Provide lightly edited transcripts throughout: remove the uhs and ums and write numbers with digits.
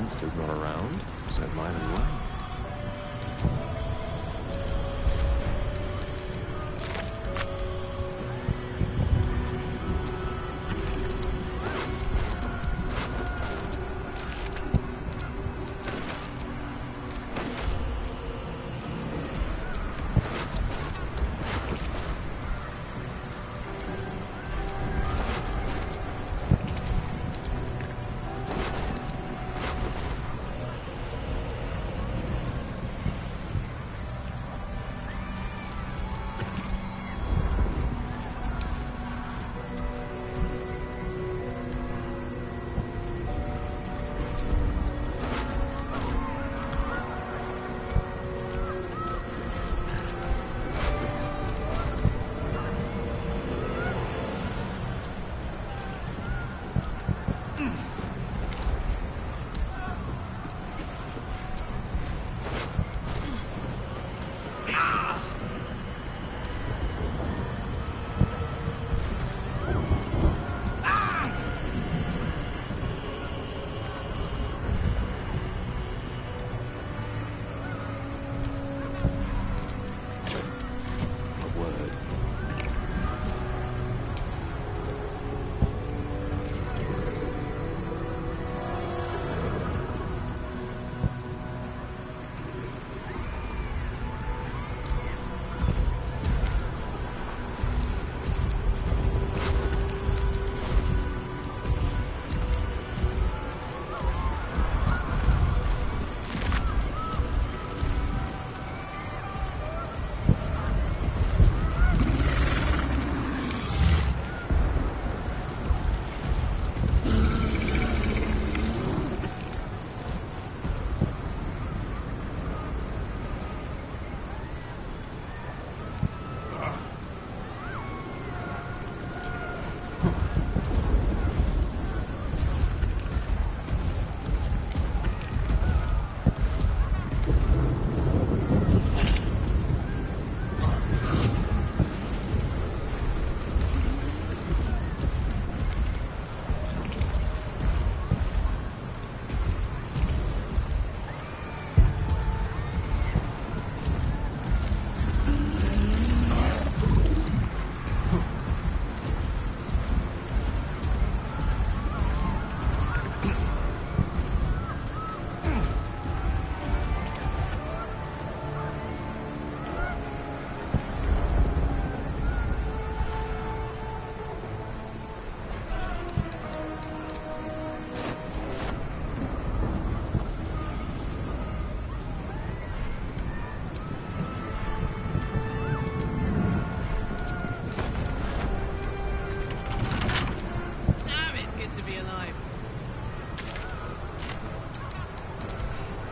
Leinster's not around, so might as well.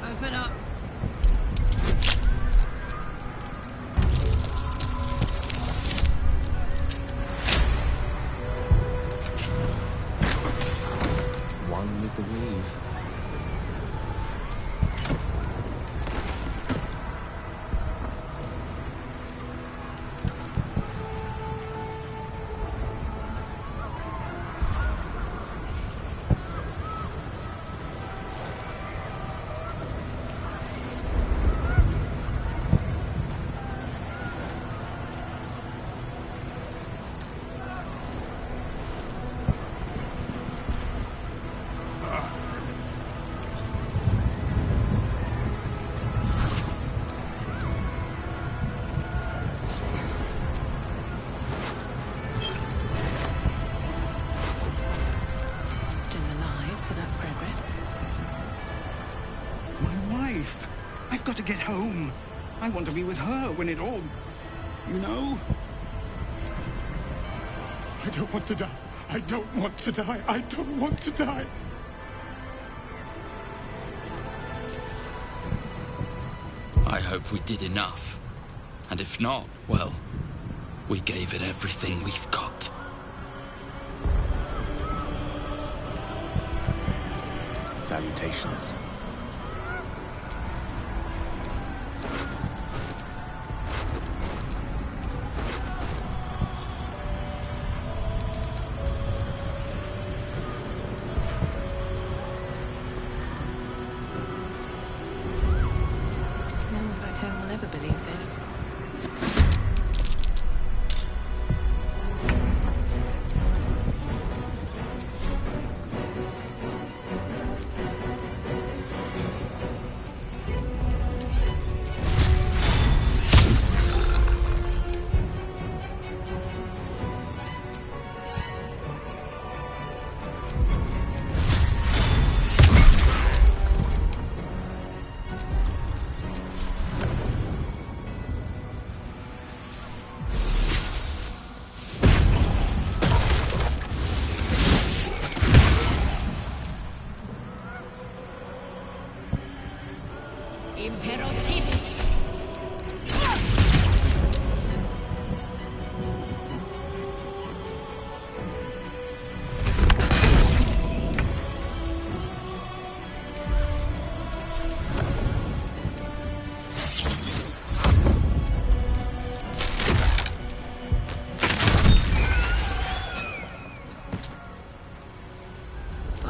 Open up. One with the weave. I've got to get home. I want to be with her when it all... You know? I don't want to die. I don't want to die. I don't want to die. I hope we did enough. And if not, well, we gave it everything we've got. Salutations.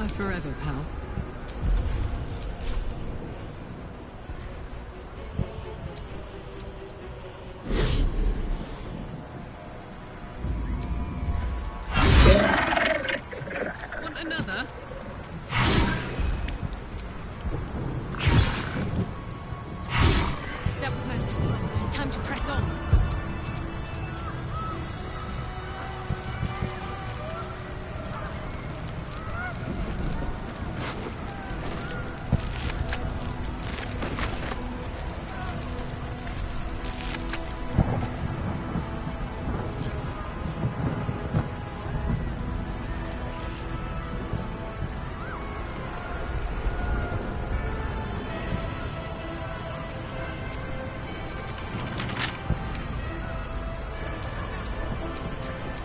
Bye forever, pal. Want another? That was most of them. Time to press on.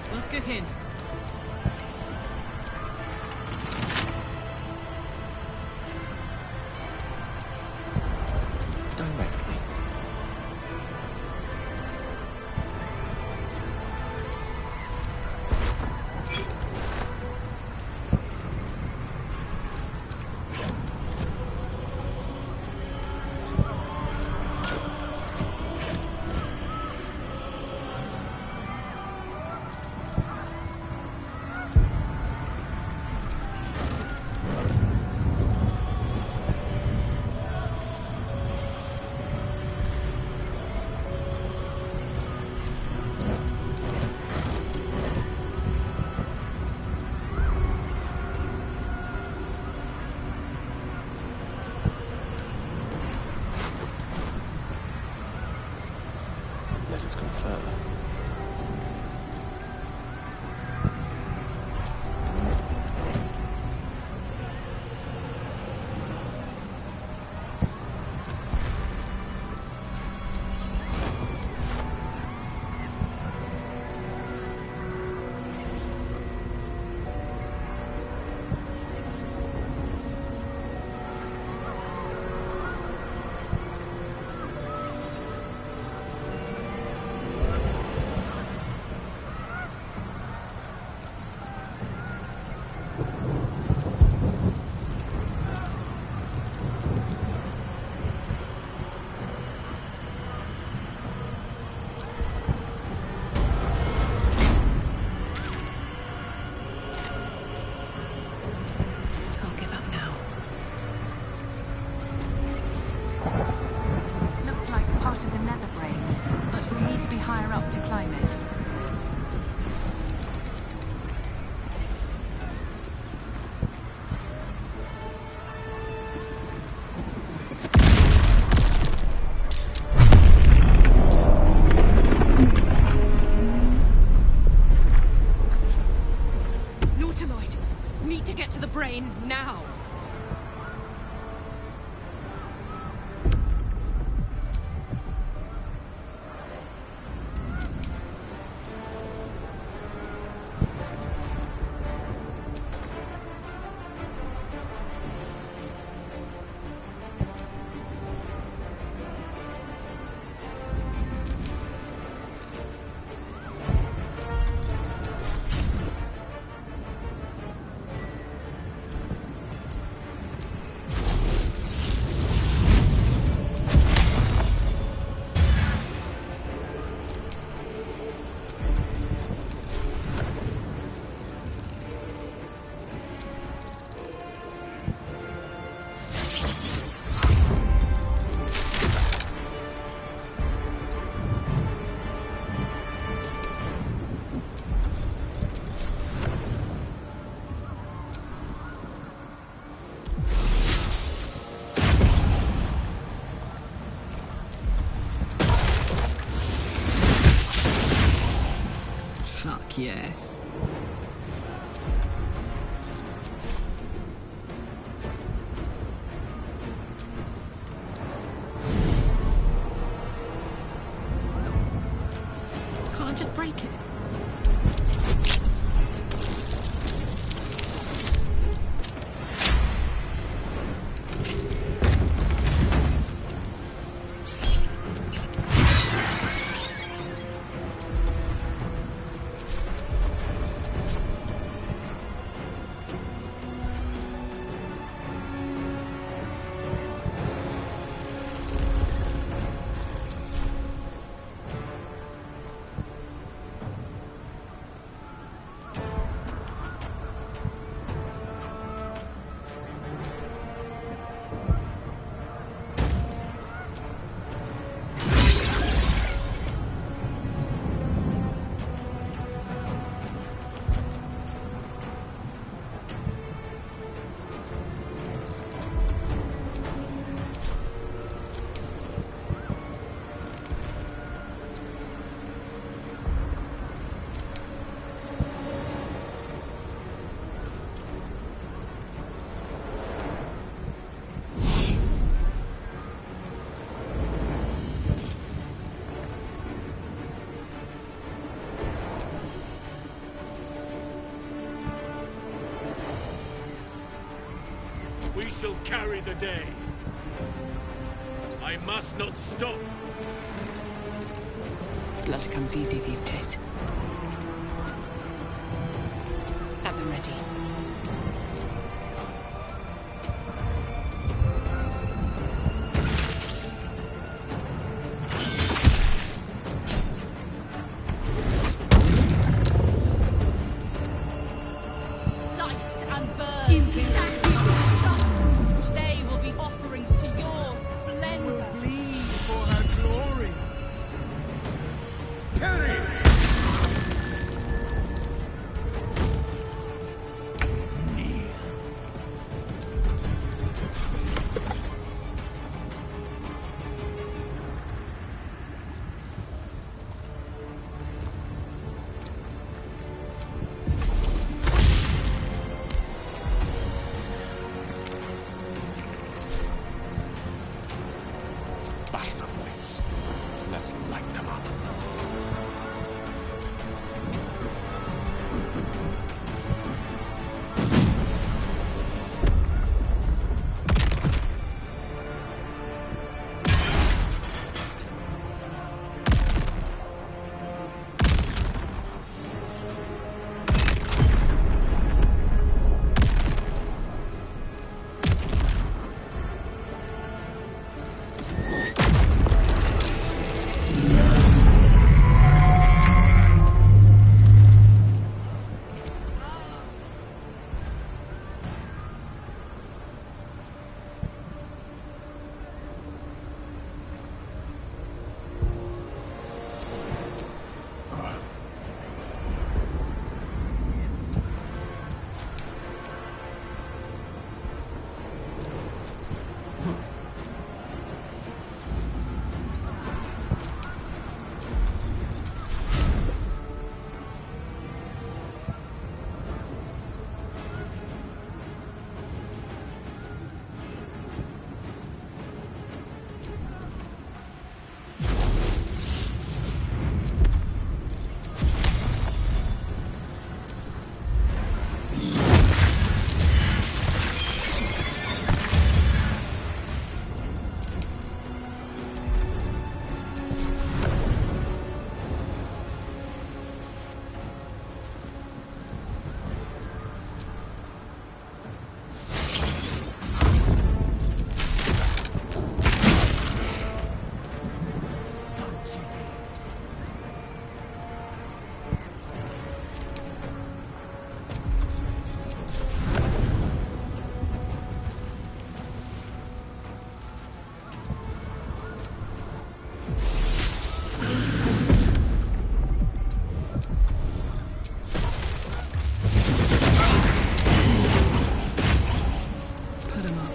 What's cooking? Directly. Let us confer. Can't give up now. Looks like part of the nether brain, but we'll need to be higher up to climb it. Nautiloid, need to get to the brain now. Fuck yes. Can't I just break it? We shall carry the day. I must not stop. Blood comes easy these days. Have them ready. Sliced and burned. They will be offerings to your splendor. Bleed for her glory. Carry! Battle of wits. Let's light them up. Put him up.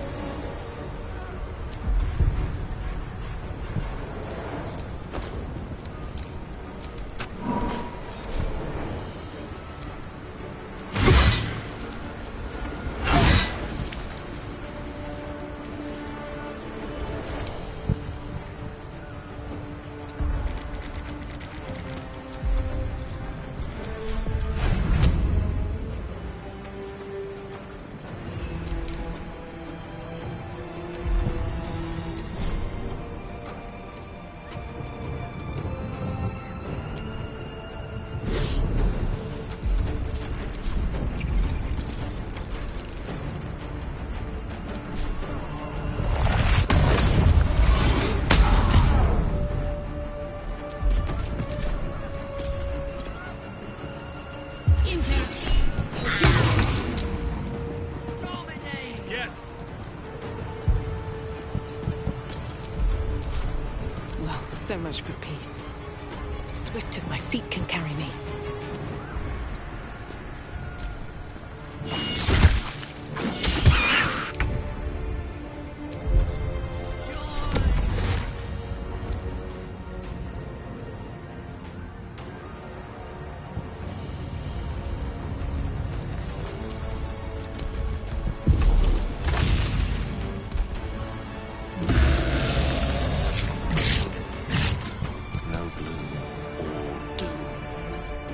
Yes! Well, so much for peace. Swift as my feet can carry me. No gloom, all doom.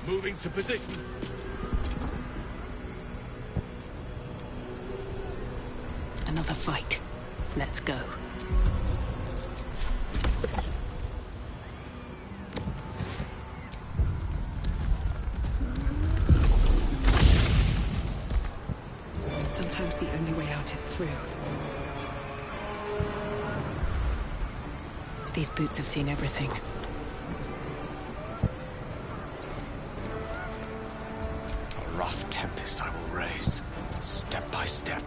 Moving to position. Another fight. Let's go. Sometimes the only way out is through. These boots have seen everything. A rough tempest I will raise, step by step.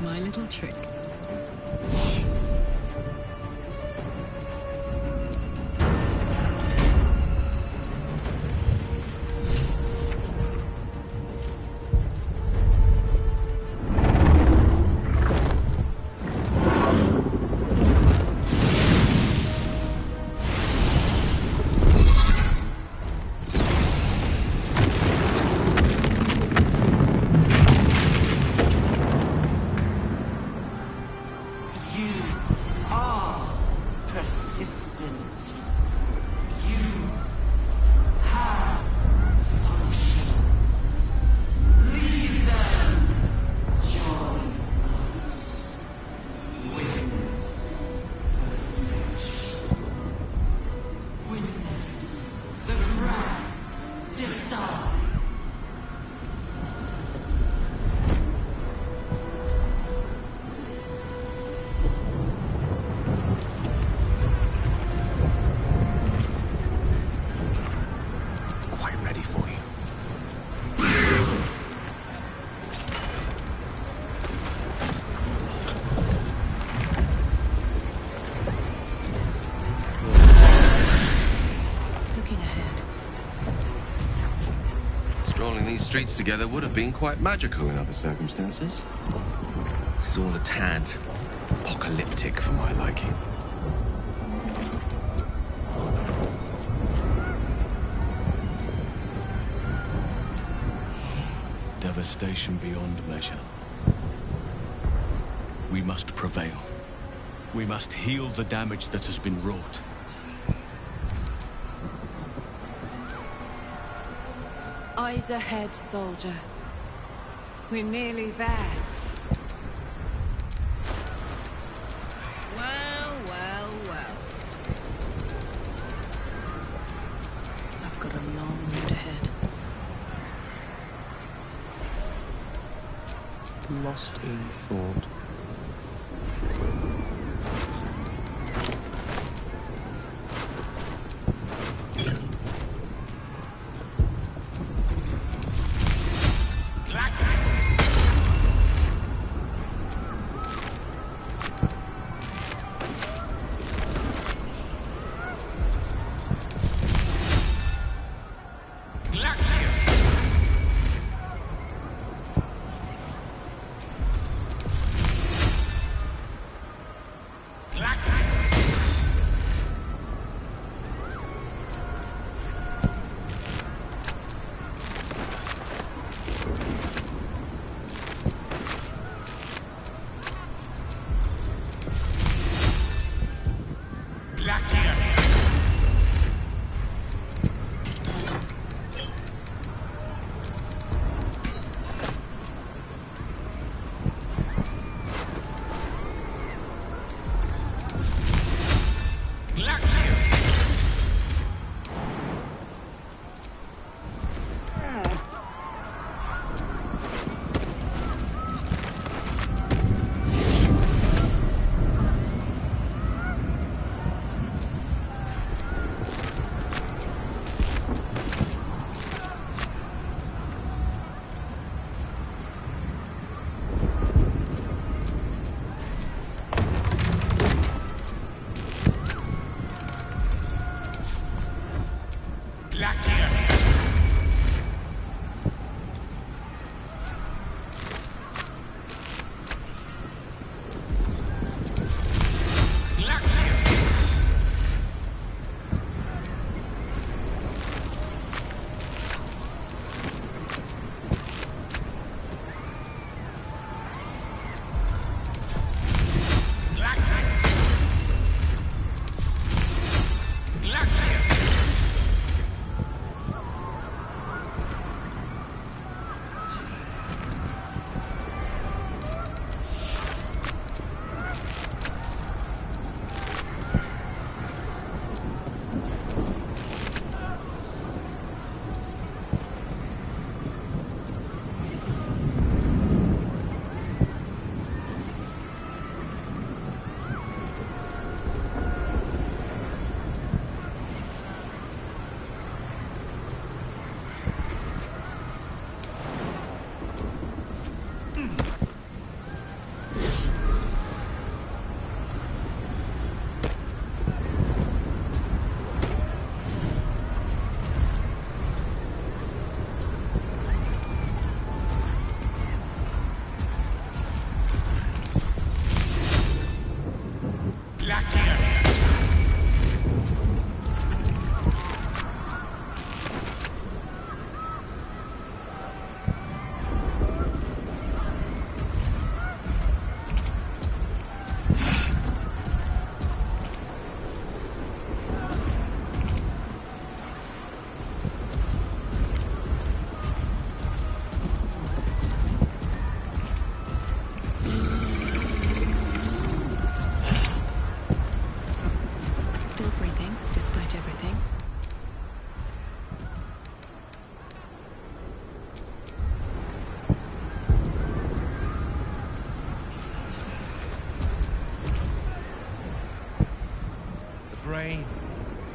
My little trick. streets together would have been quite magical in other circumstances. This is all a tad apocalyptic for my liking. Devastation beyond measure. We must prevail. We must heal the damage that has been wrought. Eyes ahead, soldier. We're nearly there. Well, well, well. I've got a long road ahead. Lost in thought.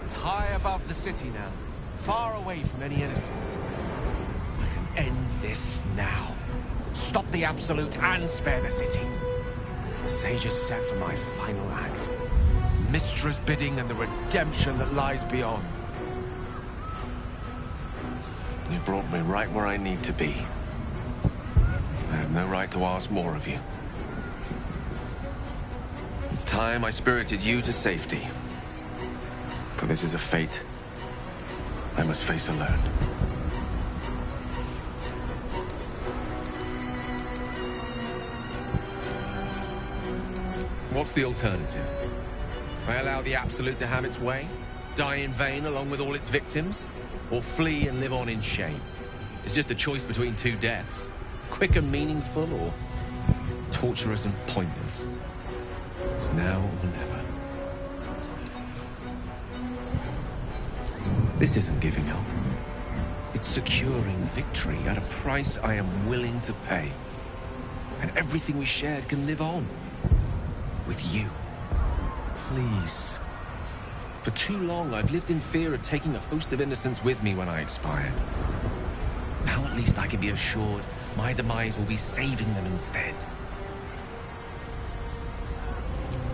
It's high above the city now, far away from any innocence. I can end this now. Stop the Absolute and spare the city. The stage is set for my final act. Mistra's bidding and the redemption that lies beyond. You've brought me right where I need to be. I have no right to ask more of you. It's time I spirited you to safety. For this is a fate I must face alone. What's the alternative? I allow the Absolute to have its way? Die in vain along with all its victims? Or flee and live on in shame? It's just a choice between two deaths. Quick and meaningful, or torturous and pointless. It's now or never. This isn't giving up. It's securing victory at a price I am willing to pay. And everything we shared can live on. With you. Please. For too long, I've lived in fear of taking a host of innocents with me when I expired. Now at least I can be assured my demise will be saving them instead.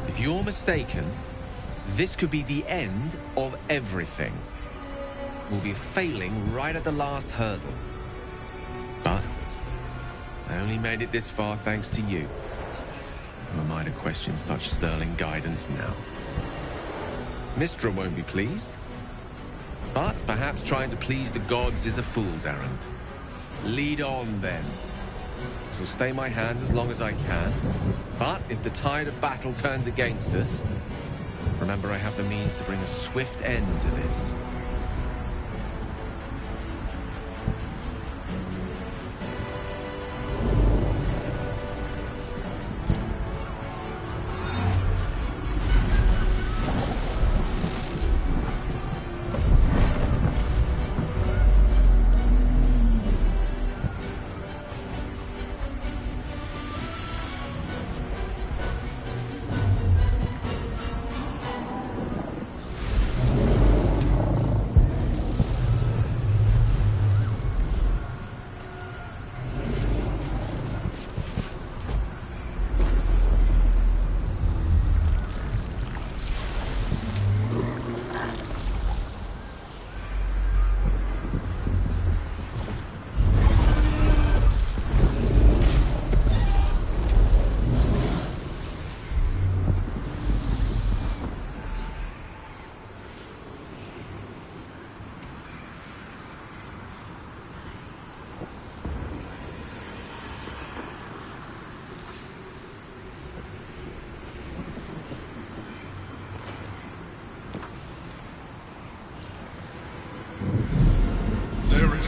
If you're mistaken, this could be the end of everything. We'll be failing right at the last hurdle. But I only made it this far thanks to you. Who am I to question such sterling guidance now? Mistra won't be pleased. But perhaps trying to please the gods is a fool's errand. Lead on, then. Shall stay my hand as long as I can. But if the tide of battle turns against us, remember I have the means to bring a swift end to this.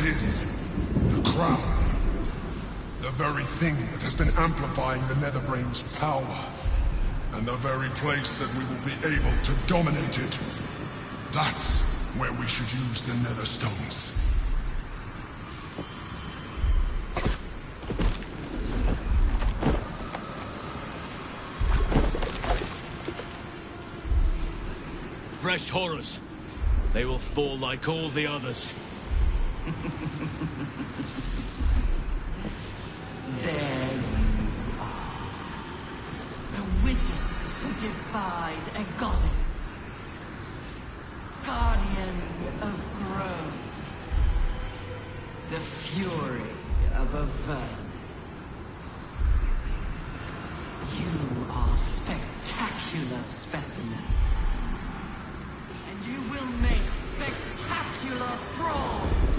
The crown. The very thing that has been amplifying the Netherbrain's power. And the very place that we will be able to dominate it. That's where we should use the Nether Stones. Fresh horrors. They will fall like all the others. There you are. The wizards who defied a goddess. Guardian of growth. The fury of a vermin. You are spectacular specimens. And you will make spectacular thralls.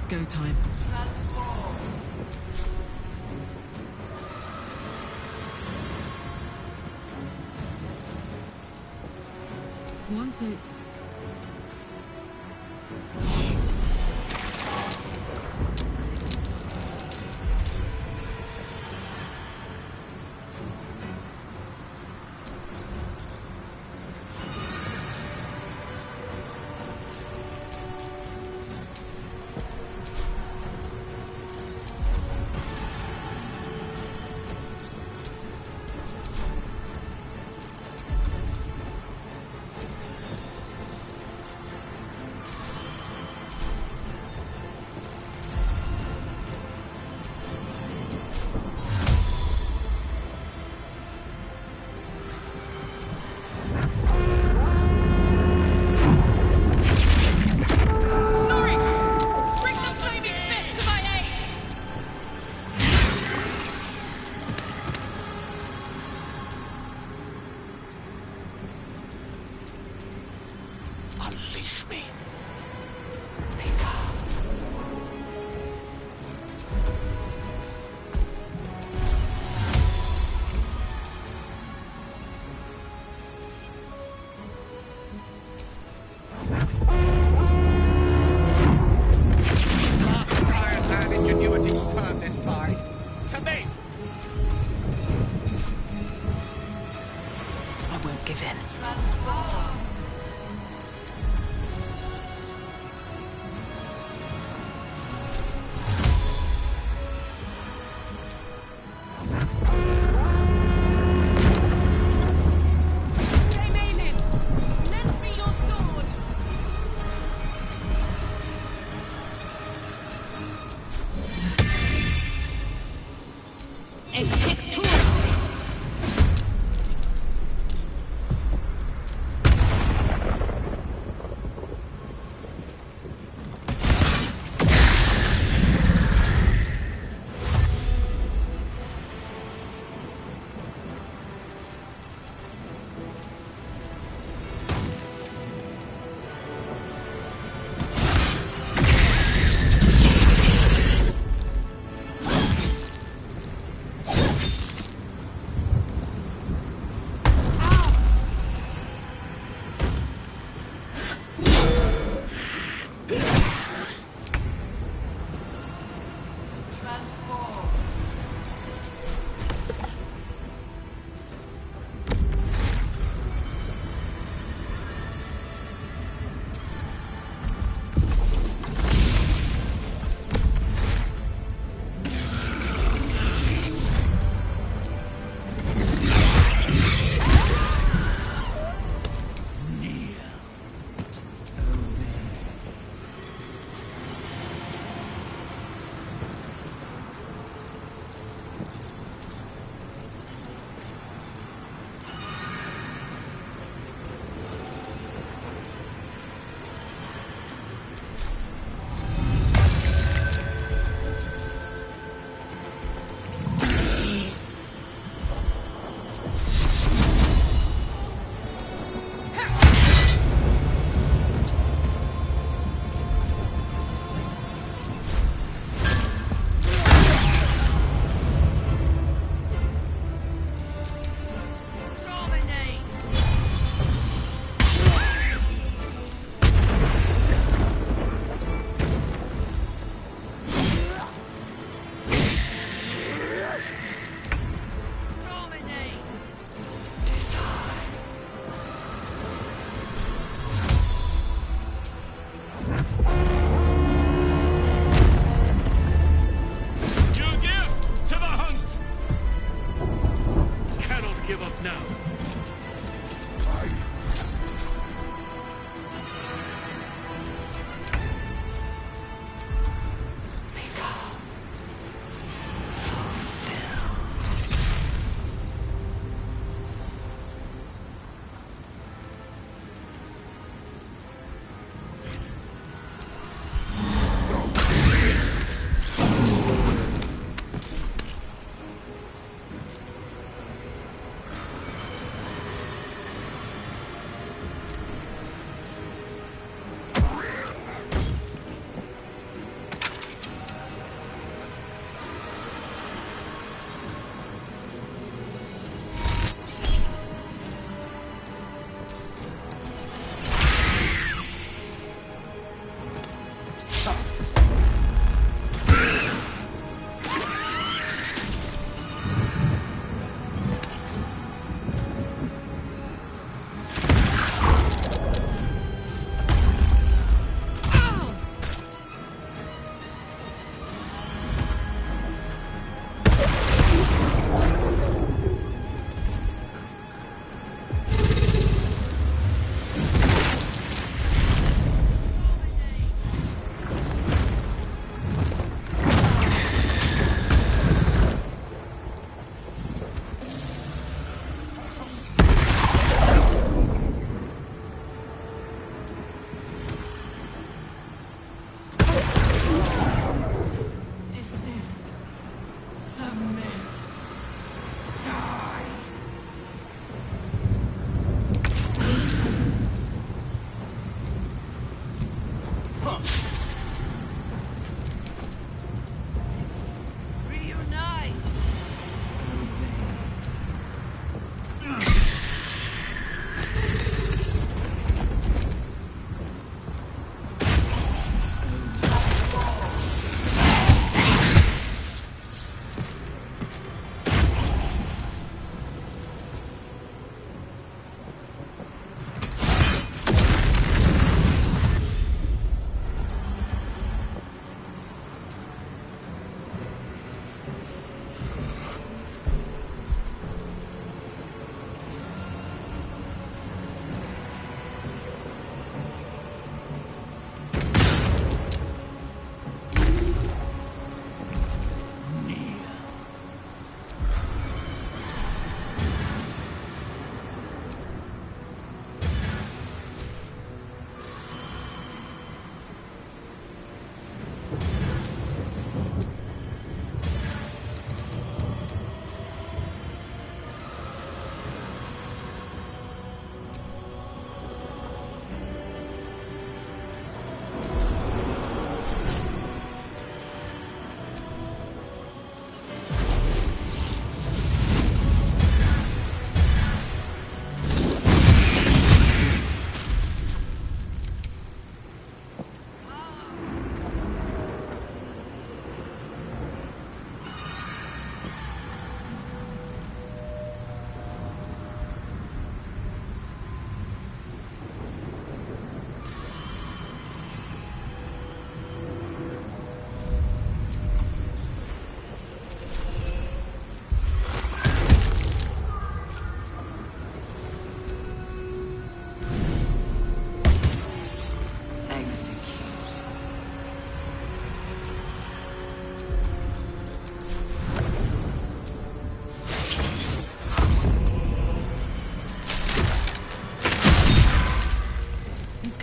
go time. One, two. Unleash me. Last Iron ingenuity will turn this tide. To me! I won't give in.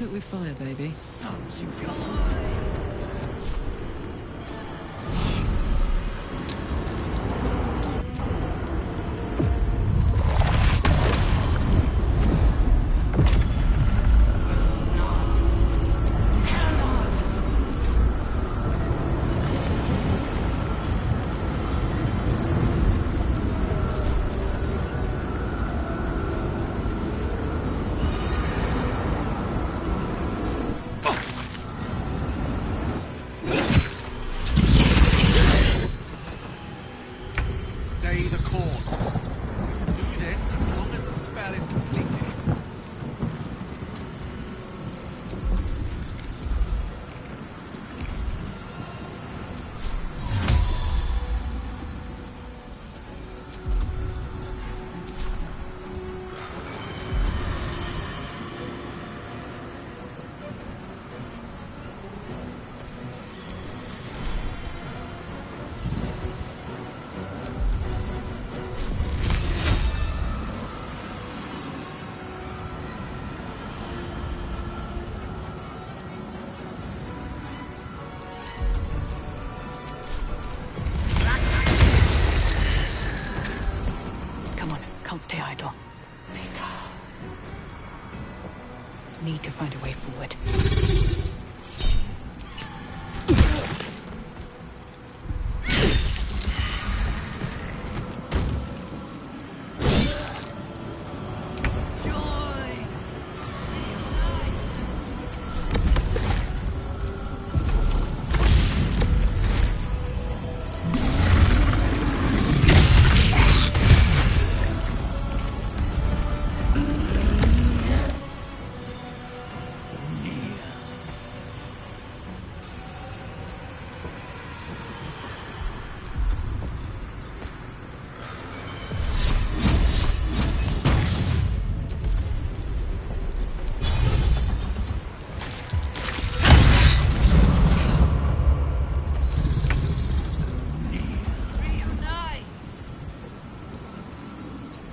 cook with fire, baby. Sons of your... Stay the course. Do this as long as the spell is completed. Can't stay idle. Need to find a way forward.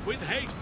With haste!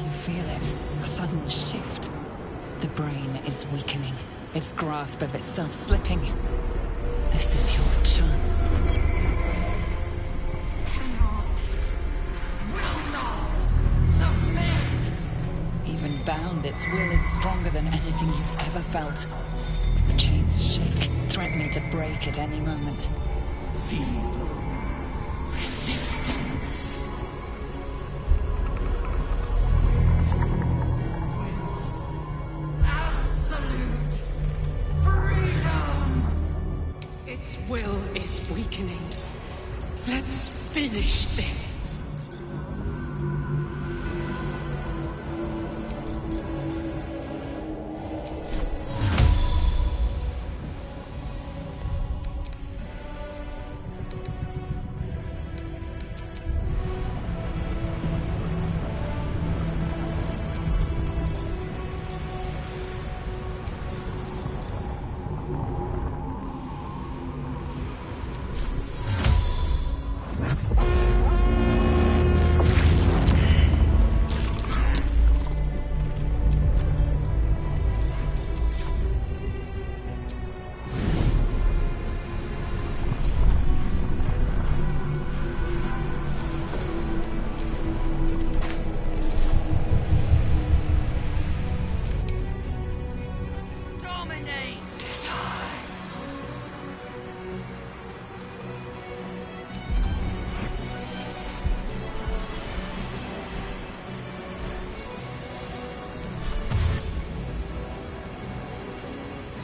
You feel it. A sudden shift. The brain is weakening. Its grasp of itself slipping. This is your chance. Will not submit! Even bound, its will is stronger than anything you've ever felt. The chains shake, threatening to break at any moment. Feeble resistance. Absolute freedom! Its will is weakening. Let's finish this.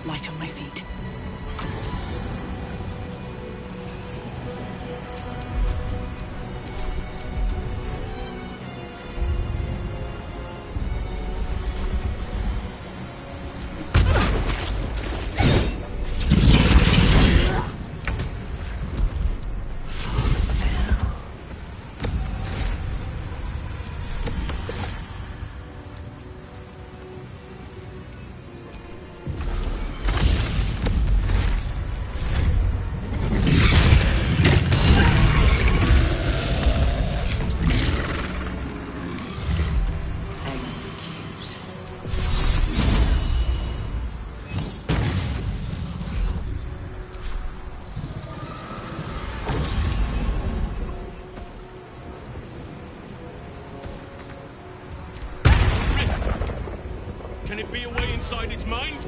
Light on my feet. Can it be a way inside its mind?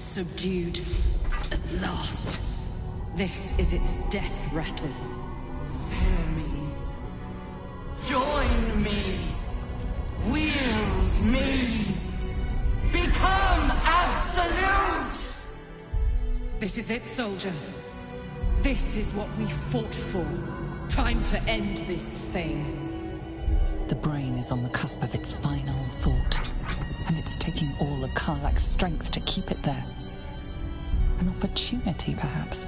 Subdued. At last. This is its death rattle. Spare me. Join me. Wield me. Become absolute! This is it, soldier. This is what we fought for. Time to end this thing. The brain is on the cusp of its final thought, and it's taking all of Karlach's strength to keep it there. An opportunity, perhaps.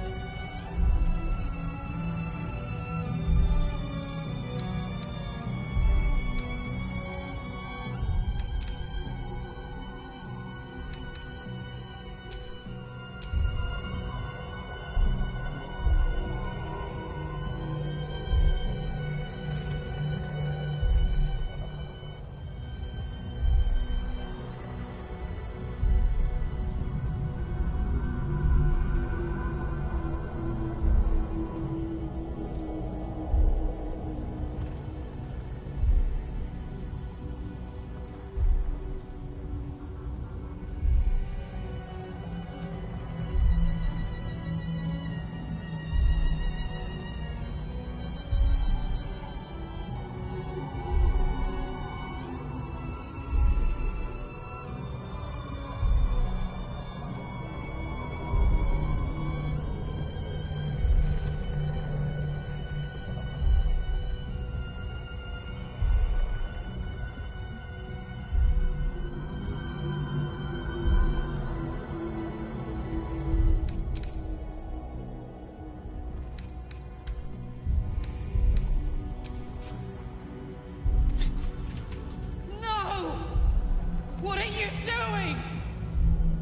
What are you doing?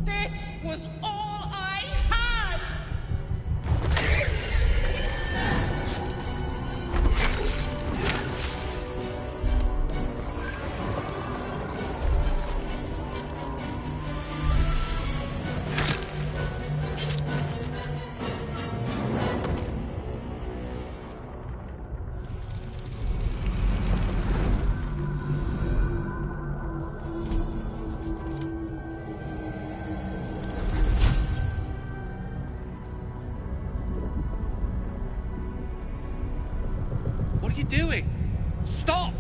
This was all I had! What are you doing? Stop!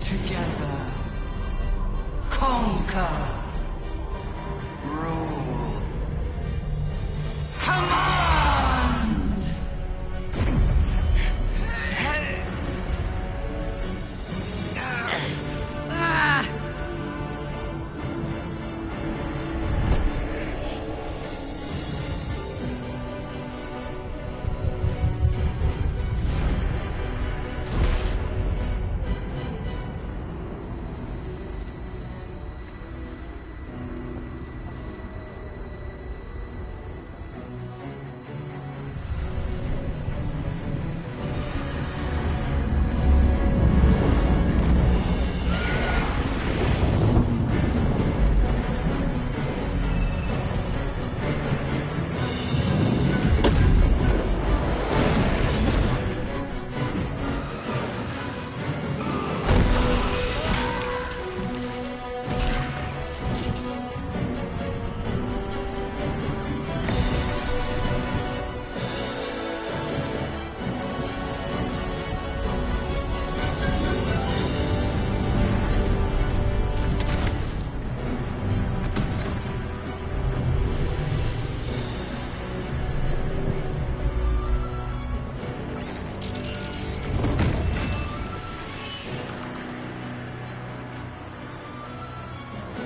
Together. Conquer. Rule. Command!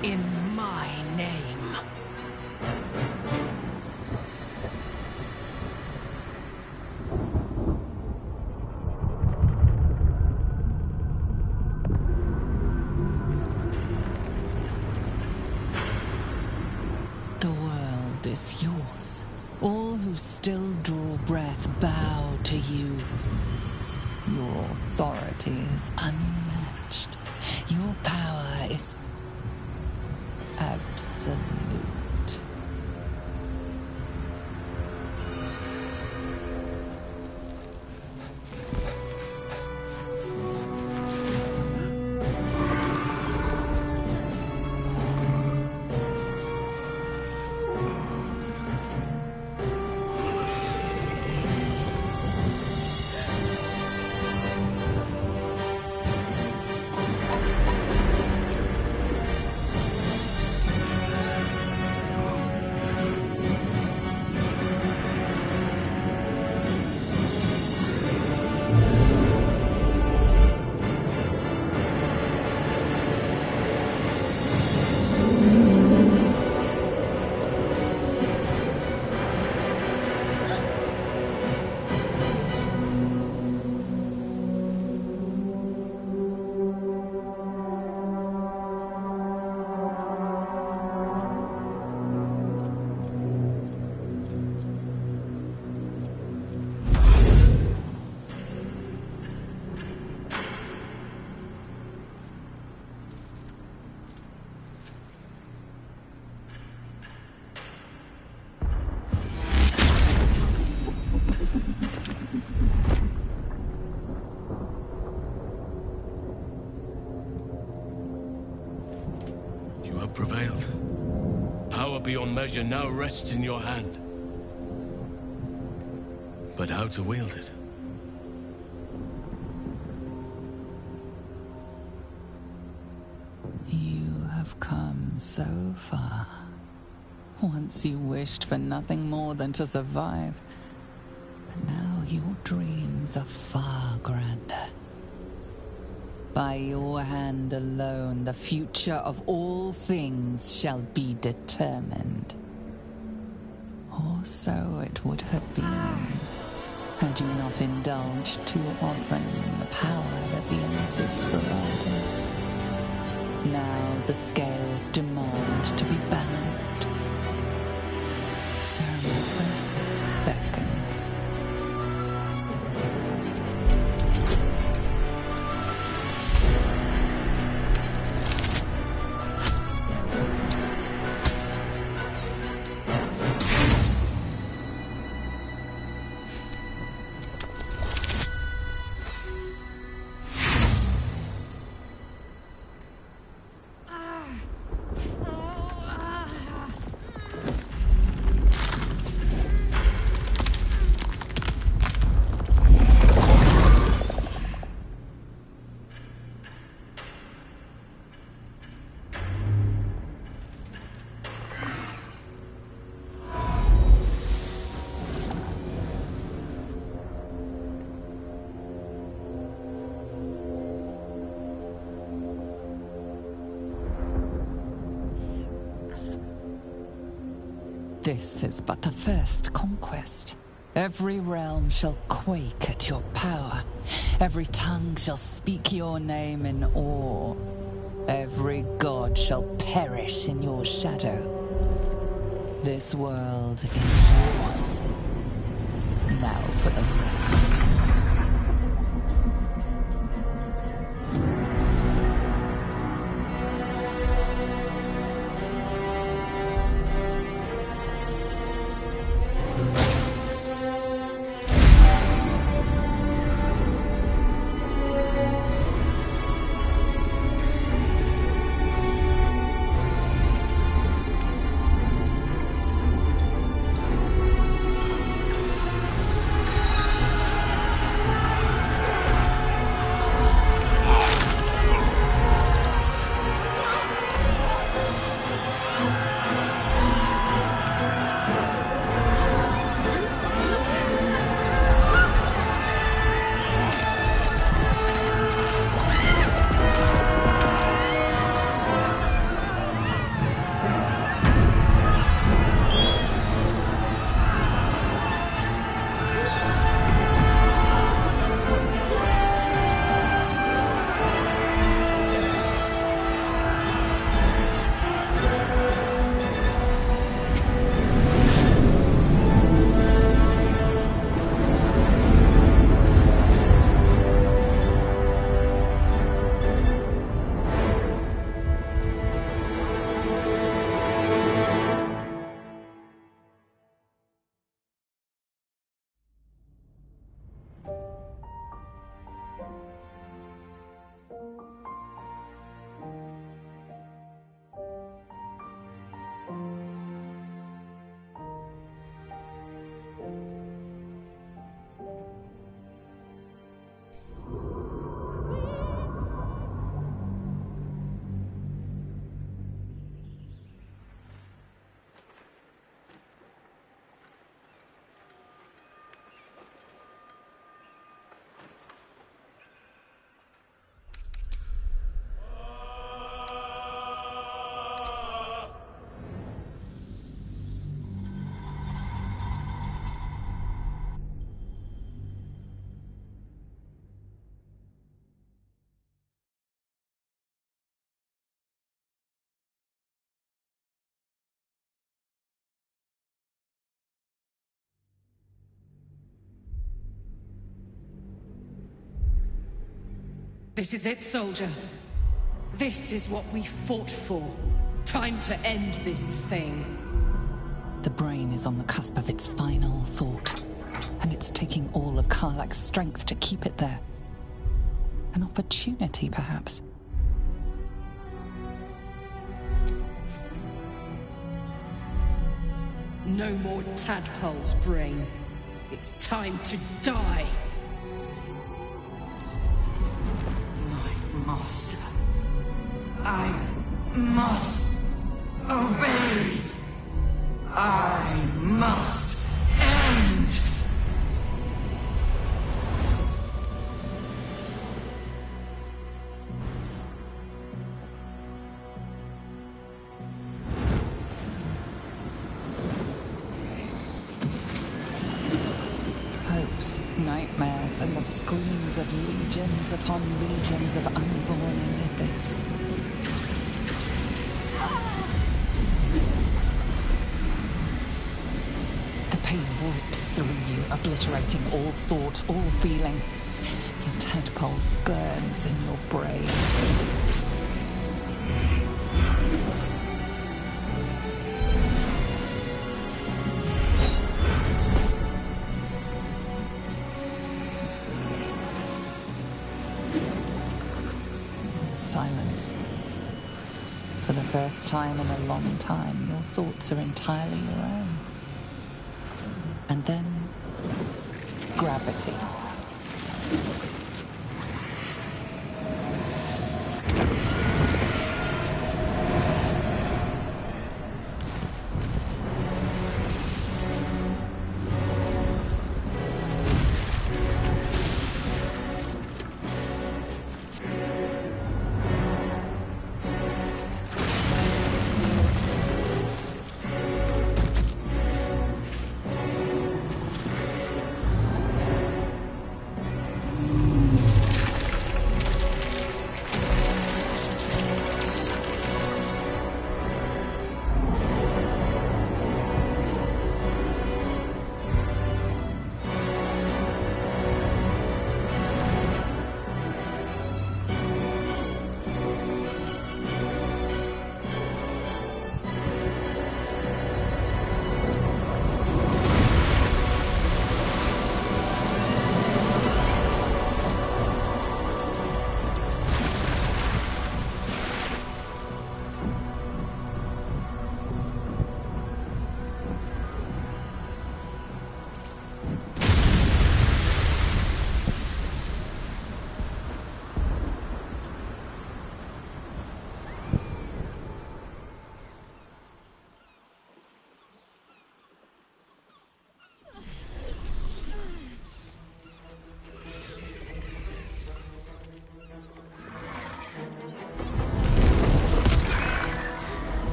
In my name. The world is yours. All who still draw breath bow to you. Your authority is unmatched. Your power is absolute. beyond measure now rests in your hand. But how to wield it? You have come so far. Once you wished for nothing more than to survive. But now your dreams are far grander. By your hand alone, the future of all things shall be determined. Or so it would have been, had you not indulged too often in the power that the Olympics provided. Now the scales demand to be balanced. Metamorphosis beckons. This is but the first conquest. Every realm shall quake at your power. Every tongue shall speak your name in awe. Every god shall perish in your shadow. This world is yours. Now for the rest. This is it, soldier. This is what we fought for. Time to end this thing. The brain is on the cusp of its final thought, and it's taking all of Karlach's strength to keep it there. An opportunity, perhaps. No more tadpoles, Brain. It's time to die. My master. I must obey. I must end. Hopes, nightmares, and the screams of legions upon legions of unborn lipids. The pain rips through you, obliterating all thought, all feeling. Your tadpole burns in your brain. Silence. For the first time in a long time, your thoughts are entirely your own. And then, gravity.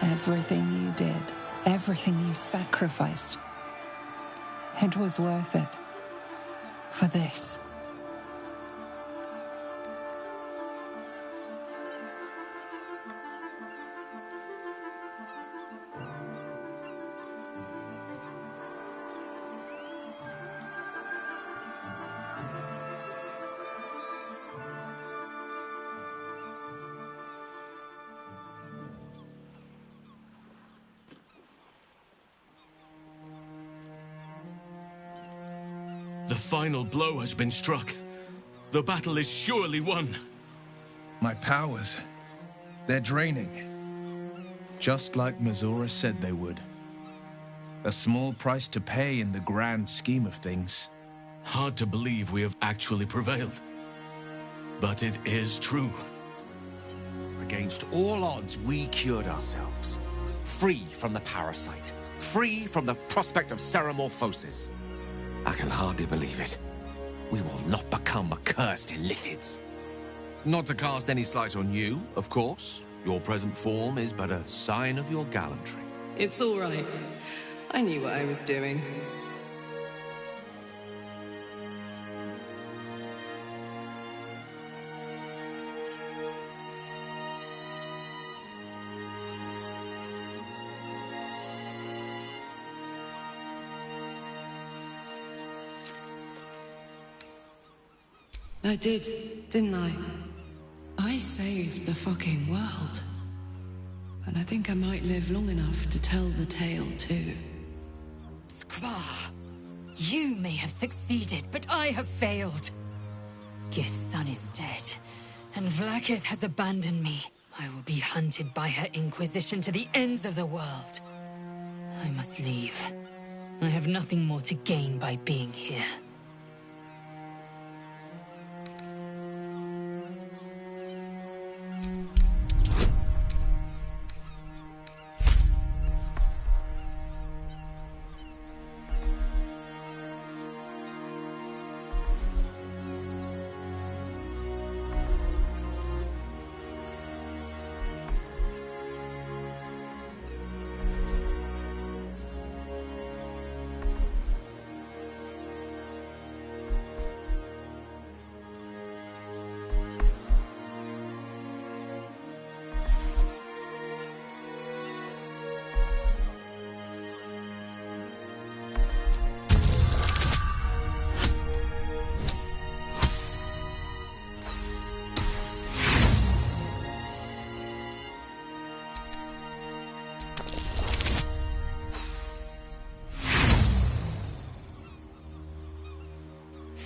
Everything you did, everything you sacrificed, it was worth it. For this. The final blow has been struck. The battle is surely won. My powers, they're draining. Just like Mizora said they would. A small price to pay in the grand scheme of things. Hard to believe we have actually prevailed. But it is true. Against all odds, we cured ourselves. Free from the parasite. Free from the prospect of ceremorphosis. I can hardly believe it. We will not become accursed Illithids. Not to cast any slight on you, of course. Your present form is but a sign of your gallantry. It's all right. I knew what I was doing. I did, didn't I? I saved the fucking world. And I think I might live long enough to tell the tale too. Skvar, you may have succeeded, but I have failed. Gith's son is dead, and Vlaakith has abandoned me. I will be hunted by her Inquisition to the ends of the world. I must leave. I have nothing more to gain by being here.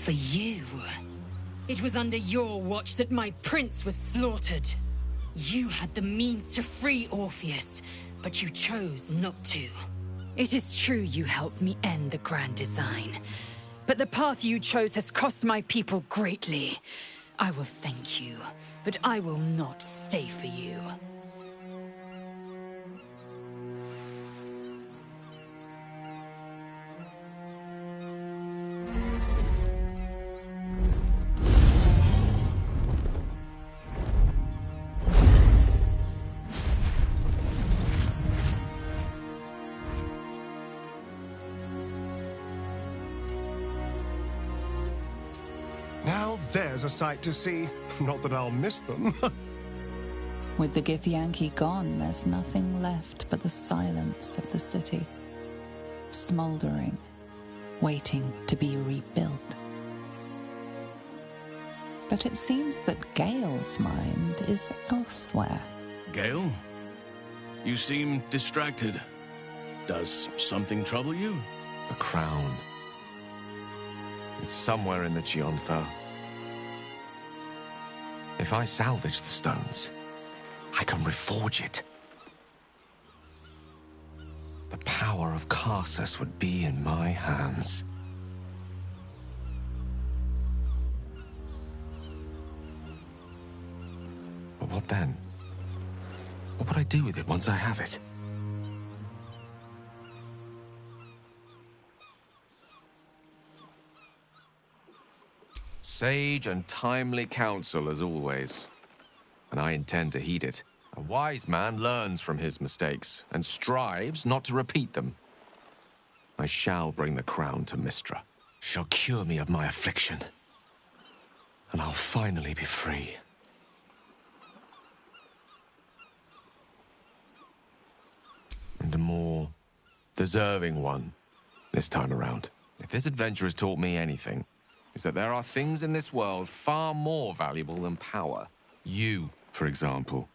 For you. It was under your watch that my prince was slaughtered. You had the means to free Orpheus, but you chose not to. It is true you helped me end the Grand Design, but the path you chose has cost my people greatly. I will thank you, but I will not stay for you. Now there's a sight to see. Not that I'll miss them. With the Githyanki gone, there's nothing left but the silence of the city. Smoldering, waiting to be rebuilt. But it seems that Gale's mind is elsewhere. Gale? You seem distracted. Does something trouble you? The crown. It's somewhere in the Chiontha. If I salvage the stones, I can reforge it. The power of Karsus would be in my hands. But what then? What would I do with it once I have it? Sage and timely counsel, as always. And I intend to heed it. A wise man learns from his mistakes, and strives not to repeat them. I shall bring the crown to Mystra. She'll cure me of my affliction. And I'll finally be free. And a more deserving one this time around. If this adventure has taught me anything, is that there are things in this world far more valuable than power. You, for example.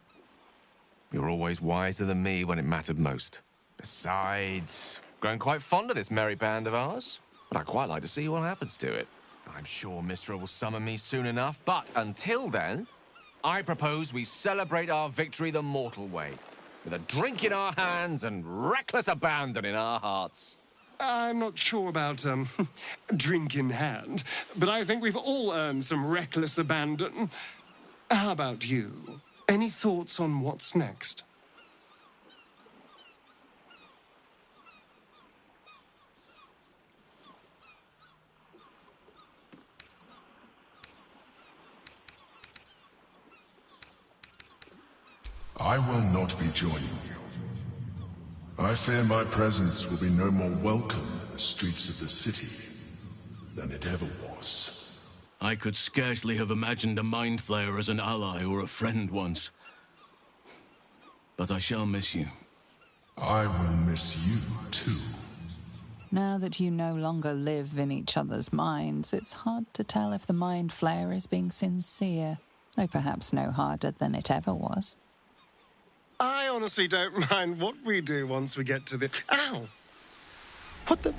You're always wiser than me when it mattered most. Besides, growing quite fond of this merry band of ours. But I'd quite like to see what happens to it. I'm sure Mystra will summon me soon enough, but until then, I propose we celebrate our victory the mortal way, with a drink in our hands and reckless abandon in our hearts. I'm not sure about, drink in hand, but I think we've all earned some reckless abandon. How about you? Any thoughts on what's next? I will not be joining you. I fear my presence will be no more welcome in the streets of the city than it ever was. I could scarcely have imagined a Mind Flayer as an ally or a friend once. But I shall miss you. I will miss you, too. Now that you no longer live in each other's minds, it's hard to tell if the Mind Flayer is being sincere, though perhaps no harder than it ever was. I honestly don't mind what we do once we get to the... Ow! What the...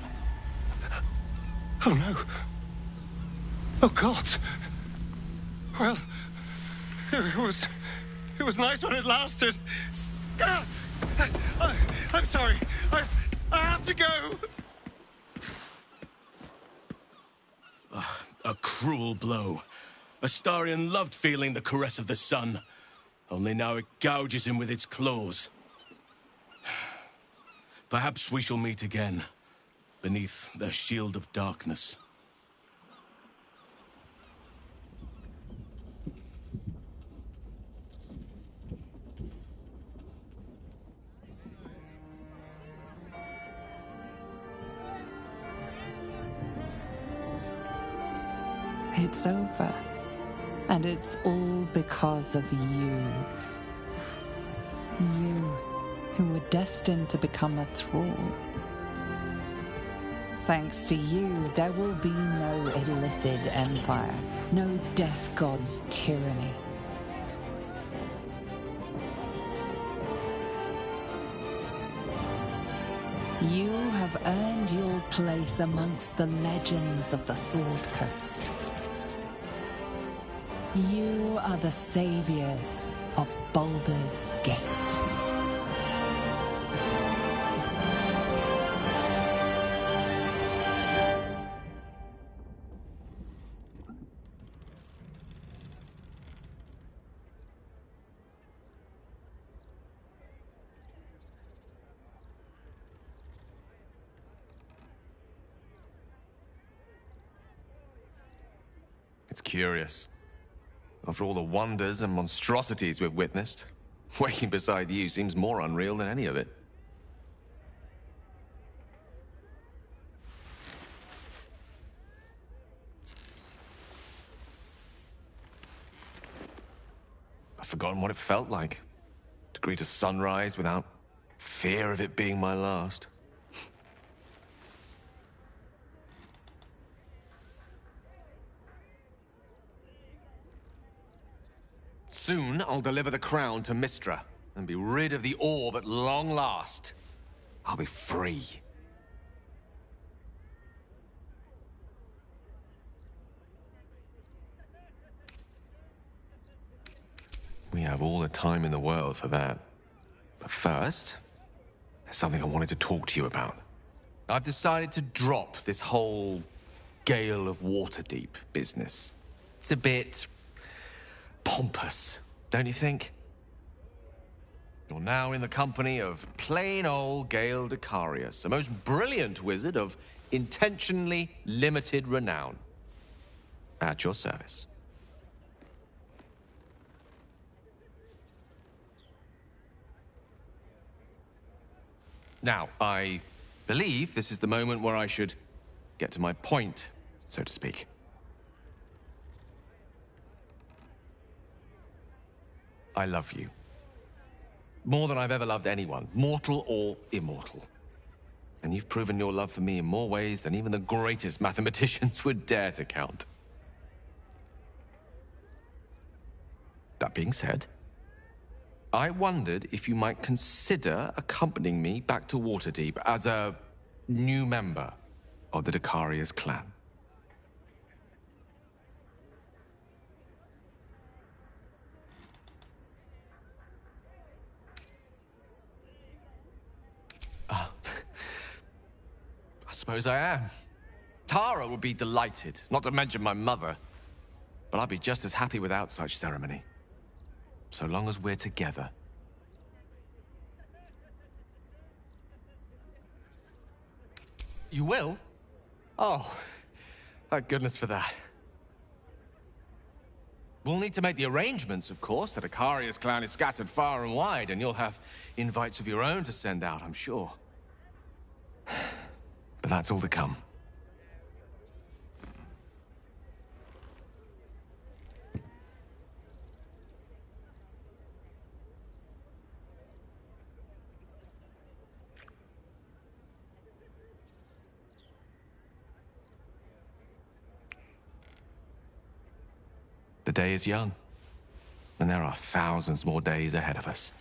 Oh, no. Oh, God. Well, it was nice when it lasted. Ah! I'm sorry. I have to go. A cruel blow. Astarion loved feeling the caress of the sun. Only now it gouges him with its claws. Perhaps we shall meet again, beneath their shield of darkness. It's over. And it's all because of you. You, who were destined to become a thrall. Thanks to you, there will be no Illithid Empire, no Death God's tyranny. You have earned your place amongst the legends of the Sword Coast. You are the saviors of Baldur's Gate. It's curious. After all the wonders and monstrosities we've witnessed, waking beside you seems more unreal than any of it. I've forgotten what it felt like to greet a sunrise without fear of it being my last. Soon, I'll deliver the crown to Mystra and be rid of the orb at long last. I'll be free. We have all the time in the world for that. But first, there's something I wanted to talk to you about. I've decided to drop this whole Gale of Waterdeep business. It's a bit pompous, don't you think? You're now in the company of plain old Gale Decarius, a most brilliant wizard of intentionally limited renown. At your service. Now, I believe this is the moment where I should get to my point, so to speak. I love you. More than I've ever loved anyone, mortal or immortal. And you've proven your love for me in more ways than even the greatest mathematicians would dare to count. That being said, I wondered if you might consider accompanying me back to Waterdeep as a new member of the Decarius clan. suppose I am. Tara would be delighted, not to mention my mother. But I'd be just as happy without such ceremony. So long as we're together. You will? Oh, thank goodness for that. We'll need to make the arrangements, of course. That Ikaria's clan is scattered far and wide, and you'll have invites of your own to send out, I'm sure. But that's all to come. The day is young, and there are thousands more days ahead of us.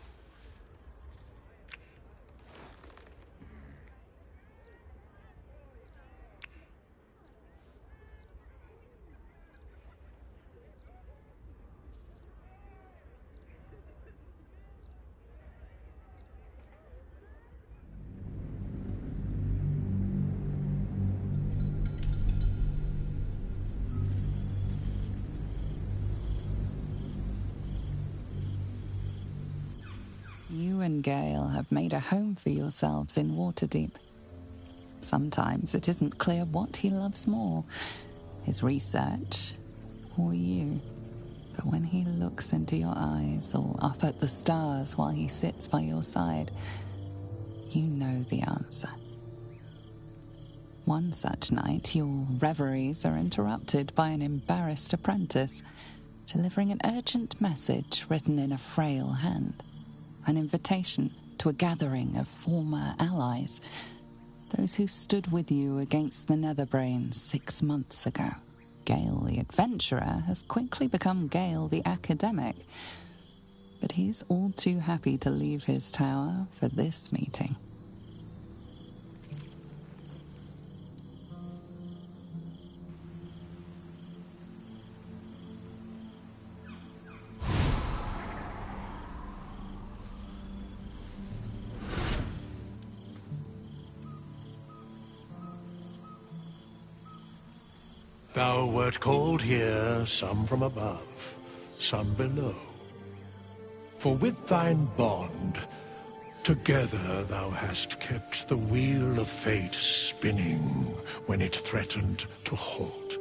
You and Gale have made a home for yourselves in Waterdeep. Sometimes it isn't clear what he loves more, his research or you. But when he looks into your eyes or up at the stars while he sits by your side, you know the answer. One such night, your reveries are interrupted by an embarrassed apprentice, delivering an urgent message written in a frail hand. An invitation to a gathering of former allies, those who stood with you against the Netherbrain 6 months ago. Gale the adventurer has quickly become Gale the academic, but he's all too happy to leave his tower for this meeting. Thou wert called here, some from above, some below. For with thine bond, together thou hast kept the wheel of fate spinning when it threatened to halt.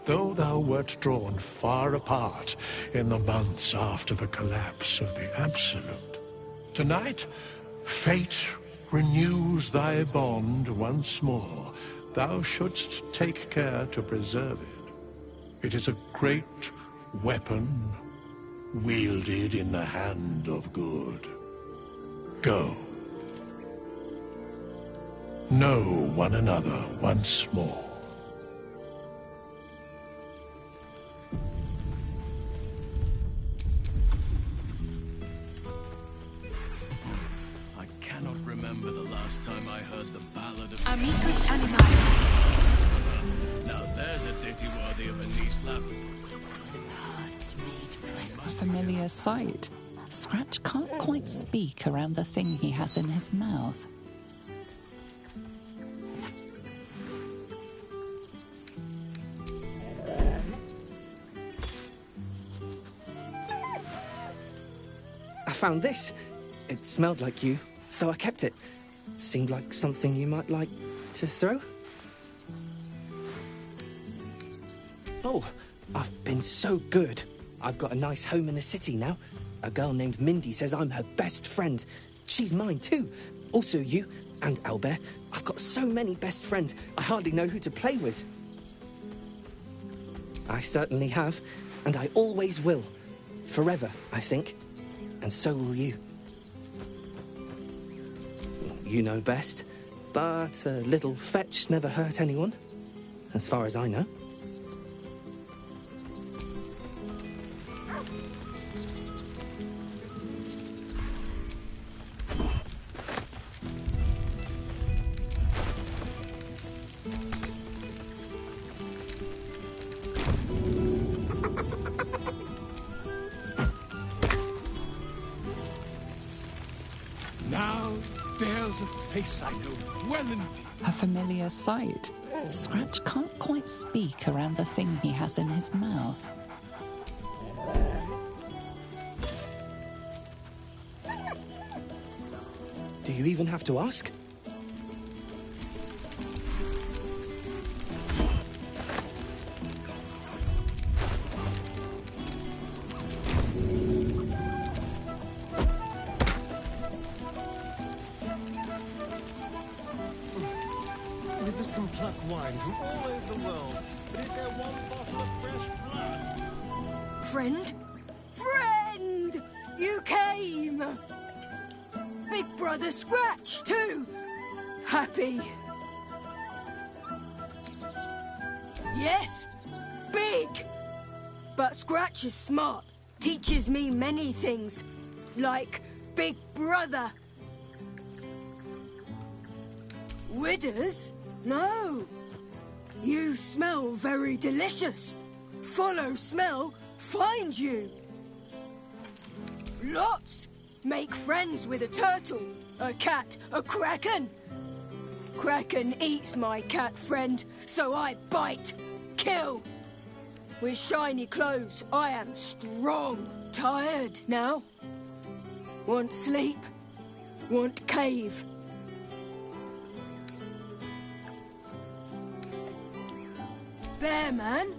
Though thou wert drawn far apart in the months after the collapse of the Absolute, tonight fate renews thy bond once more. Thou shouldst take care to preserve it. It is a great weapon, wielded in the hand of good. Go. Know one another once more. I cannot remember the last time I heard the ballad of... Amicus Animae. Now there's a ditty worthy of a knee slap. A familiar sight. Scratch can't quite speak around the thing he has in his mouth. I found this. It smelled like you, so I kept it. Seemed like something you might like to throw. Oh, I've been so good. I've got a nice home in the city now. A girl named Mindy says I'm her best friend. She's mine too. Also you and Albert. I've got so many best friends, I hardly know who to play with. I certainly have, and I always will. Forever, I think. And so will you. You know best, but a little fetch never hurt anyone, as far as I know. Now, dear There's a face I know well indeed. A familiar sight. Scratch can't quite speak around the thing he has in his mouth. Do you even have to ask? Rivers can pluck wine from all over the world, but is there one bottle of fresh blood? Friend? Friend! You came! Big Brother Scratch, too! Happy. Yes, big! But Scratch is smart. Teaches me many things. Like Big Brother. Withers? No. You smell very delicious. Follow smell, find you. Lots. Make friends with a turtle, a cat, a kraken. Kraken eats my cat friend, so I bite, kill. With shiny clothes, I am strong. Tired now. Want sleep. Want cave. Bear man?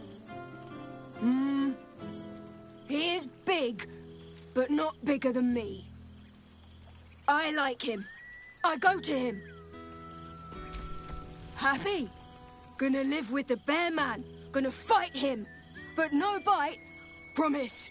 He is big, but not bigger than me. I like him. I go to him. Happy. Gonna live with the bear man. Gonna fight him. But no bite. Promise.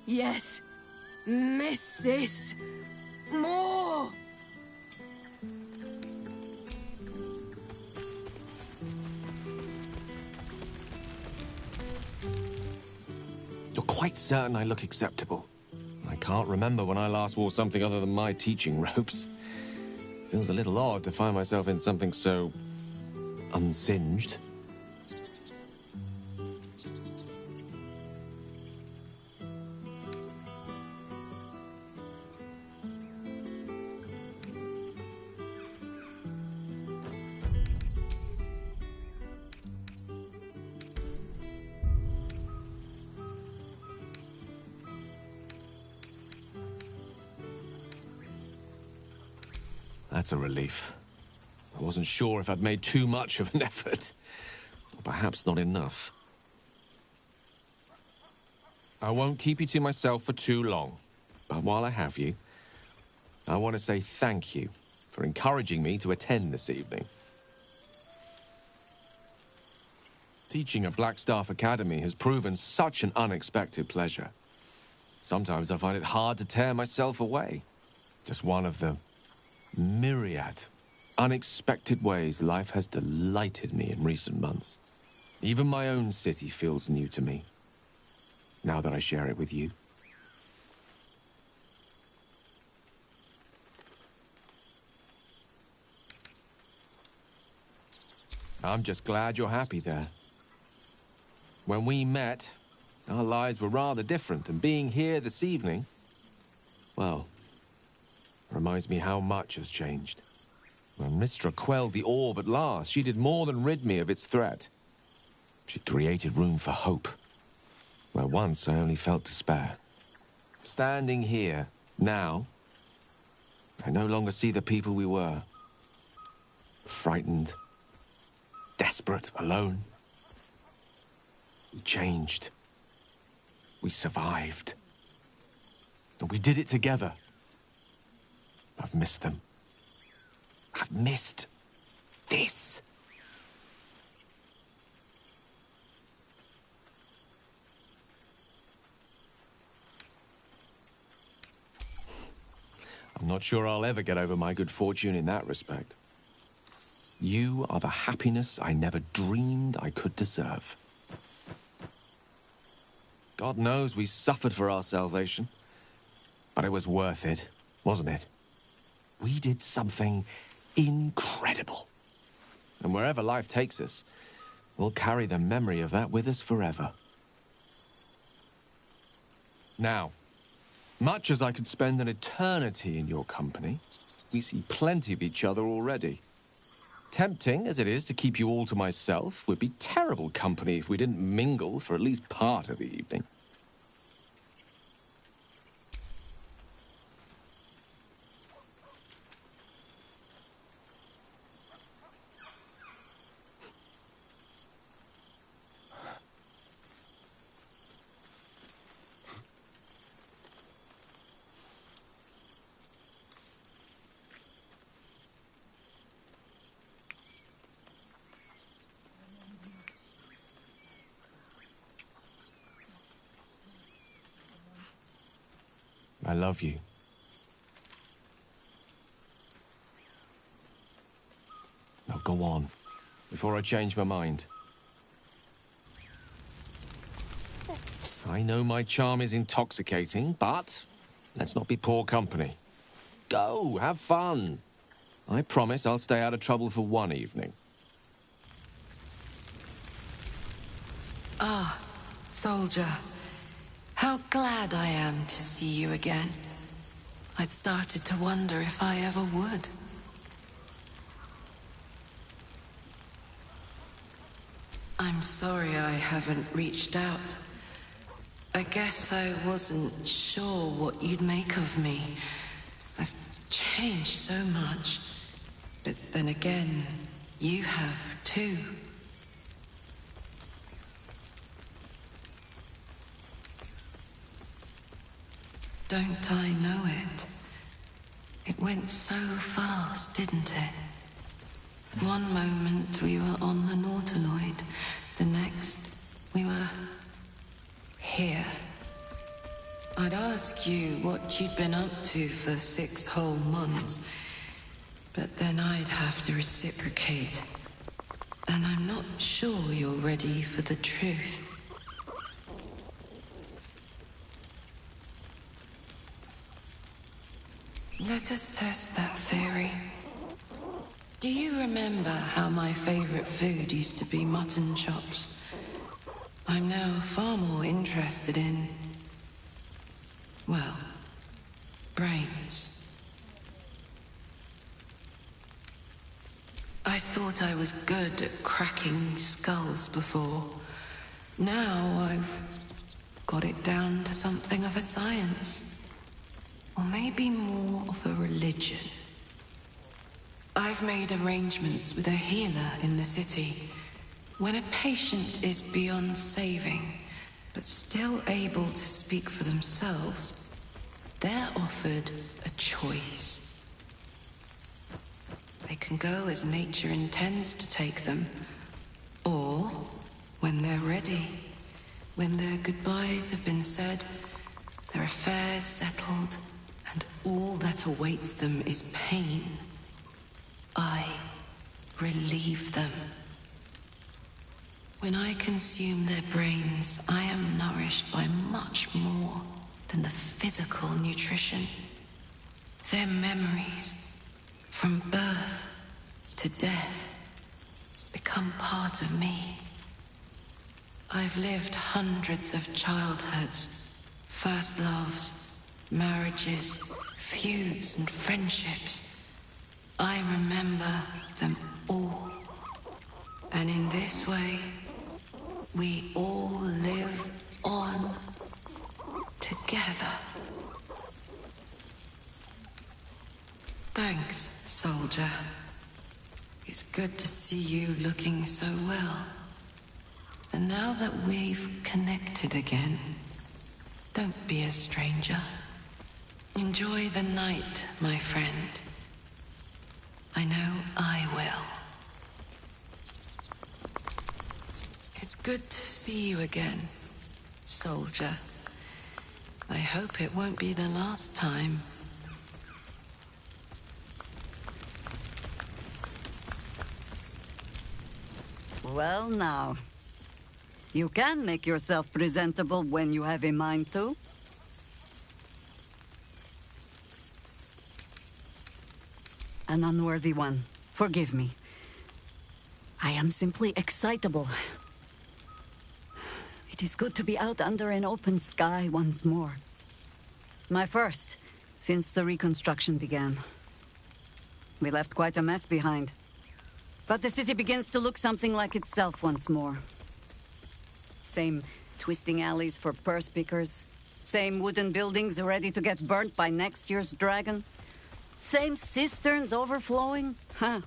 Yes. Miss this. More. You're quite certain I look acceptable? I can't remember when I last wore something other than my teaching robes. Feels a little odd to find myself in something so unsinged. That's a relief. I wasn't sure if I'd made too much of an effort. Or perhaps not enough. I won't keep you to myself for too long. But while I have you, I want to say thank you for encouraging me to attend this evening. Teaching at Blackstaff Academy has proven such an unexpected pleasure. Sometimes I find it hard to tear myself away. Just one of the myriad unexpected ways life has delighted me in recent months. Even my own city feels new to me, now that I share it with you. I'm just glad you're happy there. When we met, our lives were rather different, and being here this evening, well, reminds me how much has changed. When Mistra quelled the orb at last, she did more than rid me of its threat. She created room for hope, where once I only felt despair. Standing here, now, I no longer see the people we were. Frightened, desperate, alone. We changed. We survived. And we did it together. I've missed them. I've missed this. I'm not sure I'll ever get over my good fortune in that respect. You are the happiness I never dreamed I could deserve. God knows we suffered for our salvation, but it was worth it. wasn't it? We did something incredible. And wherever life takes us, we'll carry the memory of that with us forever. Now, much as I could spend an eternity in your company, we see plenty of each other already. Tempting as it is to keep you all to myself, would be terrible company if we didn't mingle for at least part of the evening. I love you. Now go on, before I change my mind. I know my charm is intoxicating, but let's not be poor company. Go, have fun. I promise I'll stay out of trouble for one evening. Ah, soldier. How glad I am to see you again. I'd started to wonder if I ever would. I'm sorry I haven't reached out. I guess I wasn't sure what you'd make of me. I've changed so much. But then again, you have too. Don't I know it? It went so fast, didn't it? One moment we were on the Nautinoid, the next we were here. I'd ask you what you'd been up to for 6 whole months, but then I'd have to reciprocate. And I'm not sure you're ready for the truth. Let us test that theory. Do you remember how my favorite food used to be mutton chops? I'm now far more interested in, well, brains. I thought I was good at cracking skulls before. Now I've got it down to something of a science. Or maybe more of a religion. I've made arrangements with a healer in the city. When a patient is beyond saving, but still able to speak for themselves, they're offered a choice. They can go as nature intends to take them, or when they're ready, when their goodbyes have been said, their affairs settled, and all that awaits them is pain, I relieve them. When I consume their brains, I am nourished by much more than the physical nutrition. Their memories, from birth to death, become part of me. I've lived hundreds of childhoods, first loves, marriages, feuds, and friendships. I remember them all. And in this way, we all live on together. Thanks, soldier. It's good to see you looking so well. And now that we've connected again, don't be a stranger. Enjoy the night, my friend. I know I will. It's good to see you again, soldier. I hope it won't be the last time. Well now, you can make yourself presentable when you have a mind to. an unworthy one. Forgive me. I am simply excitable. It is good to be out under an open sky once more. My first, since the reconstruction began. We left quite a mess behind. But the city begins to look something like itself once more. Same twisting alleys for purse pickers. Same wooden buildings ready to get burnt by next year's dragon. Same cisterns overflowing. Huh.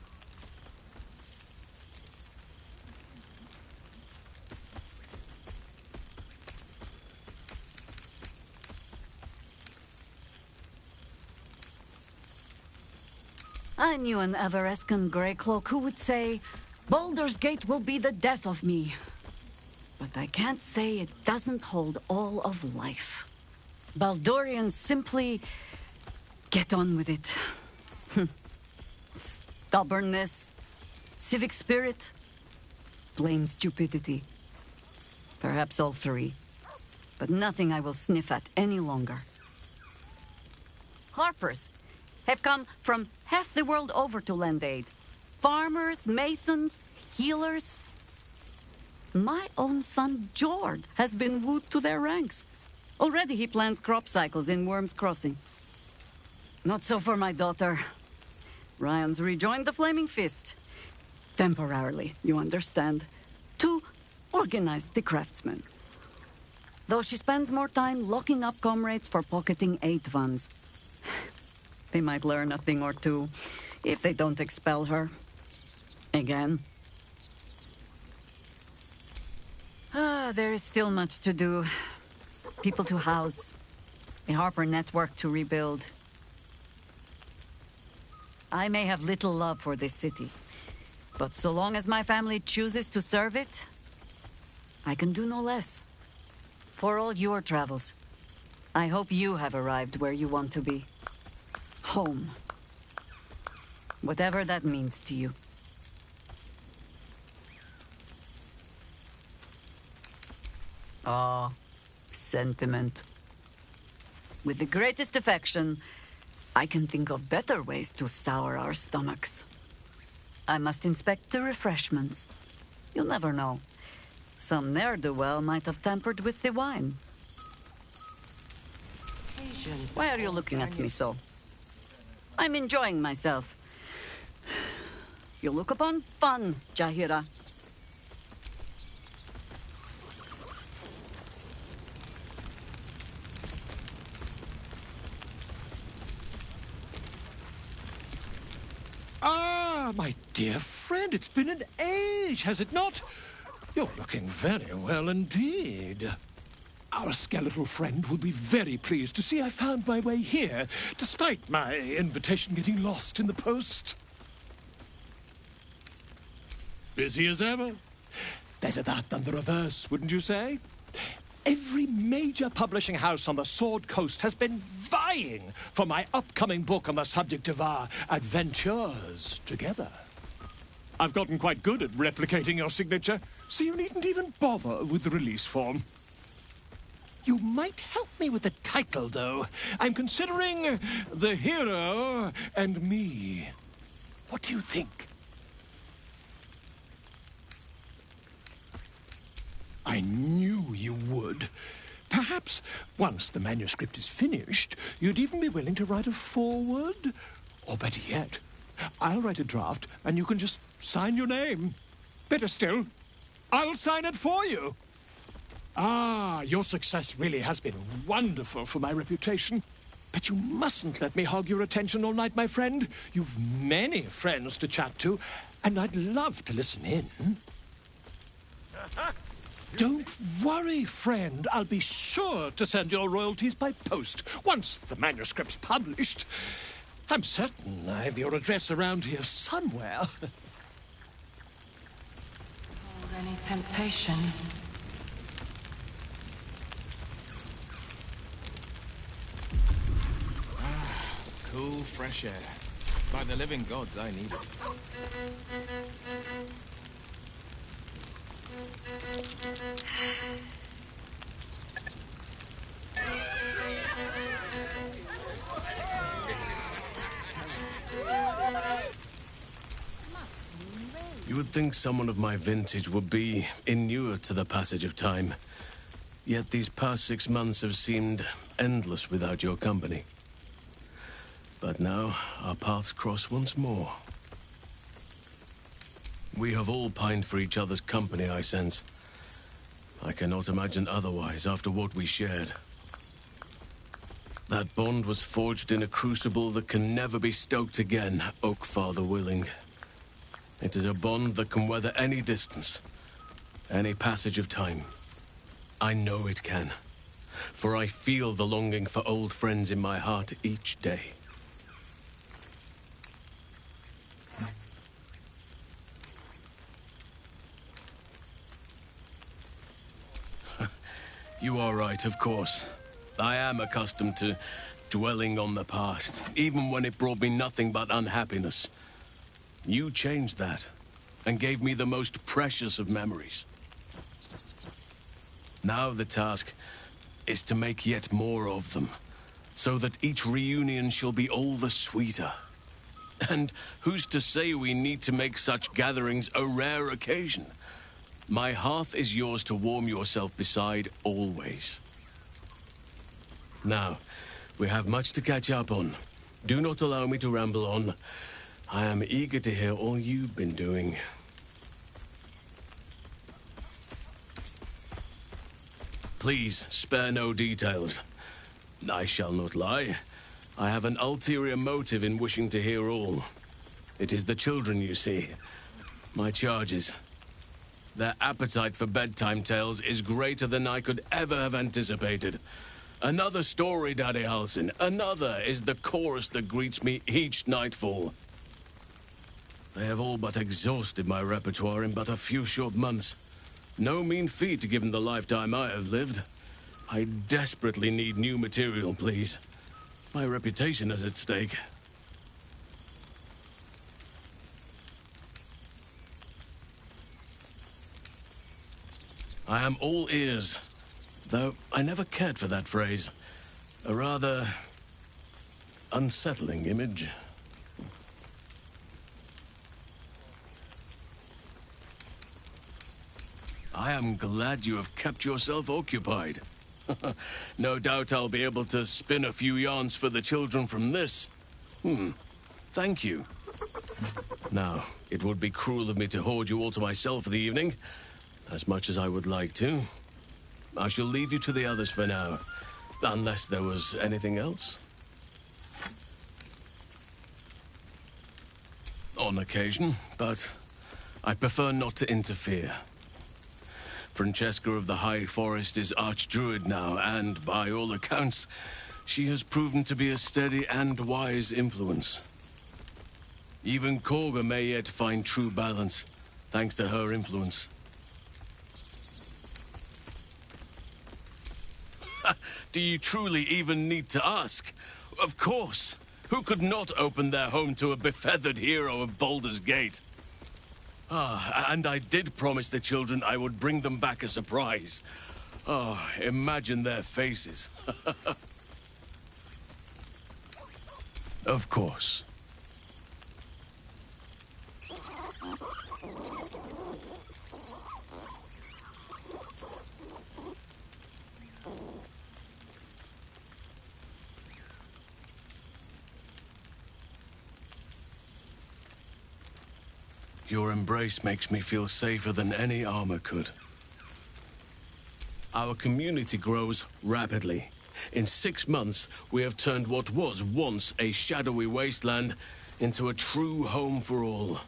I knew an Everescan Greycloak who would say, Baldur's Gate will be the death of me. But I can't say it doesn't hold all of life. Baldurians simply get on with it. Stubbornness, civic spirit, plain stupidity. Perhaps all three, but nothing I will sniff at any longer. Harpers have come from half the world over to lend aid. Farmers, masons, healers. My own son, Jord, has been wooed to their ranks. Already he plans crop cycles in Worm's Crossing. Not so for my daughter. Ryan's rejoined the Flaming Fist. Temporarily, you understand. To organize the craftsmen. Though she spends more time locking up comrades for pocketing aid funds. They might learn a thing or two, if they don't expel her. Again. There is still much to do. People to house. A Harper network to rebuild. I may have little love for this city, but so long as my family chooses to serve it, I can do no less. For all your travels, I hope you have arrived where you want to be. Home. Whatever that means to you. Ah, sentiment. With the greatest affection, I can think of better ways to sour our stomachs. I must inspect the refreshments. You'll never know. Some ne'er-do-well might have tampered with the wine. Why are you looking at me so? I'm enjoying myself. You look upon fun, Jahira. Ah, my dear friend, it's been an age, has it not? You're looking very well indeed. Our skeletal friend will be very pleased to see I found my way here, despite my invitation getting lost in the post. Busy as ever. Better that than the reverse, wouldn't you say? Every major publishing house on the Sword Coast has been vying for my upcoming book on the subject of our adventures together. I've gotten quite good at replicating your signature, so you needn't even bother with the release form. You might help me with the title, though. I'm considering The Hero and Me. What do you think? I knew you would. Perhaps, once the manuscript is finished, you'd even be willing to write a foreword? Or better yet, I'll write a draft and you can just sign your name. Better still, I'll sign it for you. Ah, your success really has been wonderful for my reputation. But you mustn't let me hog your attention all night, my friend. You've many friends to chat to, and I'd love to listen in. Don't worry, friend. I'll be sure to send your royalties by post once the manuscript's published. I'm certain I have your address around here somewhere. Hold any temptation. Cool, fresh air. By the living gods, I need it. You would think someone of my vintage would be inured to the passage of time. Yet these past 6 months have seemed endless without your company. But now, our paths cross once more. We have all pined for each other's company, I sense. I cannot imagine otherwise after what we shared. That bond was forged in a crucible that can never be stoked again, Oak Father willing. It is a bond that can weather any distance, any passage of time. I know it can, for I feel the longing for old friends in my heart each day. You are right, of course. I am accustomed to dwelling on the past, even when it brought me nothing but unhappiness. You changed that, and gave me the most precious of memories. Now the task is to make yet more of them, so that each reunion shall be all the sweeter. And who's to say we need to make such gatherings a rare occasion? My hearth is yours to warm yourself beside always. Now, we have much to catch up on. Do not allow me to ramble on. I am eager to hear all you've been doing. Please, spare no details. I shall not lie. I have an ulterior motive in wishing to hear all. It is the children, you see. My charges. Their appetite for bedtime tales is greater than I could ever have anticipated. Another story, Daddy Halsin. Another is the chorus that greets me each nightfall. They have all but exhausted my repertoire in but a few short months. No mean feat given the lifetime I have lived. I desperately need new material, please. My reputation is at stake. I am all ears, though I never cared for that phrase. A rather unsettling image. I am glad you have kept yourself occupied. No doubt I'll be able to spin a few yarns for the children from this. Thank you. Now, it would be cruel of me to hoard you all to myself for the evening. As much as I would like to. I shall leave you to the others for now. Unless there was anything else. On occasion, but I prefer not to interfere. Francesca of the High Forest is Archdruid now, and by all accounts, she has proven to be a steady and wise influence. Even Korga may yet find true balance, thanks to her influence. Do you truly even need to ask? Of course. Who could not open their home to a befeathered hero of Baldur's Gate? And I did promise the children I would bring them back a surprise. Imagine their faces. Of course. Your embrace makes me feel safer than any armor could. Our community grows rapidly. In 6 months, we have turned what was once a shadowy wasteland into a true home for all.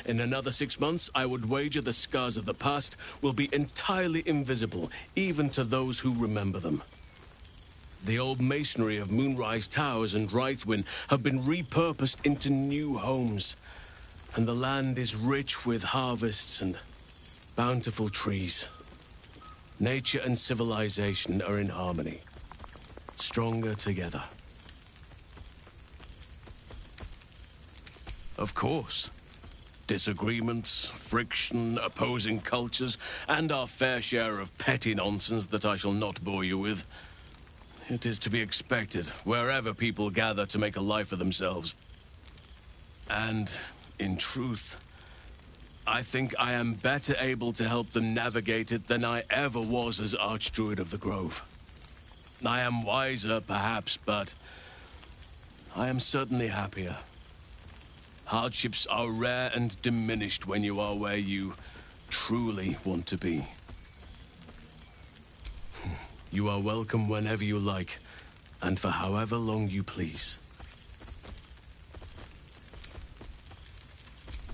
In another 6 months, I would wager the scars of the past will be entirely invisible, even to those who remember them. The old masonry of Moonrise Towers and Rythwin have been repurposed into new homes. And the land is rich with harvests and bountiful trees. Nature and civilization are in harmony, stronger together. Of course, disagreements, friction, opposing cultures, and our fair share of petty nonsense that I shall not bore you with. It is to be expected wherever people gather to make a life for themselves. And in truth, I think I am better able to help them navigate it than I ever was as Archdruid of the Grove. I am wiser, perhaps, but I am certainly happier. Hardships are rare and diminished when you are where you truly want to be. You are welcome whenever you like, and for however long you please.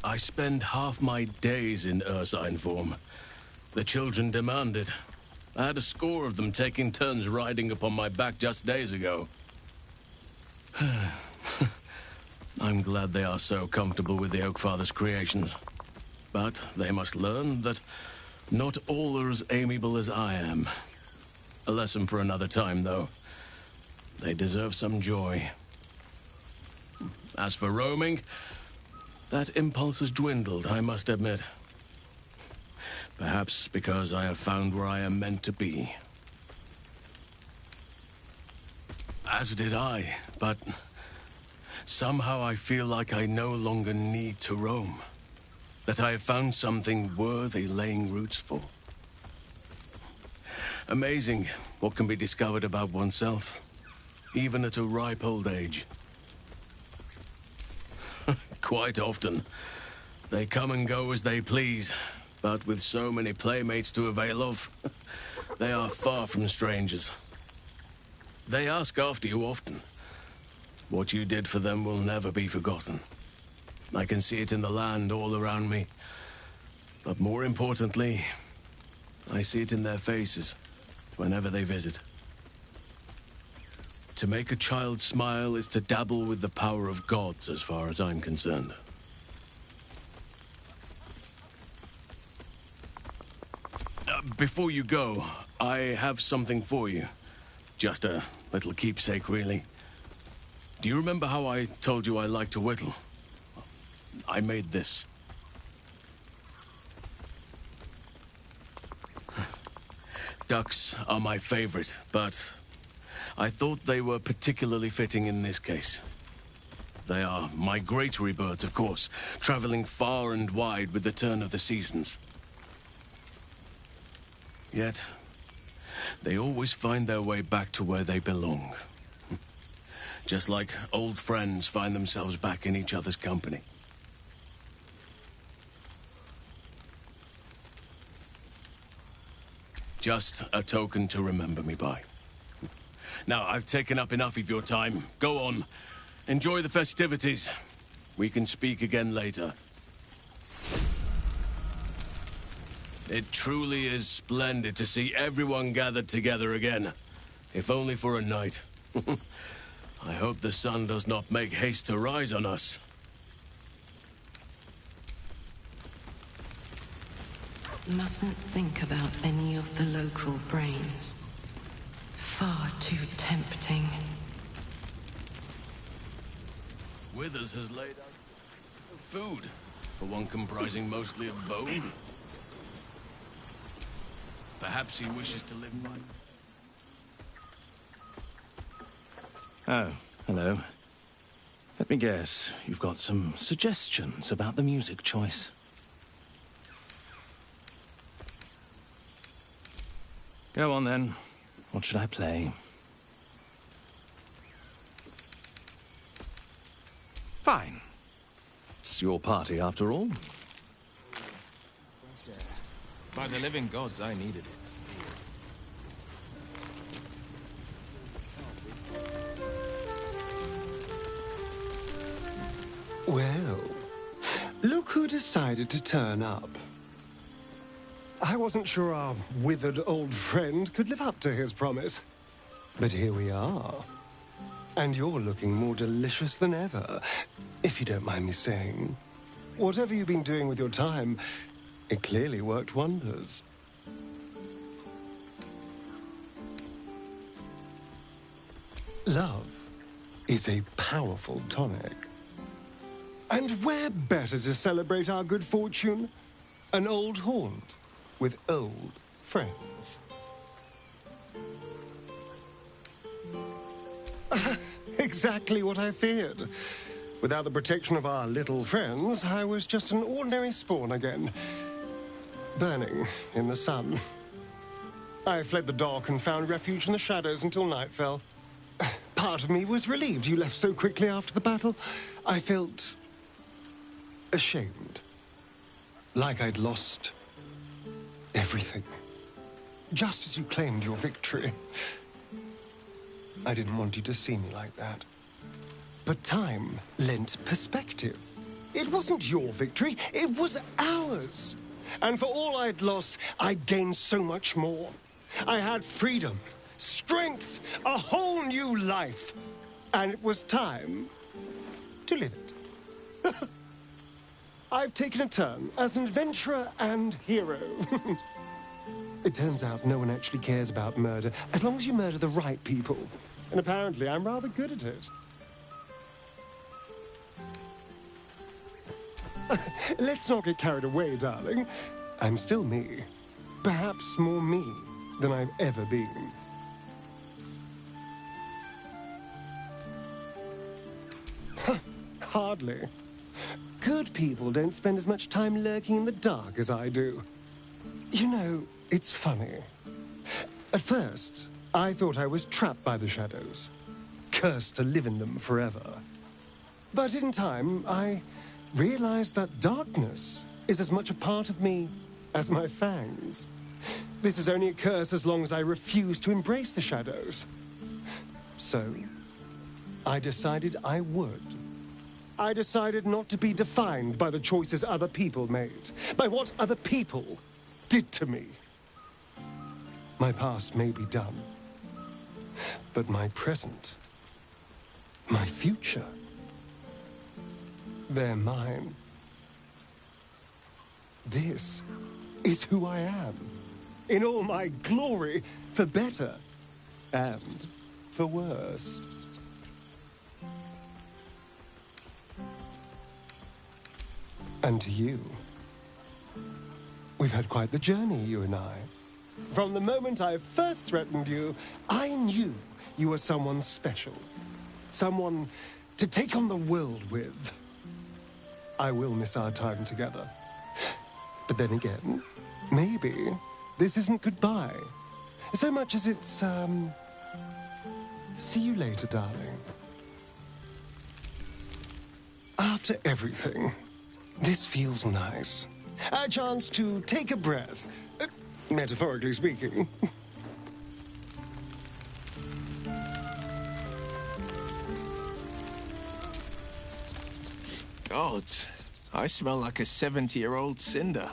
I spend half my days in Ursine form. The children demand it. I had a score of them taking turns riding upon my back just days ago. I'm glad they are so comfortable with the Oakfather's creations. But they must learn that not all are as amiable as I am. A lesson for another time, though. They deserve some joy. As for roaming, that impulse has dwindled, I must admit. Perhaps because I have found where I am meant to be. As did I, but somehow I feel like I no longer need to roam. That I have found something worthy laying roots for. Amazing what can be discovered about oneself, even at a ripe old age. Quite often, they come and go as they please, but with so many playmates to avail of, they are far from strangers. They ask after you often. What you did for them will never be forgotten. I can see it in the land all around me. But more importantly, I see it in their faces whenever they visit. To make a child smile is to dabble with the power of gods, as far as I'm concerned. Before you go, I have something for you. Just a little keepsake, really. Do you remember how I told you I like to whittle? I made this. Ducks are my favorite, but I thought they were particularly fitting in this case. They are migratory birds, of course, traveling far and wide with the turn of the seasons. Yet, they always find their way back to where they belong. Just like old friends find themselves back in each other's company. Just a token to remember me by. Now, I've taken up enough of your time. Go on. Enjoy the festivities. We can speak again later. It truly is splendid to see everyone gathered together again. If only for a night. I hope the sun does not make haste to rise on us. Mustn't think about any of the local brains. Far too tempting. Withers has laid out food, for one comprising mostly of bone. Perhaps he wishes to live by. Oh, hello. Let me guess, you've got some suggestions about the music choice. Go on then. What should I play? Fine. It's your party after all. By the living gods, I needed it. Well, look who decided to turn up. I wasn't sure our withered old friend could live up to his promise. But here we are. And you're looking more delicious than ever, if you don't mind me saying. Whatever you've been doing with your time, it clearly worked wonders. Love is a powerful tonic. And where better to celebrate our good fortune? An old haunt with old friends. Exactly what I feared. Without the protection of our little friends, I was just an ordinary spawn again. Burning in the sun. I fled the dock and found refuge in the shadows until night fell. Part of me was relieved you left so quickly after the battle. I felt ashamed. Like I'd lost everything. Just as you claimed your victory. I didn't want you to see me like that. But time lent perspective. It wasn't your victory, it was ours. And for all I'd lost, I'd gained so much more. I had freedom, strength, a whole new life. And it was time to live it. I've taken a turn as an adventurer and hero. It turns out no one actually cares about murder, as long as you murder the right people. And apparently I'm rather good at it. Let's not get carried away, darling. I'm still me. Perhaps more me than I've ever been. Hardly. Good people don't spend as much time lurking in the dark as I do. You know, it's funny. At first, I thought I was trapped by the shadows, cursed to live in them forever. But in time, I realized that darkness is as much a part of me as my fangs. This is only a curse as long as I refuse to embrace the shadows. So, I decided I would. I decided not to be defined by the choices other people made, by what other people did to me. My past may be done, but my present, my future, they're mine. This is who I am, in all my glory, for better and for worse. And to you, we've had quite the journey, you and I. From the moment I first threatened you, I knew you were someone special. Someone to take on the world with. I will miss our time together. But then again, maybe this isn't goodbye. So much as it's, see you later, darling. After everything, this feels nice. A chance to take a breath. Metaphorically speaking. God, I smell like a 70-year-old cinder.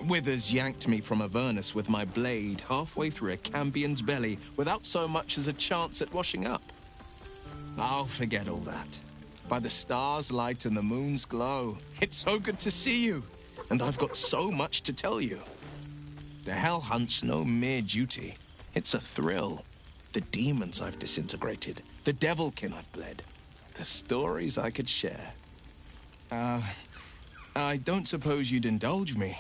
Withers yanked me from Avernus with my blade halfway through a Cambion's belly without so much as a chance at washing up. I'll forget all that. By the stars' light and the moon's glow, it's so good to see you, and I've got so much to tell you. The Hell Hunt's no mere duty. It's a thrill. The demons I've disintegrated, the devilkin I've bled, the stories I could share. I don't suppose you'd indulge me.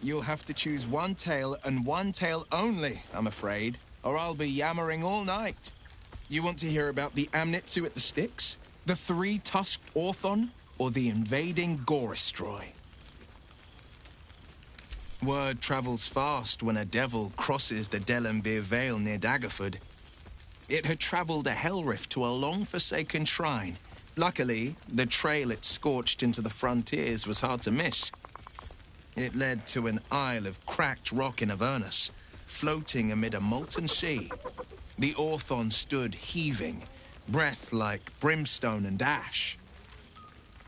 You'll have to choose one tale and one tale only, I'm afraid, or I'll be yammering all night. You want to hear about the Amnitsu at the Styx, the three-tusked Orthon, or the invading Gorestroy? Word travels fast when a devil crosses the Delembir Vale near Daggerford. It had traveled a hell rift to a long-forsaken shrine. Luckily, the trail it scorched into the frontiers was hard to miss. It led to an isle of cracked rock in Avernus, floating amid a molten sea. The Orthon stood heaving, breath like brimstone and ash.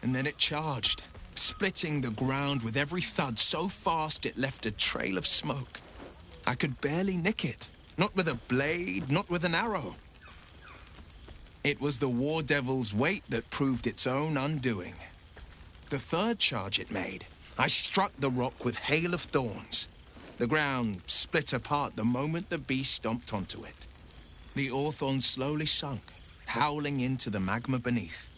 And then it charged, splitting the ground with every thud so fast it left a trail of smoke. I could barely nick it, not with a blade, not with an arrow. It was the War Devil's weight that proved its own undoing. The third charge it made, I struck the rock with hail of thorns. The ground split apart the moment the beast stomped onto it. The Orthon slowly sunk, howling into the magma beneath.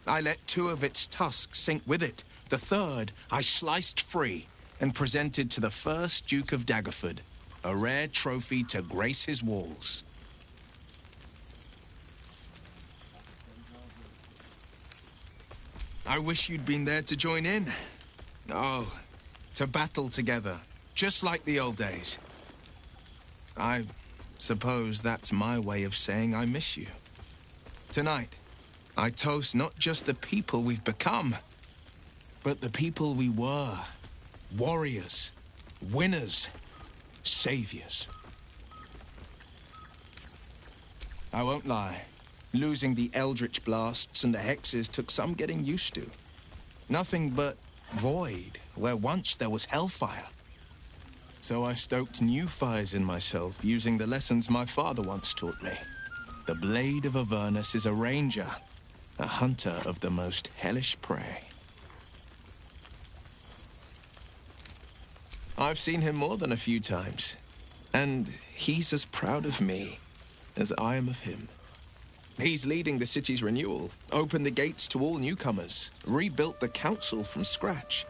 I let two of its tusks sink with it. The third I sliced free and presented to the first Duke of Daggerford, a rare trophy to grace his walls. I wish you'd been there to join in. Oh, to battle together, just like the old days. I suppose that's my way of saying I miss you. Tonight, I toast not just the people we've become, but the people we were. Warriors, winners, saviors. I won't lie. Losing the Eldritch blasts and the hexes took some getting used to. Nothing but void, where once there was hellfire. So I stoked new fires in myself, using the lessons my father once taught me. The Blade of Avernus is a ranger, a hunter of the most hellish prey. I've seen him more than a few times, and he's as proud of me as I am of him. He's leading the city's renewal, opened the gates to all newcomers, rebuilt the council from scratch.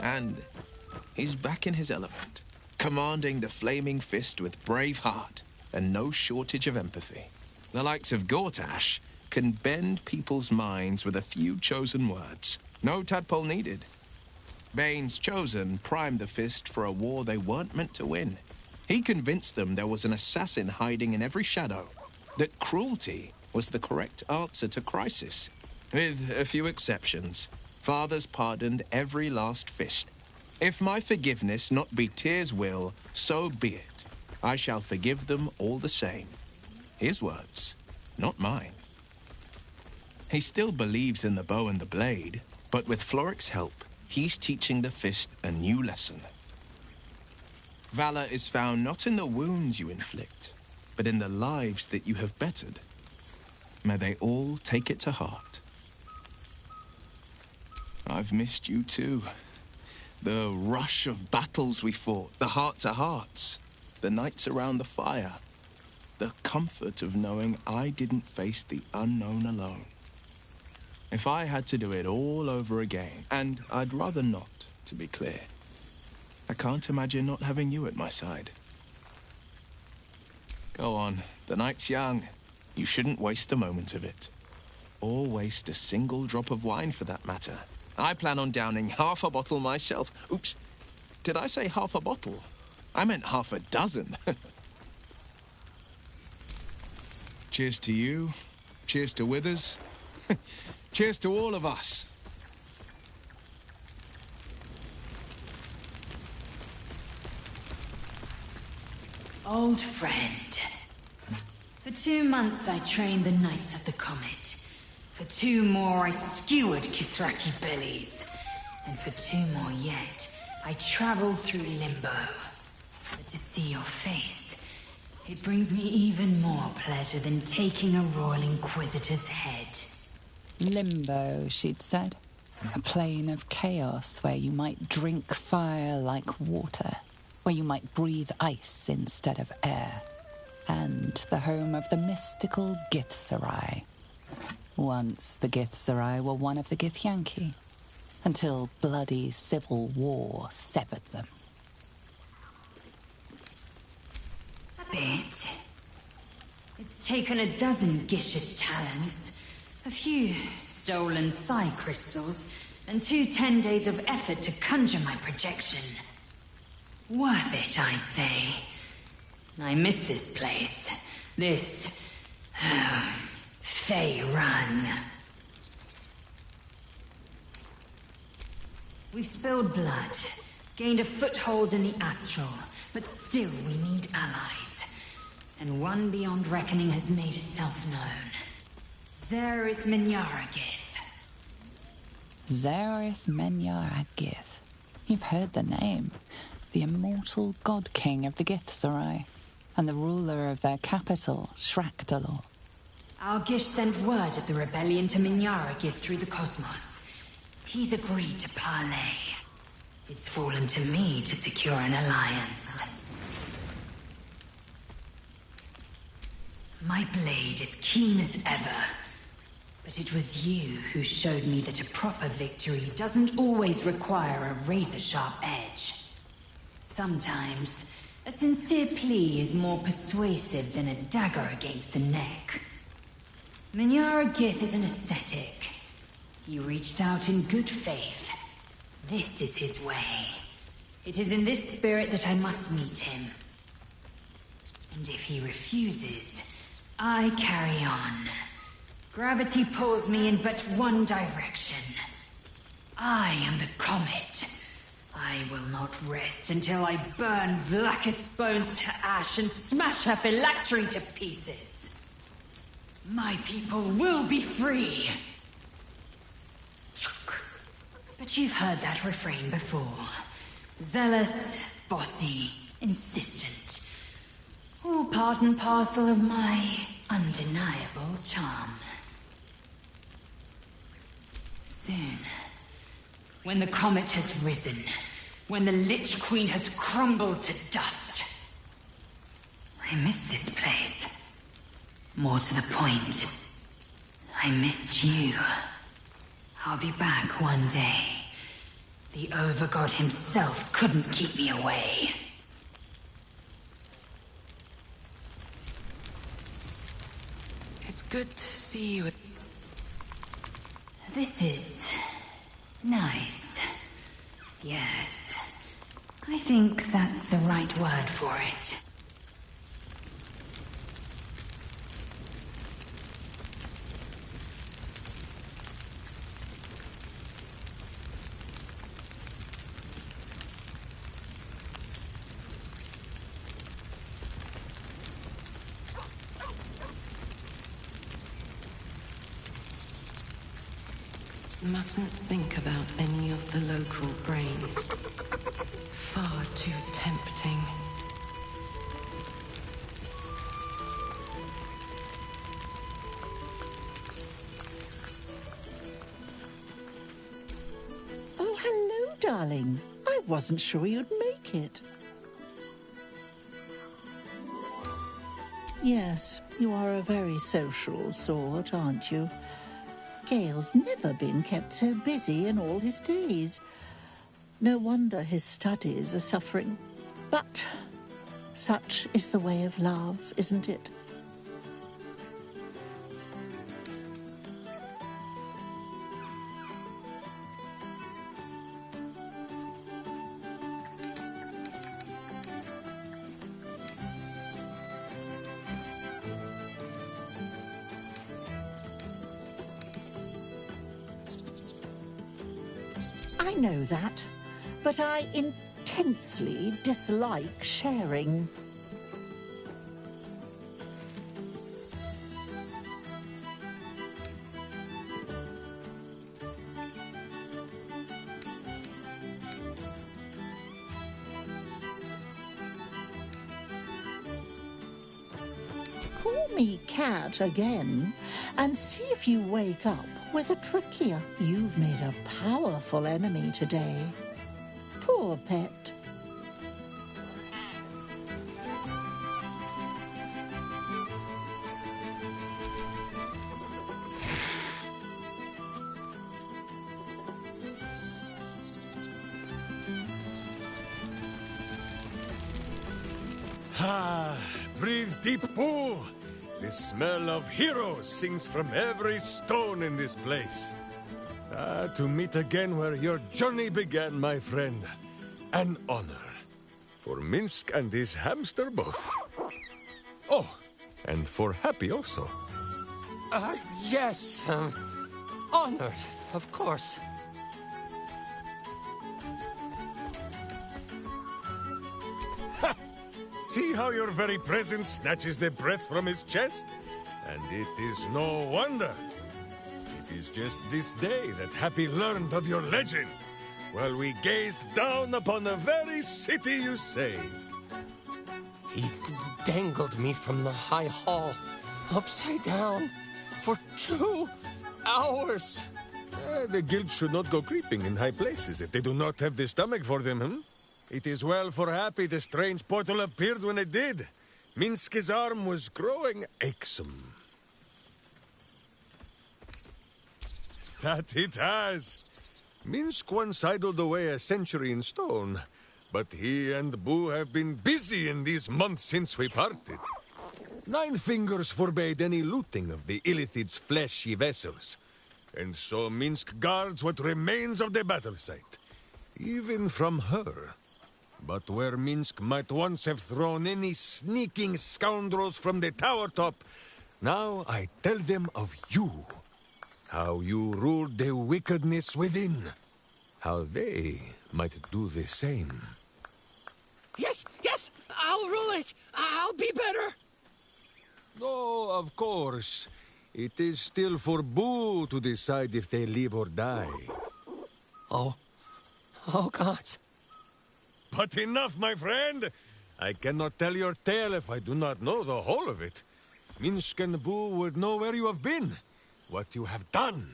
And he's back in his element, commanding the Flaming Fist with brave heart and no shortage of empathy. The likes of Gortash can bend people's minds with a few chosen words. No tadpole needed. Bane's Chosen primed the Fist for a war they weren't meant to win. He convinced them there was an assassin hiding in every shadow, that cruelty was the correct answer to crisis. With a few exceptions, fathers pardoned every last fist. If my forgiveness not be Tyr's will, so be it. I shall forgive them all the same. His words, not mine. He still believes in the bow and the blade, but with Floric's help, he's teaching the Fist a new lesson. Valor is found not in the wounds you inflict, but in the lives that you have bettered. May they all take it to heart. I've missed you too. The rush of battles we fought, the heart-to-hearts, the nights around the fire, the comfort of knowing I didn't face the unknown alone. If I had to do it all over again, and I'd rather not, to be clear, I can't imagine not having you at my side. Go on, the night's young. You shouldn't waste a moment of it. Or waste a single drop of wine for that matter. I plan on downing half a bottle myself. Oops, did I say half a bottle? I meant half a dozen. Cheers to you. Cheers to Withers. Cheers to all of us. Old friend. For 2 months I trained the Knights of the Comet. For 2 more I skewered Kithraki bellies. And for 2 more yet, I traveled through Limbo. But to see your face, it brings me even more pleasure than taking a Royal Inquisitor's head. Limbo, she'd said. A plane of chaos where you might drink fire like water, where you might breathe ice instead of air, and the home of the mystical Githzerai. Once the Githzerai were one of the Githyanki, until bloody civil war severed them. A bit. It's taken a dozen Gish's talents, a few stolen psi crystals, and 2 10 days of effort to conjure my projection. Worth it, I'd say. I miss this place. This... Fey Run. We've spilled blood, gained a foothold in the astral, but still we need allies. And one beyond reckoning has made itself known. Zerith Minyaragith. Zerith Menyaragith. You've heard the name. The immortal god king of the Githzerai, and the ruler of their capital, Shrakdalor. Our Gish sent word of the rebellion to Minyaragith through the cosmos. He's agreed to parley. It's fallen to me to secure an alliance. My blade is keen as ever, but it was you who showed me that a proper victory doesn't always require a razor-sharp edge. Sometimes, a sincere plea is more persuasive than a dagger against the neck. Minyaragith is an ascetic. He reached out in good faith. This is his way. It is in this spirit that I must meet him. And if he refuses, I carry on. Gravity pulls me in but one direction. I am the comet. I will not rest until I burn Vlaakith's bones to ash and smash her phylactery to pieces. My people will be free. But you've heard that refrain before. Zealous, bossy, insistent. All part and parcel of my undeniable charm. Soon, when the comet has risen, when the Lich Queen has crumbled to dust, I miss this place. More to the point, I missed you. I'll be back one day. The Overgod himself couldn't keep me away. It's good to see you. This is nice. Yes. I think that's the right word for it. Mustn't think about any of the local brains. Far too tempting. Oh, hello, darling. I wasn't sure you'd make it. Yes, you are a very social sort, aren't you? Gale's never been kept so busy in all his days. No wonder his studies are suffering. But such is the way of love, isn't it? I know that, but I intensely dislike sharing. Call me Cat again, and see if you wake up with a trachea. You've made a powerful enemy today. Poor pet. Ah, breathe deep, Boo! The smell of heroes sings from every stone in this place. Ah, to meet again where your journey began, my friend. An honor. For Minsk and his hamster both. Oh, and for Happy also. Yes, honored, of course. See how your very presence snatches the breath from his chest? And it is no wonder. It is just this day that Happy learned of your legend, while we gazed down upon the very city you saved. He dangled me from the high hall, upside down, for 2 hours. The guild should not go creeping in high places if they do not have the stomach for them, hmm? It is well for Happy the strange portal appeared when it did. Minsk's arm was growing achsome. That it has. Minsk once idled away a century in stone, but he and Boo have been busy in these months since we parted. 9 Fingers forbade any looting of the Illithid's fleshy vessels, and so Minsk guards what remains of the battle site. Even from her. But where Minsk might once have thrown any sneaking scoundrels from the tower top, now I tell them of you. How you ruled the wickedness within. How they might do the same. Yes, yes, I'll rule it. I'll be better. Oh, of course. It is still for Boo to decide if they live or die. Oh gods. But enough, my friend. I cannot tell your tale if I do not know the whole of it. Minsk and Boo would know where you have been, what you have done.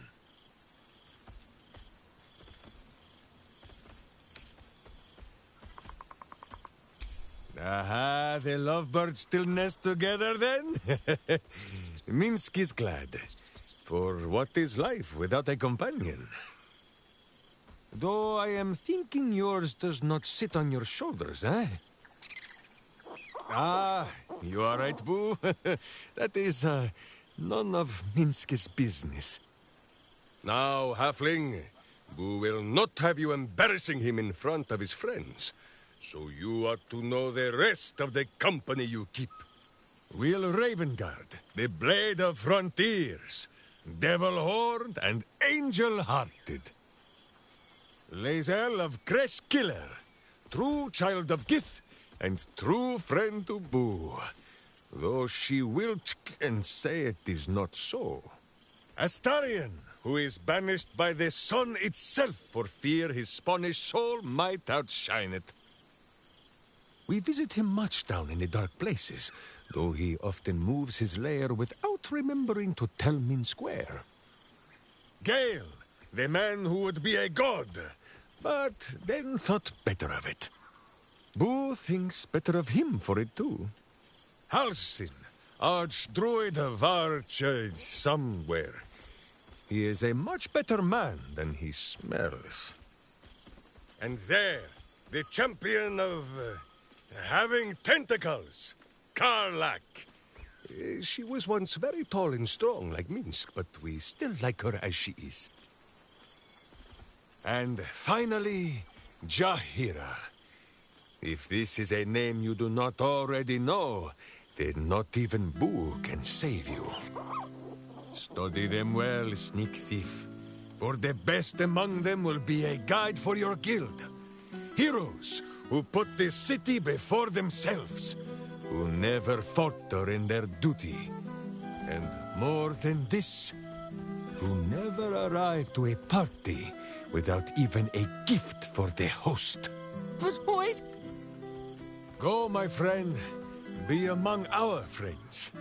Aha, the lovebirds still nest together then? Minsk is glad. For what is life without a companion? Though I am thinking yours does not sit on your shoulders, eh? Ah, you are right, Boo. That is, none of Minsk's business. Now, Halfling, Boo will not have you embarrassing him in front of his friends. So you ought to know the rest of the company you keep. Will Ravenguard, the Blade of Frontiers, Devil-Horned and Angel-Hearted. Lae'zel of Creshkiller, true child of Gith and true friend to Boo, though she will and say it is not so. Astarion, who is banished by the sun itself for fear his Spanish soul might outshine it. We visit him much down in the dark places, though he often moves his lair without remembering to tell Minsk where. Gale, the man who would be a god, but then thought better of it. Boo thinks better of him for it too. Halsin, archdruid of Arch somewhere. He is a much better man than he smells. And there, the champion of having tentacles, Karlak. She was once very tall and strong like Minsk, but we still like her as she is. And finally, Jahira. If this is a name you do not already know, then not even Boo can save you. Study them well, sneak thief, for the best among them will be a guide for your guild. Heroes who put the city before themselves, who never falter in their duty. And more than this, who never arrive to a party without even a gift for the host. But wait! Go, my friend. Be among our friends.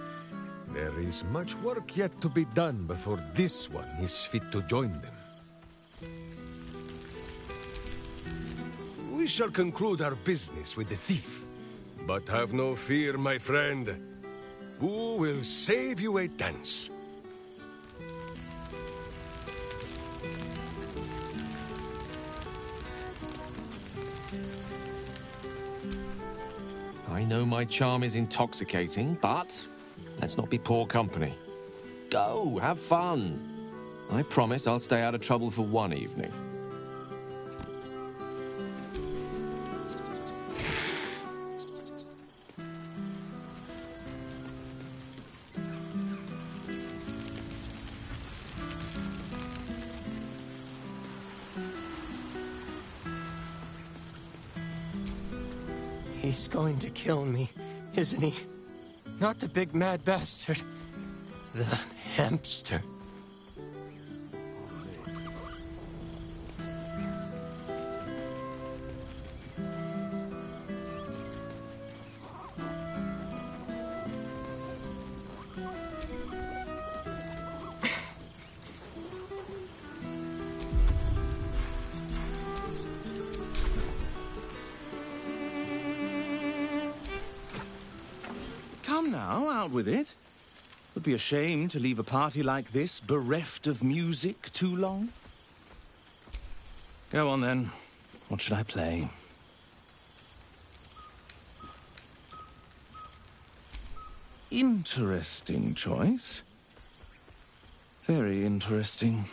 There is much work yet to be done before this one is fit to join them. We shall conclude our business with the thief. But have no fear, my friend. Who will save you a dance? I know my charm is intoxicating, but let's not be poor company. Go, have fun. I promise I'll stay out of trouble for one evening. He's going to kill me, isn't he? Not the big mad bastard. The hamster. Come now, out with it. Would be a shame to leave a party like this bereft of music too long. Go on then. What should I play? Interesting choice. Very interesting.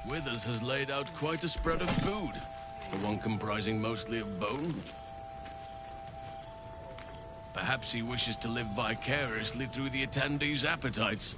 Withers has laid out quite a spread of food, the one comprising mostly of bone. Perhaps he wishes to live vicariously through the attendees' appetites.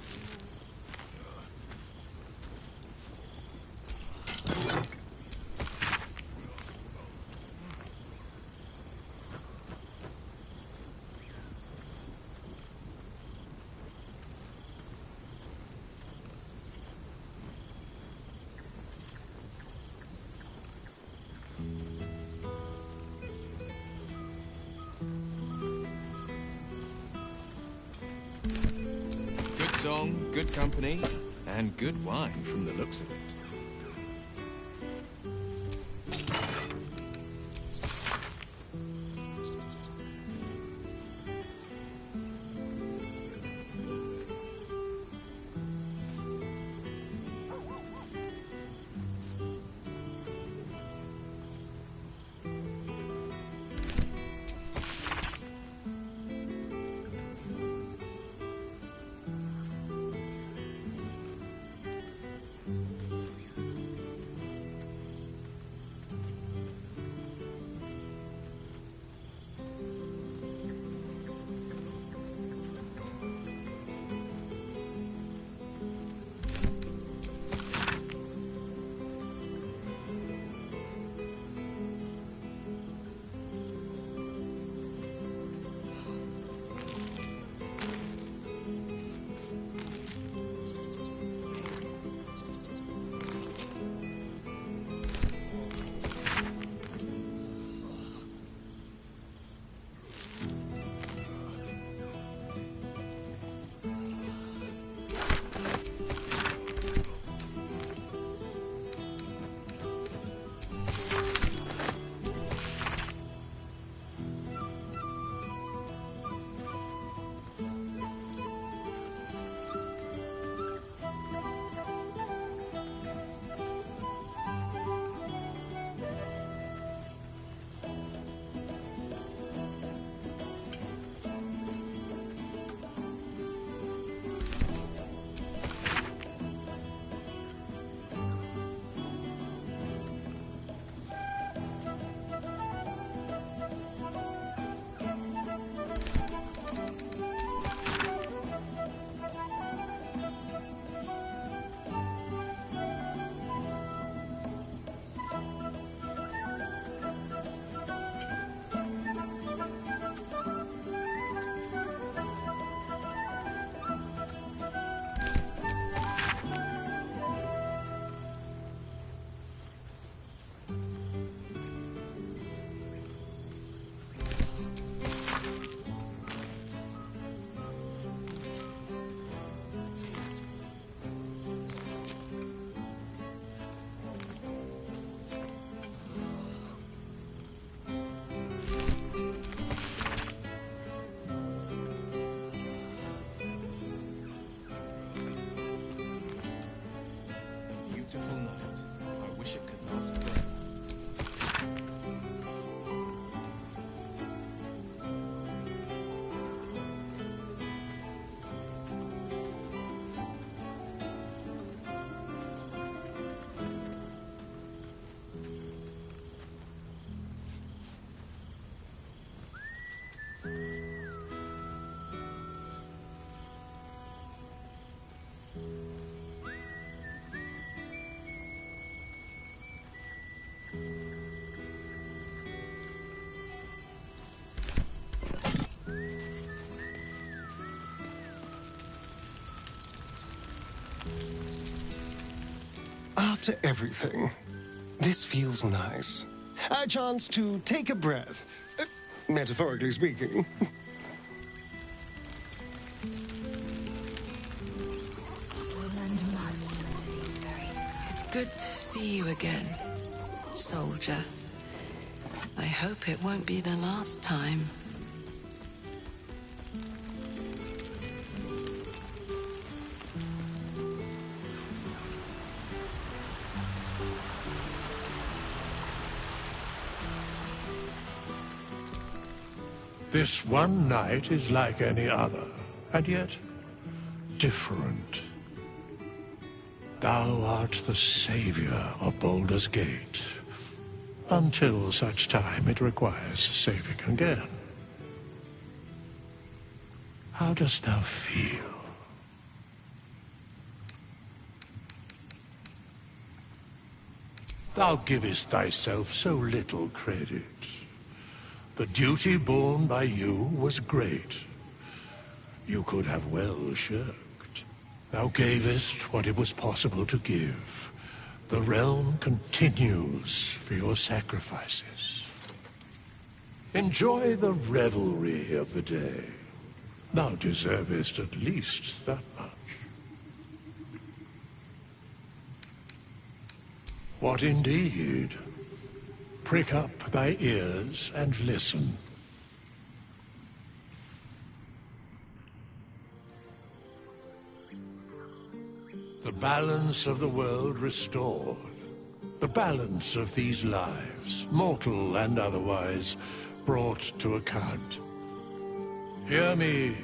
Song, good company, and good wine from the looks of it. Beautiful night. I wish it could last forever. After everything, this feels nice. A chance to take a breath, metaphorically speaking. It's good to see you again, soldier. I hope it won't be the last time. This one night is like any other, and yet different. Thou art the savior of Baldur's Gate, until such time it requires saving again. How dost thou feel? Thou givest thyself so little credit. The duty borne by you was great. You could have well shirked. Thou gavest what it was possible to give. The realm continues for your sacrifices. Enjoy the revelry of the day. Thou deservest at least that much. What indeed? Prick up thy ears and listen. The balance of the world restored. The balance of these lives, mortal and otherwise, brought to account. Hear me,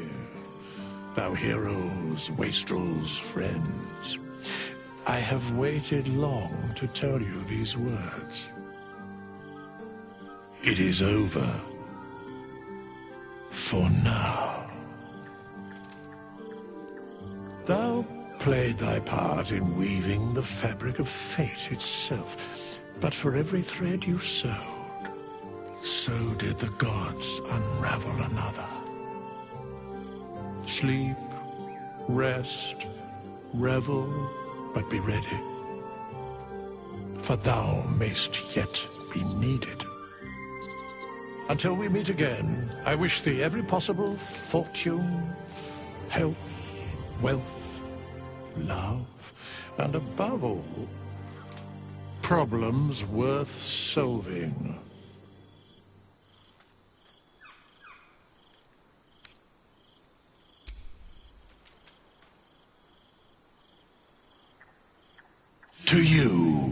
thou heroes, wastrels, friends. I have waited long to tell you these words. It is over. For now. Thou played thy part in weaving the fabric of fate itself, but for every thread you sewed, so did the gods unravel another. Sleep, rest, revel, but be ready, for thou mayst yet be needed. Until we meet again, I wish thee every possible fortune, health, wealth, love, and above all, problems worth solving. To you.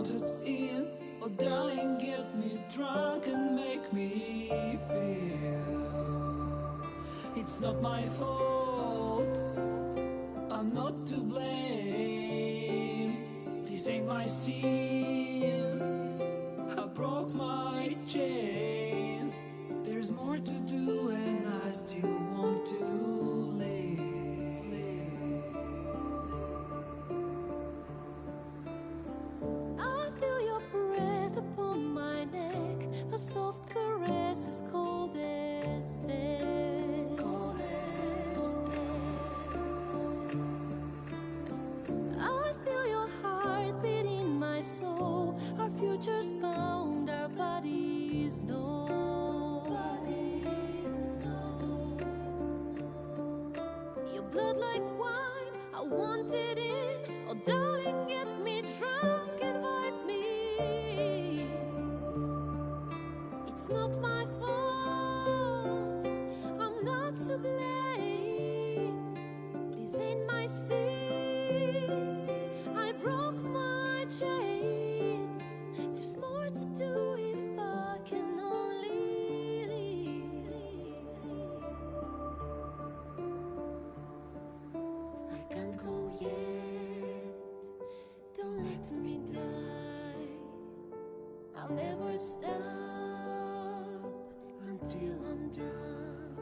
wanted in. Oh, darling, get me drunk and make me feel it's not my fault. I'm not to blame. These ain't my sins. I broke my chains. There's more to do, and I still want to live. I feel your breath upon my neck, a soft caress as cold as death. Cold as death. I feel your heart beating my soul. Our futures bound, our bodies know. Your blood like wine, I want it in. Oh, darling, get me drunk, invite me. It's not my fault, I'm not to blame. These ain't my sins, I broke my chains. There's more to do if I can only leave. I can't go yet, don't let me die. I'll never stop until I'm done.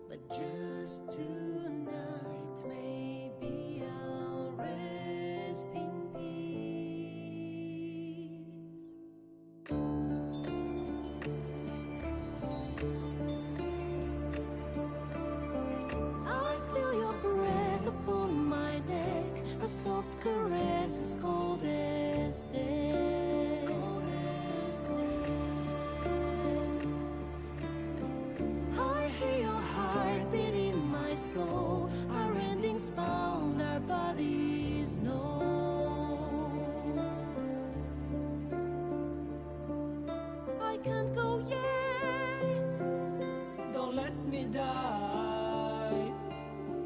But just tonight, maybe I'll rest in peace. I feel your breath upon my neck, a soft caress as cold as death. Cold as death. I hear your heart beating my soul. Our endings bound, our bodies know. I can't go yet, Don't let me die.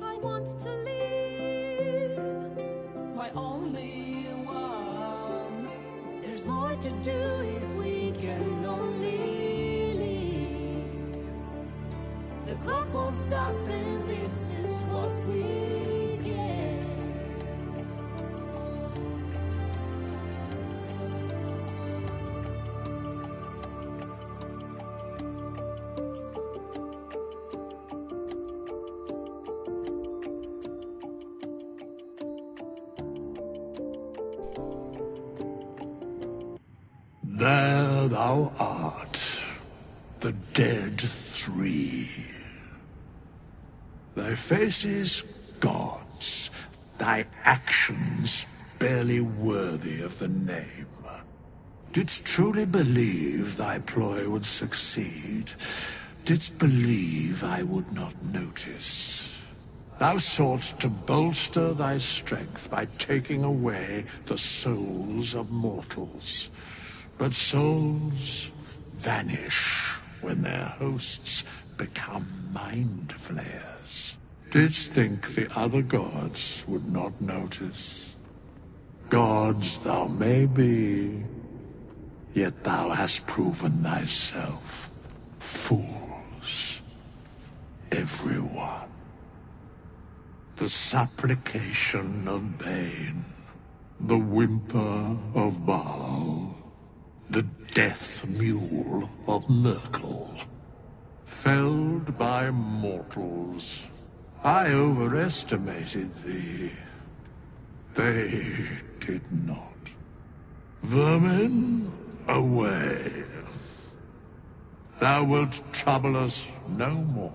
I want to live. My only one. There's more to do if we can only leave. The clock won't stop, and this is what we get. There thou art, the dead three. Thy faces gods, thy actions barely worthy of the name. Didst truly believe thy ploy would succeed? Didst believe I would not notice? Thou soughtst to bolster thy strength by taking away the souls of mortals. But souls vanish when their hosts become mind flayers. Didst think the other gods would not notice? Gods thou may be, yet thou hast proven thyself fools, everyone. The supplication of Bane, the whimper of Baal, the death mule of Merkel. Felled by mortals, I overestimated thee. They did not. Vermin, away. Thou wilt trouble us no more.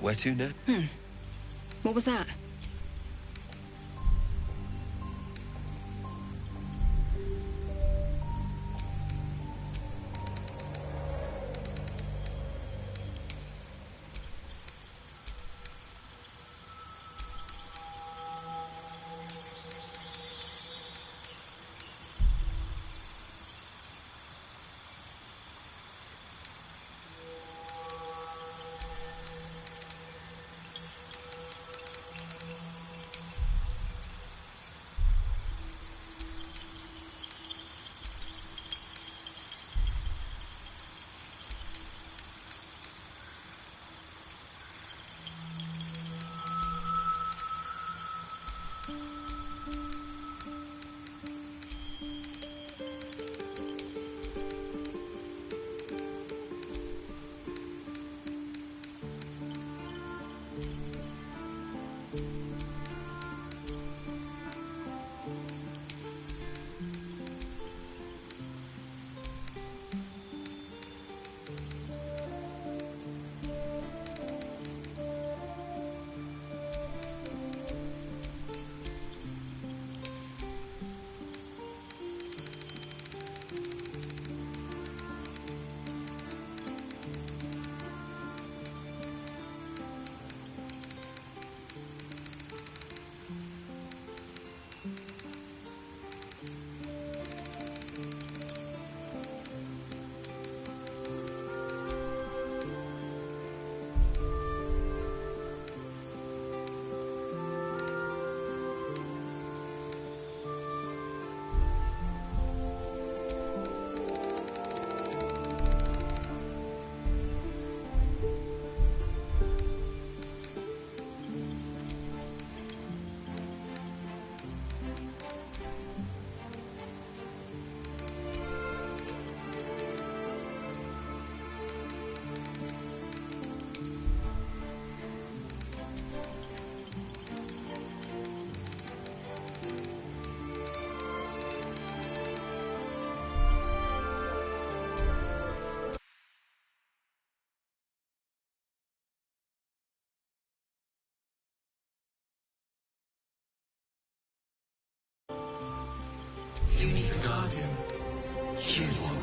Where to now? What was that? You need a guardian. Choose one.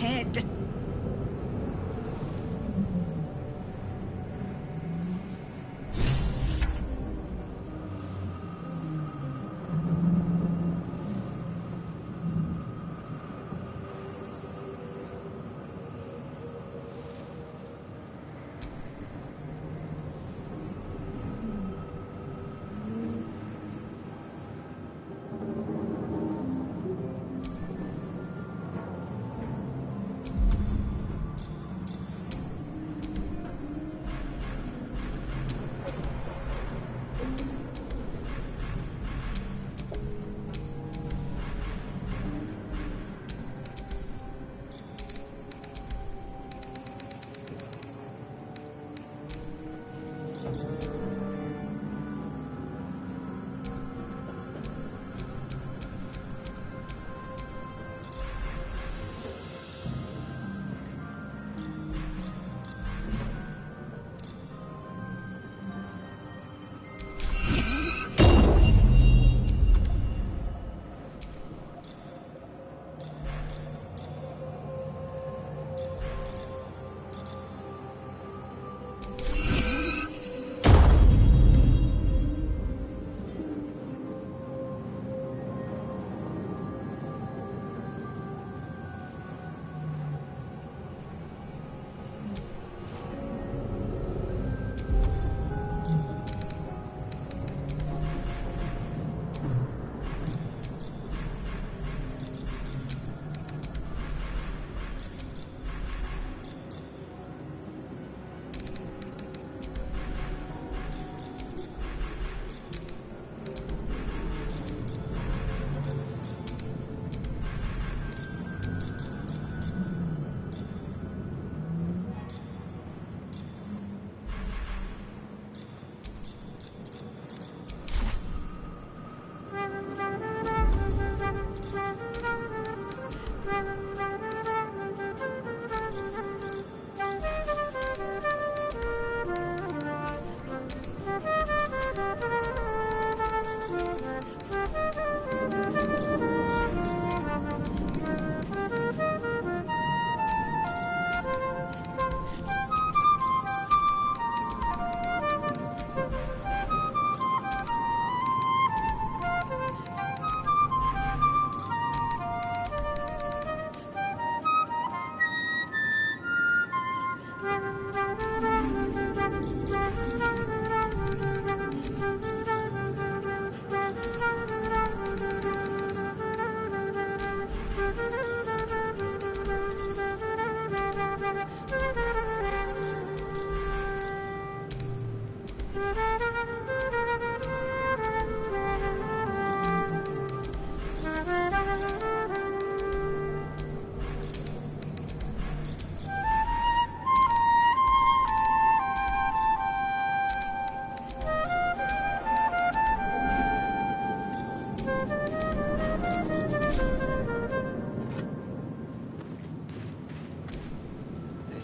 Head.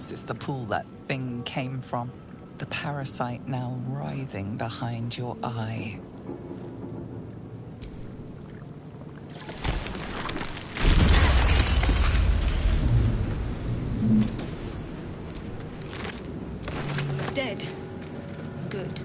This is the pool that thing came from. The parasite now writhing behind your eye. Dead. Good.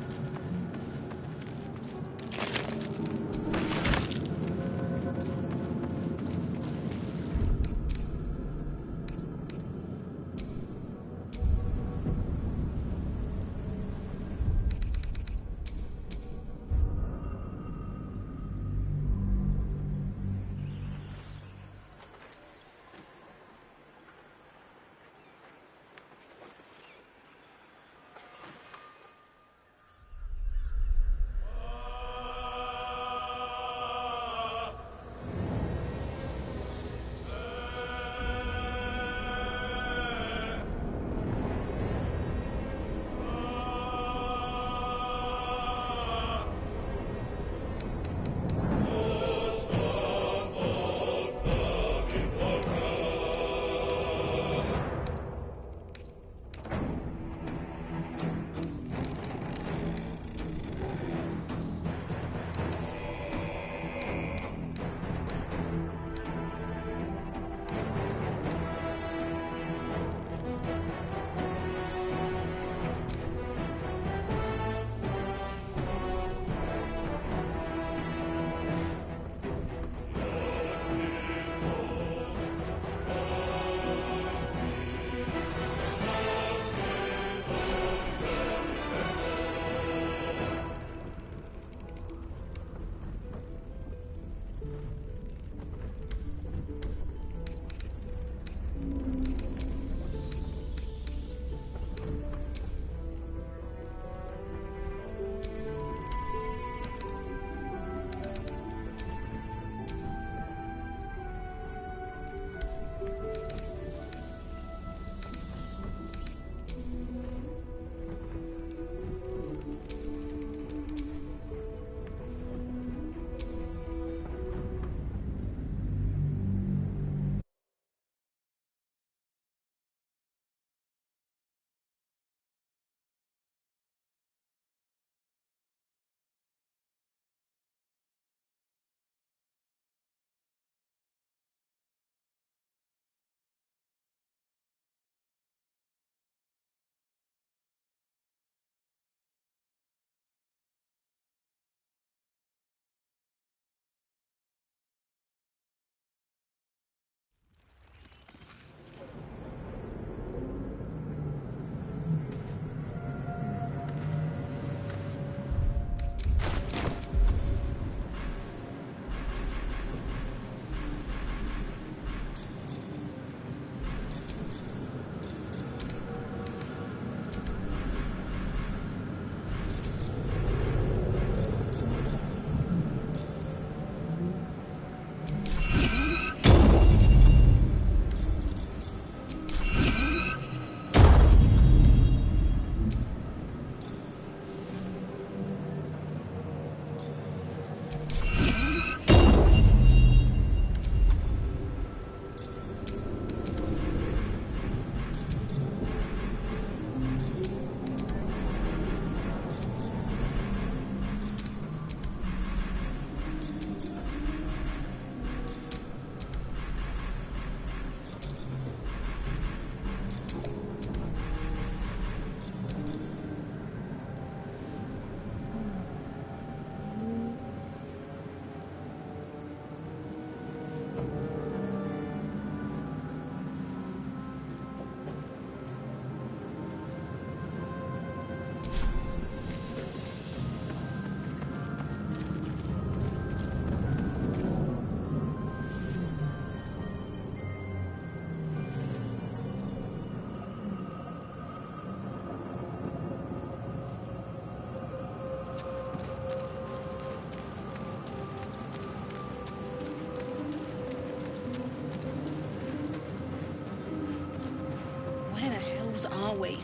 Are we?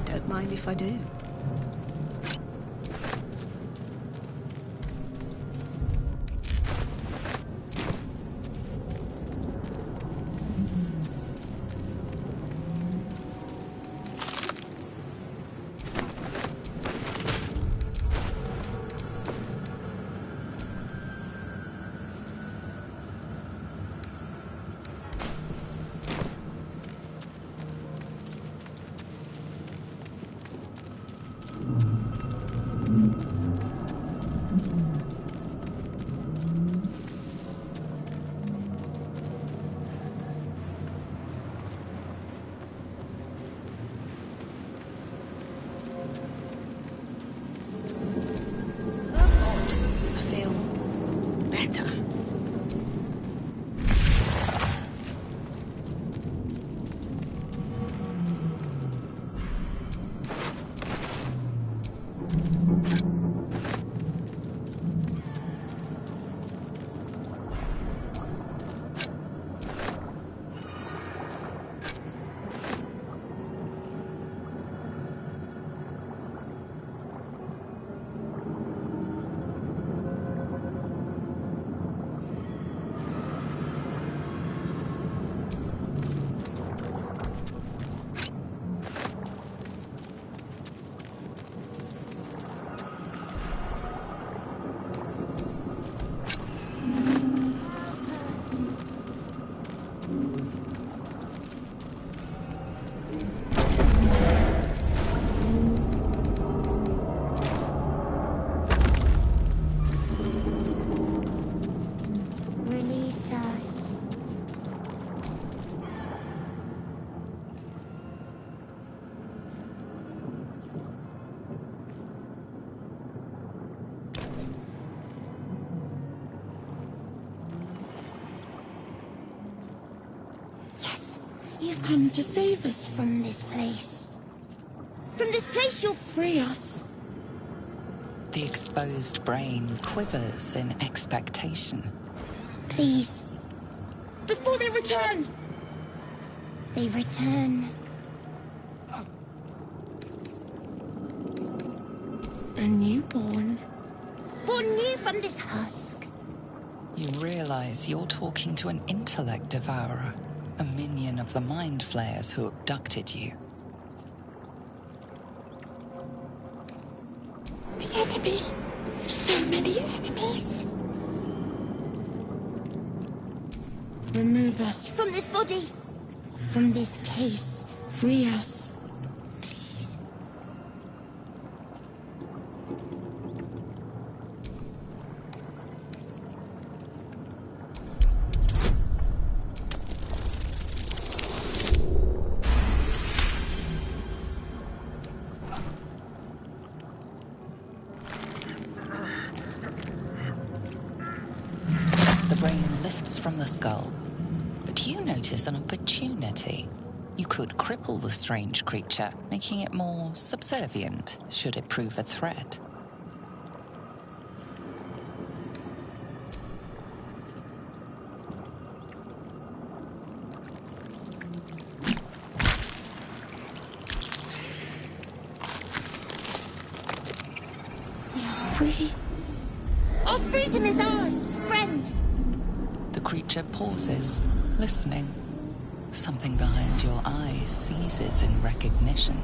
Don't mind if I do. You've come to save us from this place. From this place you'll free us. The exposed brain quivers in expectation. Please. Before they return. They return. A newborn. Born new from this husk. You realize you're talking to an intellect devourer, a minion of the mind flayers who abducted you. The enemy. So many enemies. Remove us from this body. From this case. Free us. Please. The brain lifts from the skull, but you notice an opportunity. You could cripple the strange creature, making it more subservient, should it prove a threat. We are free. Our freedom is ours, friend. The creature pauses, listening. Something behind your eyes seizes in recognition.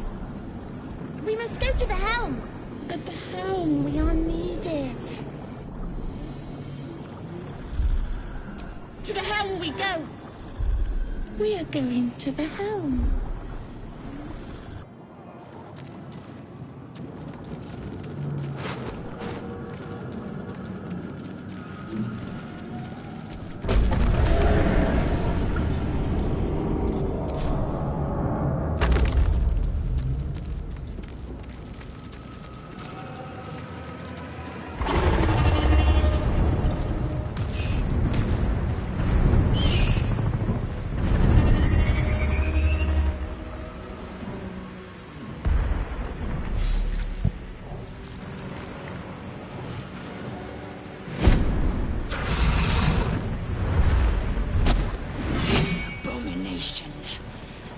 We must go to the helm. At the helm, we are needed. To the helm we go. We are going to the helm.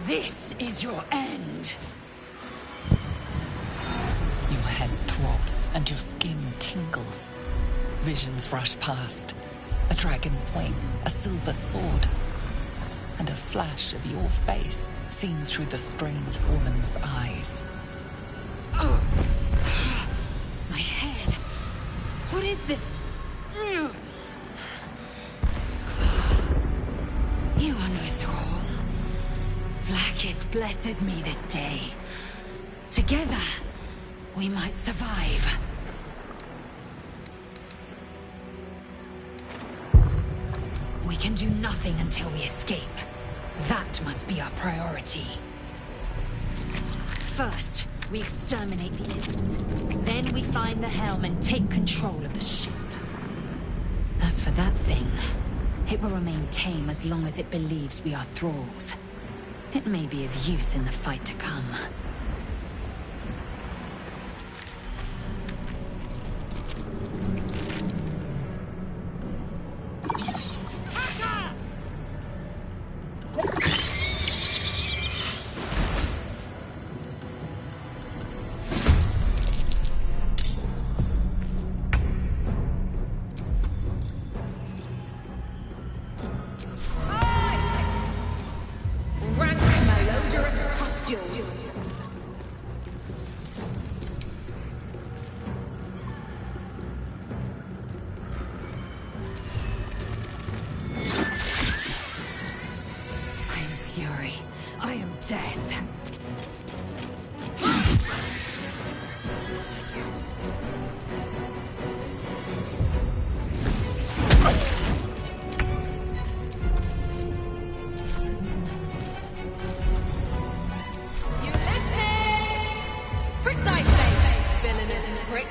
This is your end. Your head throbs and your skin tingles. Visions rush past. A dragon's wing, a silver sword, and a flash of your face seen through the strange woman's eyes. My head. What is this? Skvar. You are no thrall. Vlaakith blesses me this day. Together, we might survive. We can do nothing until we escape. That must be our priority. First, we exterminate the imps. Then we find the helm and take control of the ship. As for that thing, it will remain tame as long as it believes we are thralls. It may be of use in the fight to come. Rank malodorous pustule. I am fury. I am death. You listening? Prick thy face, villainous prick.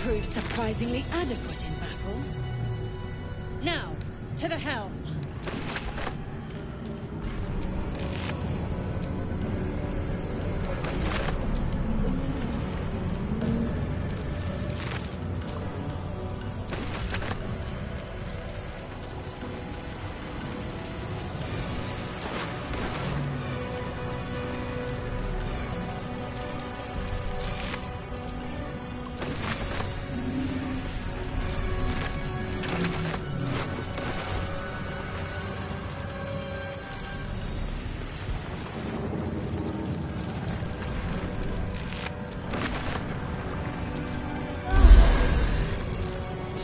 proved surprisingly adequate in battle. Now, to the helm.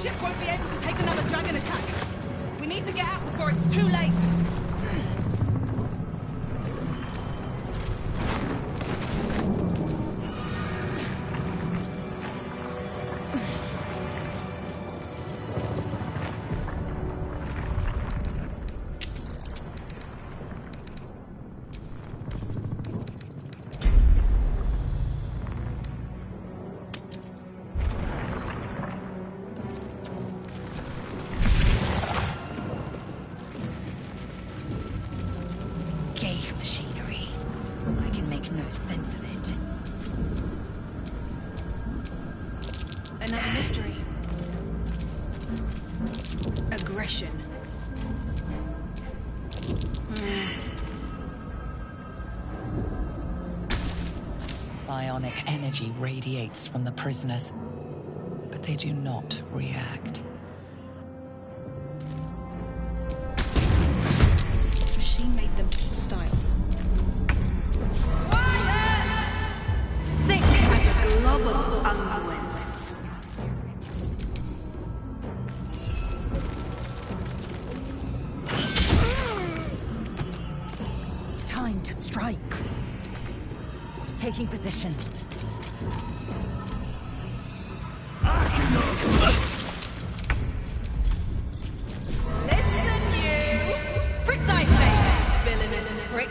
Ship won't be able to take another dragon attack. We need to get out before it's too late. Machinery. I can make no sense of it. Another mystery. Aggression. Psionic energy radiates from the prisoners, but they do not react. Machine made them hostile. Thick as a glob of unguent. Time to strike. Taking position. Listen, you! Prick thy face, villainous prick!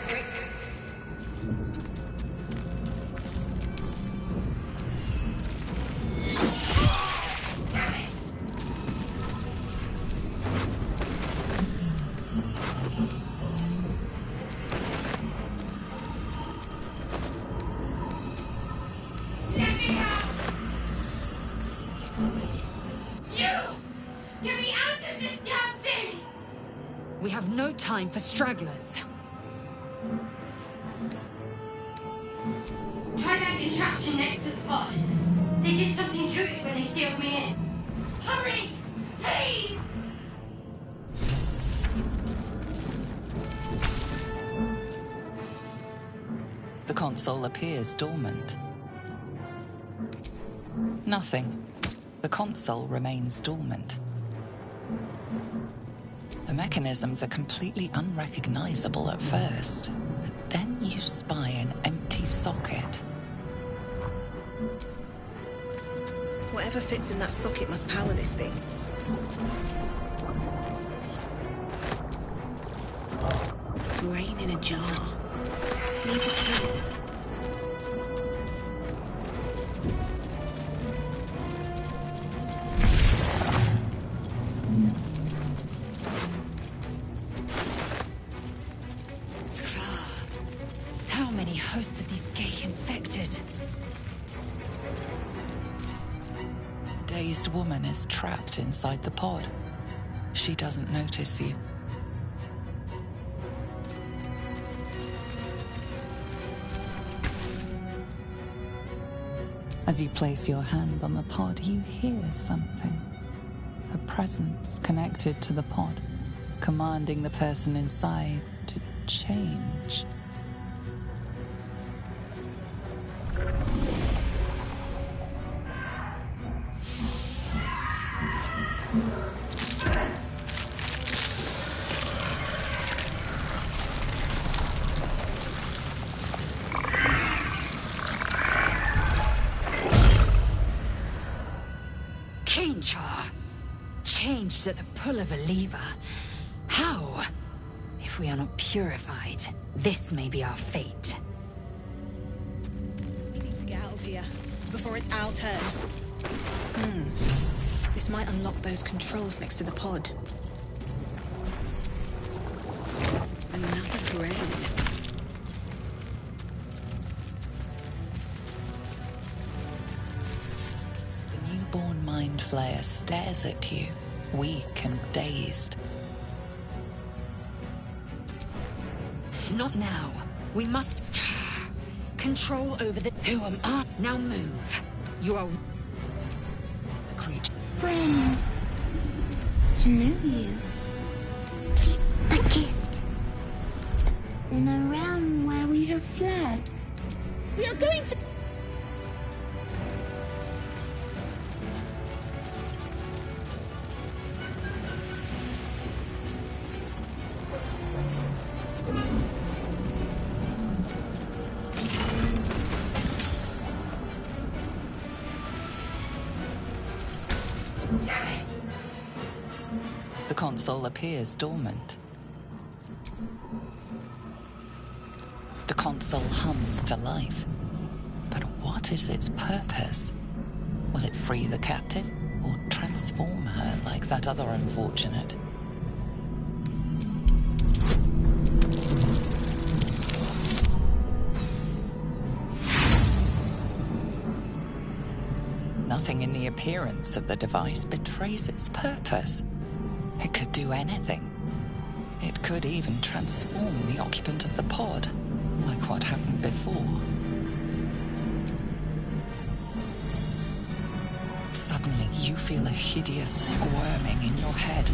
We have no time for stragglers. Try that contraption next to the pod. They did something to it when they sealed me in. Hurry! Please! The console appears dormant. Nothing. The console remains dormant. The mechanisms are completely unrecognizable at first, but then you spy an empty socket. Whatever fits in that socket must power this thing. Brain in a jar. Needs a key. How many hosts of these gay infected? A dazed woman is trapped inside the pod. She doesn't notice you. As you place your hand on the pod, you hear something. A presence connected to the pod, commanding the person inside to change. Changed at the pull of a lever. How? If we are not purified, this may be our fate. We need to get out of here before it's our turn. This might unlock those controls next to the pod. Another brain. The newborn mind flayer stares at you, weak and dazed. Not now. We must control over the... Who am I? Now move. You are... The creature. Friend. To know you. A gift. In a realm where we have fled. We are going to... The console appears dormant. The console hums to life. But what is its purpose? Will it free the captive or transform her like that other unfortunate? Nothing in the appearance of the device betrays its purpose. It could do anything. It could even transform the occupant of the pod, like what happened before. Suddenly, you feel a hideous squirming in your head.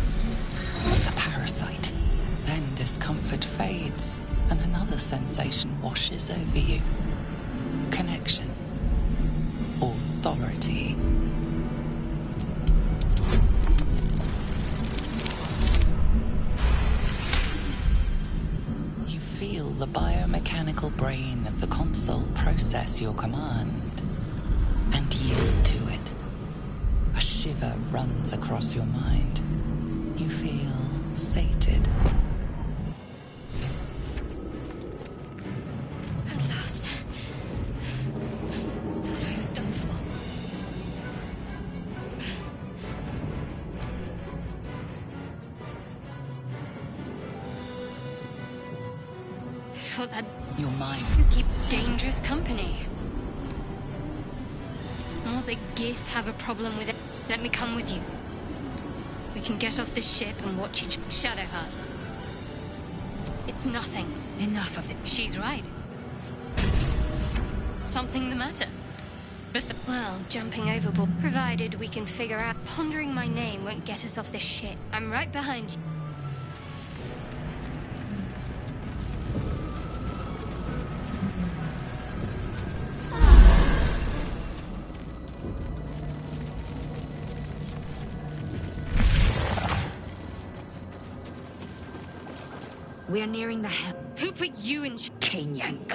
The parasite. Then discomfort fades, and another sensation washes over you. Connection. Authority. You feel the biomechanical brain of the console process your command and yield to it. A shiver runs across your mind. You feel sated. At last. Thought I was done for. Thought that your mind you keep dangerous company. More the Gith have a problem with it. Let me come with you. We can get off this ship and watch each Shadowheart. It's nothing. Enough of it. She's right. Something the matter? Well, jumping overboard. Provided we can figure out pondering my name won't get us off this ship. I'm right behind you. We are nearing the hell. Who put you in Cane Yank?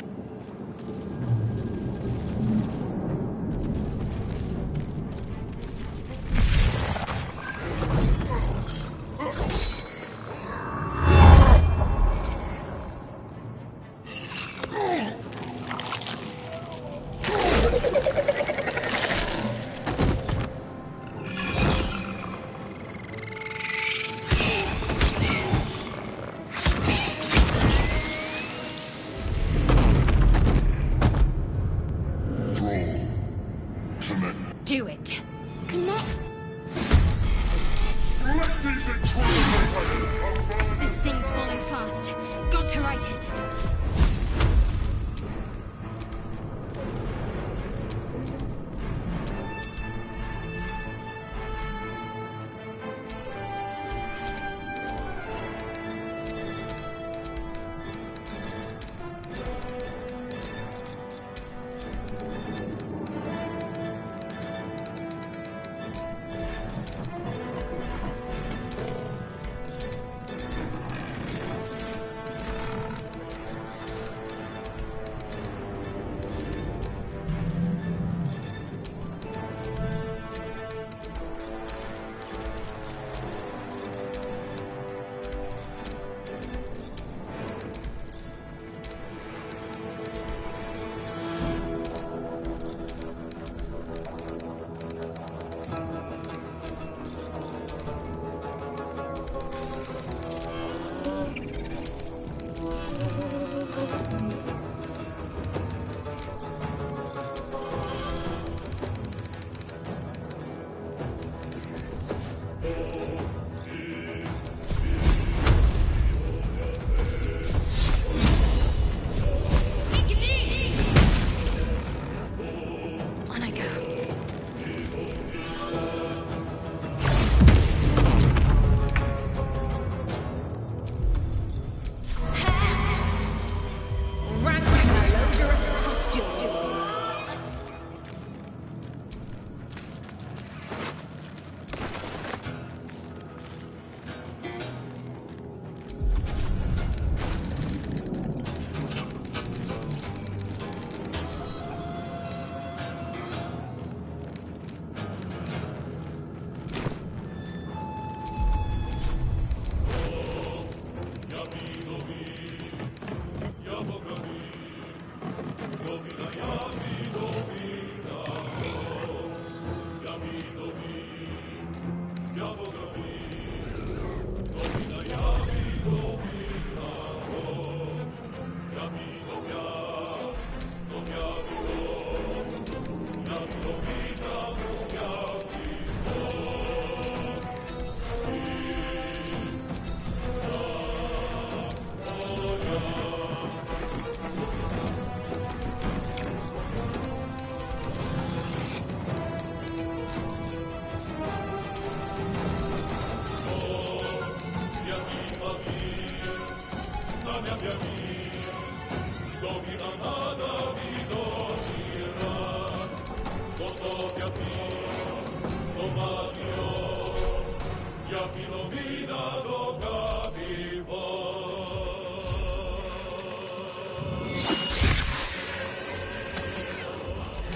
Do it. Connect. This thing's falling fast. Got to right it.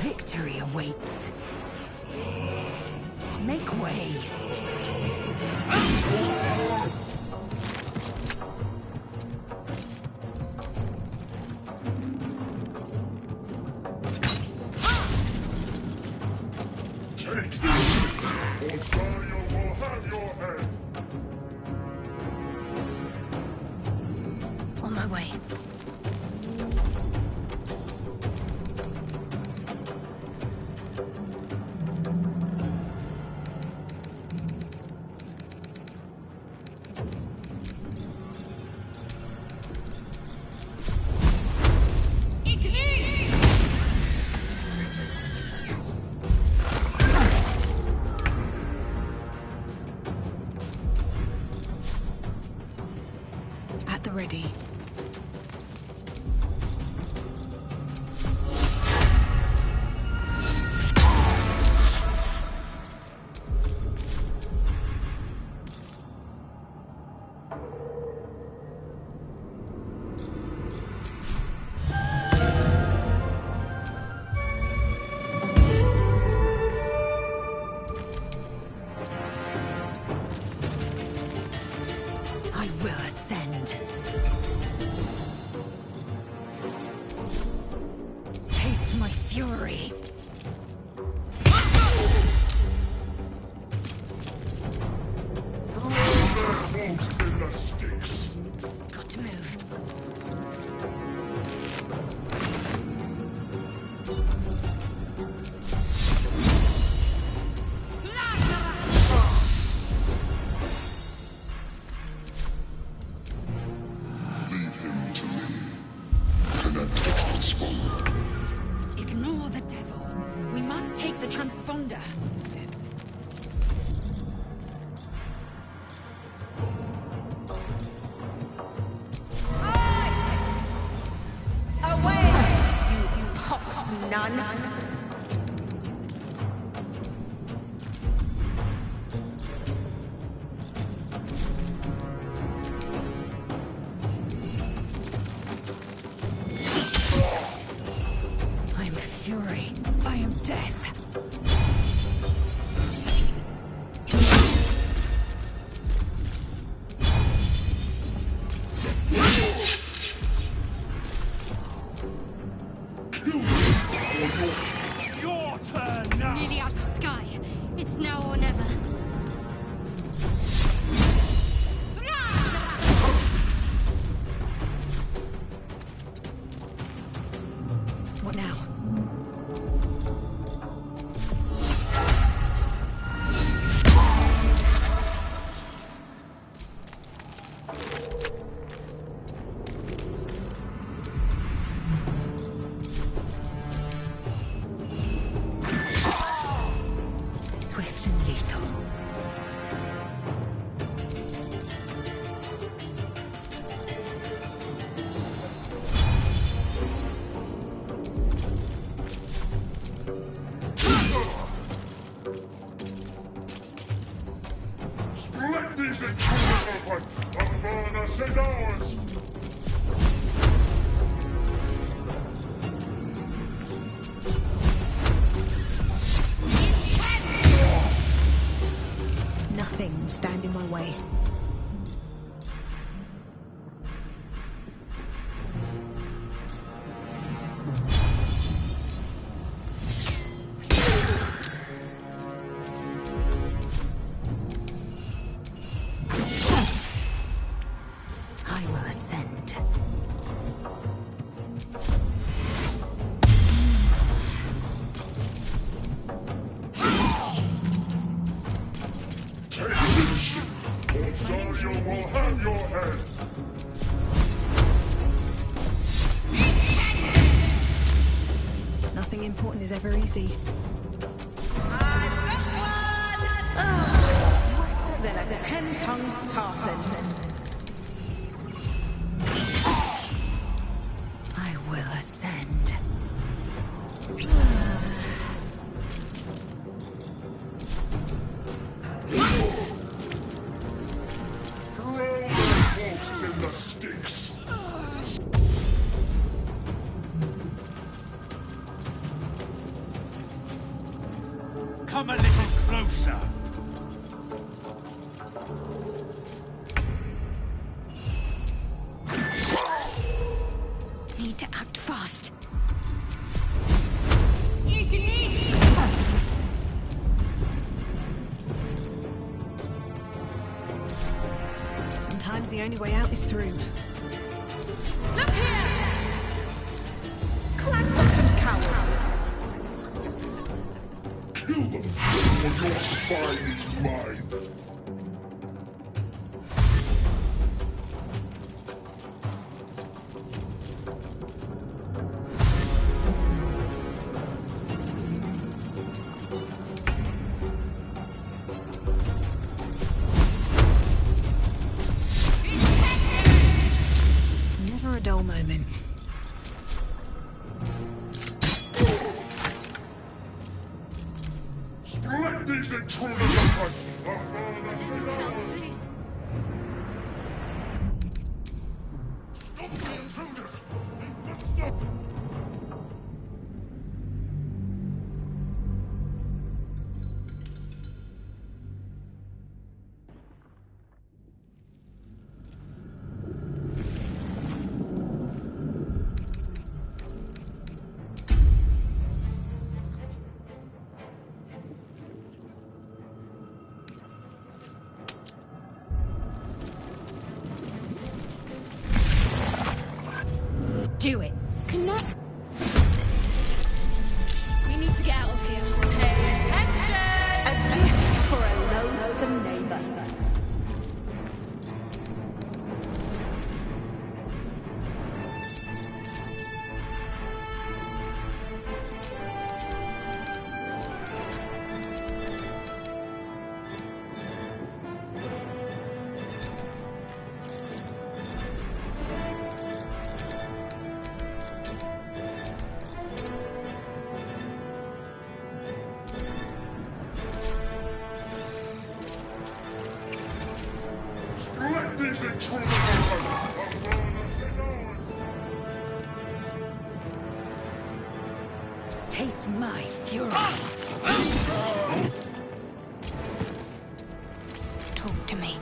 Victory awaits. Make way. On my way. At the ready. I will ascend. Taste my fury. Got to move. Ignore the devil. We must take the transponder. Away, you pox nun. I am fury. I am death. Your turn now! Nearly out of sky. It's now or never. What now? Swift and lethal. Let these encounters open! The furnace is ours! Nothing will stand in my way. I will ascend. Ontario will have your head! Nothing important is ever easy. Then a 10-tongued tarpon. Come a little closer. Need to act fast. Sometimes the only way out is through. Look here! Clan-bottomed coward! Kill them, or your spine is mine. Never a dull moment. Let these intruders apart. Stop the intruders! We must stop! Do it. Connect. We need to get out of here. Pay attention! A gift for a loathsome neighbor. Let these intruders apart. Taste my fury. Talk to me.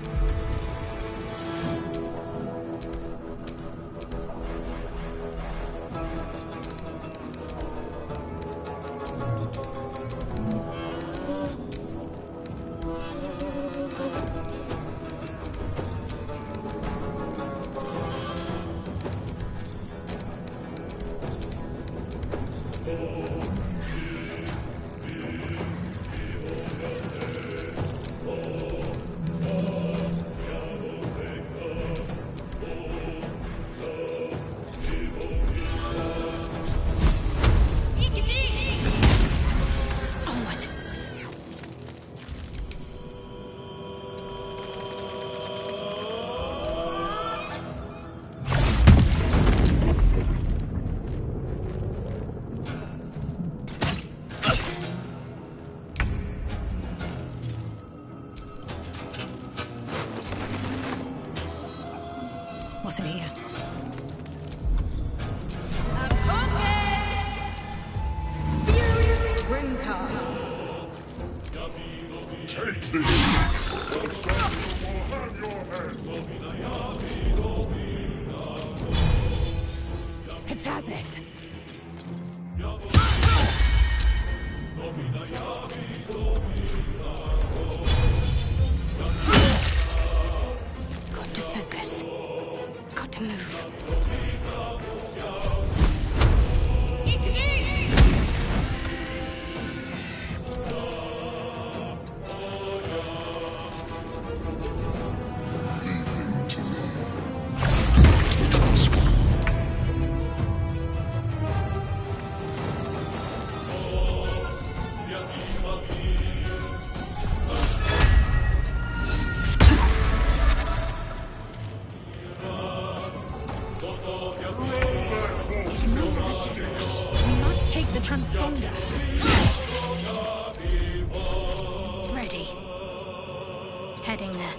What's in here? I'm talking! Spurious Grimtard. Take this! Have your head! Hatazeth. Got to focus. Got to move. Take the transponder. Ready. Heading there.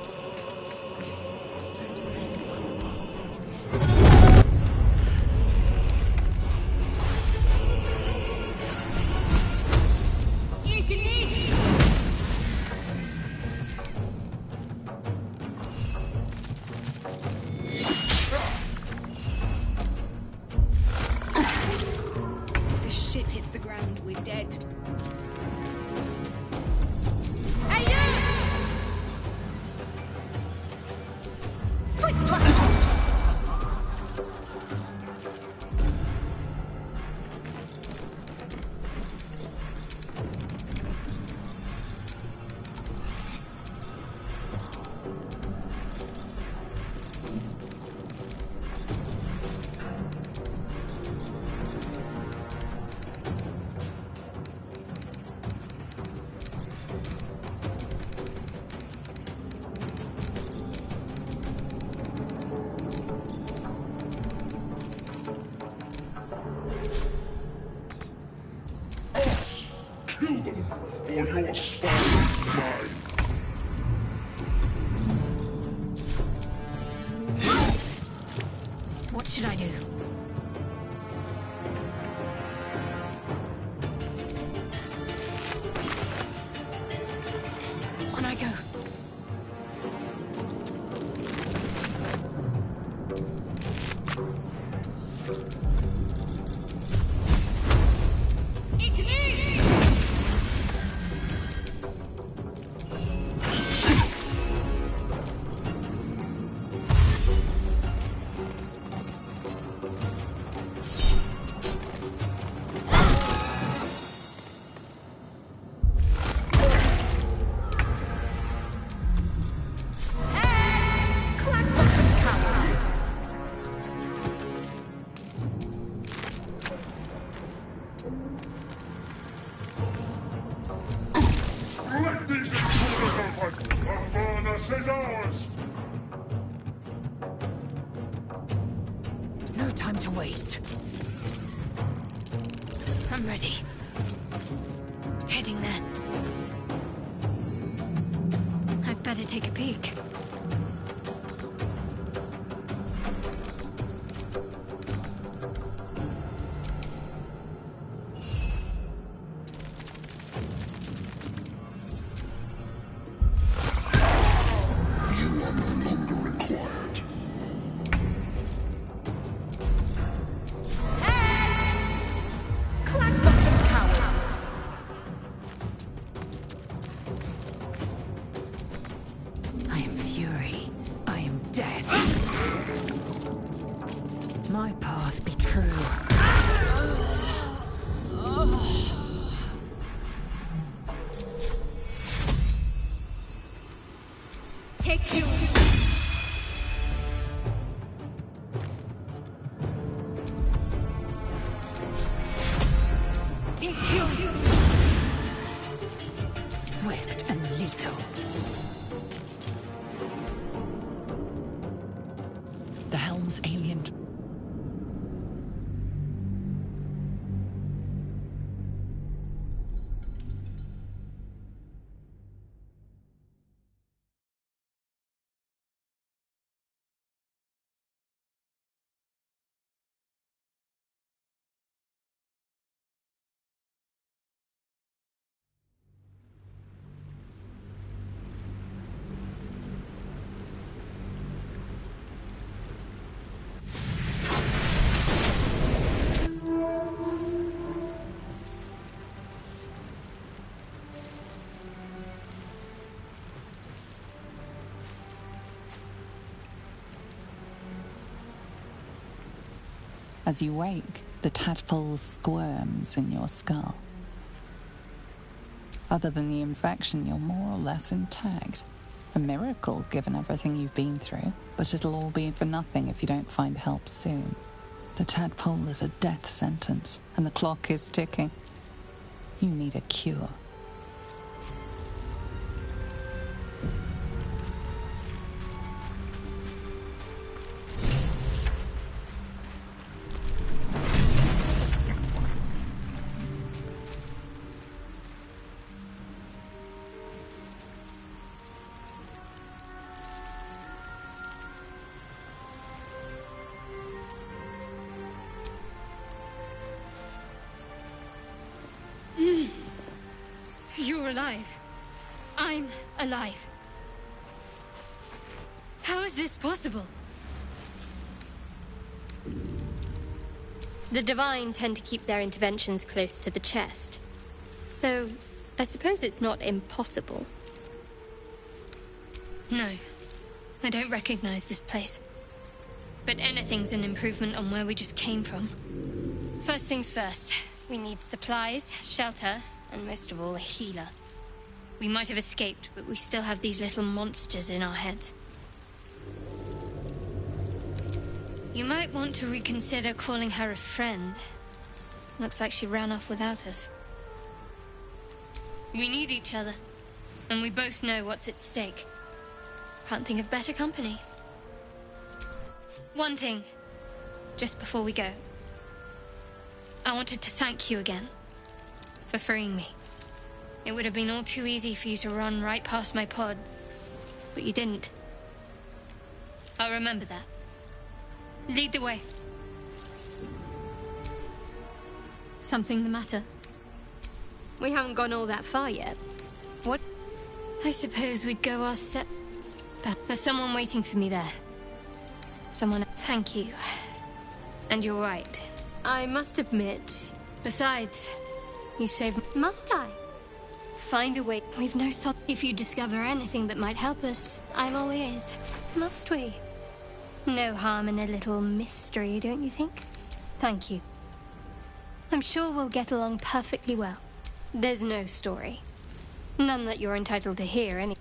Ignis! or your spine mine. What should I do? On I go. Let these intruders open! The furnace is ours! No time to waste. I'm ready. Heading there. I'd better take a peek. You are no longer required. I am fury. I am death. My path be true. Take you. Take you. Swift and lethal. The helm's alien. As you wake, the tadpole squirms in your skull. Other than the infection, you're more or less intact. A miracle, given everything you've been through, but it'll all be for nothing if you don't find help soon. The tadpole is a death sentence, and the clock is ticking. You need a cure. You're alive. I'm alive. How is this possible? The Divine tend to keep their interventions close to the chest. Though, I suppose it's not impossible. No, I don't recognize this place. But anything's an improvement on where we just came from. First things first, we need supplies, shelter, and most of all, a healer. We might have escaped, but we still have these little monsters in our heads. You might want to reconsider calling her a friend. Looks like she ran off without us. We need each other, and we both know what's at stake. Can't think of better company. One thing, just before we go. I wanted to thank you again for freeing me. It would have been all too easy for you to run right past my pod. But you didn't. I'll remember that. Lead the way. Something the matter? We haven't gone all that far yet. What? I suppose we'd go our set... There's someone waiting for me there. Someone... Thank you. And you're right. I must admit... Besides, you saved... Must I? Find a way. We've no sort... If you discover anything that might help us, I'm all ears. Must we? No harm in a little mystery, don't you think? Thank you. I'm sure we'll get along perfectly well. There's no story. None that you're entitled to hear, anyway.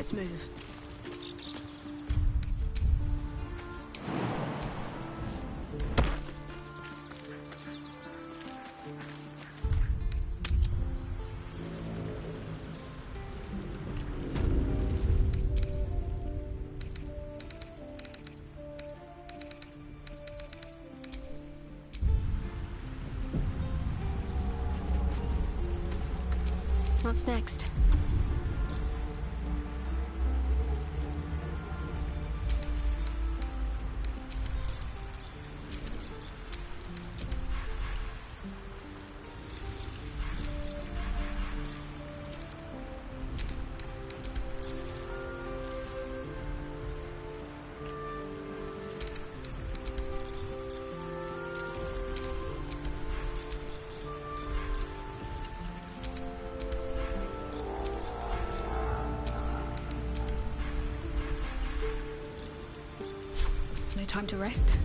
Let's move. What's next? No time to rest?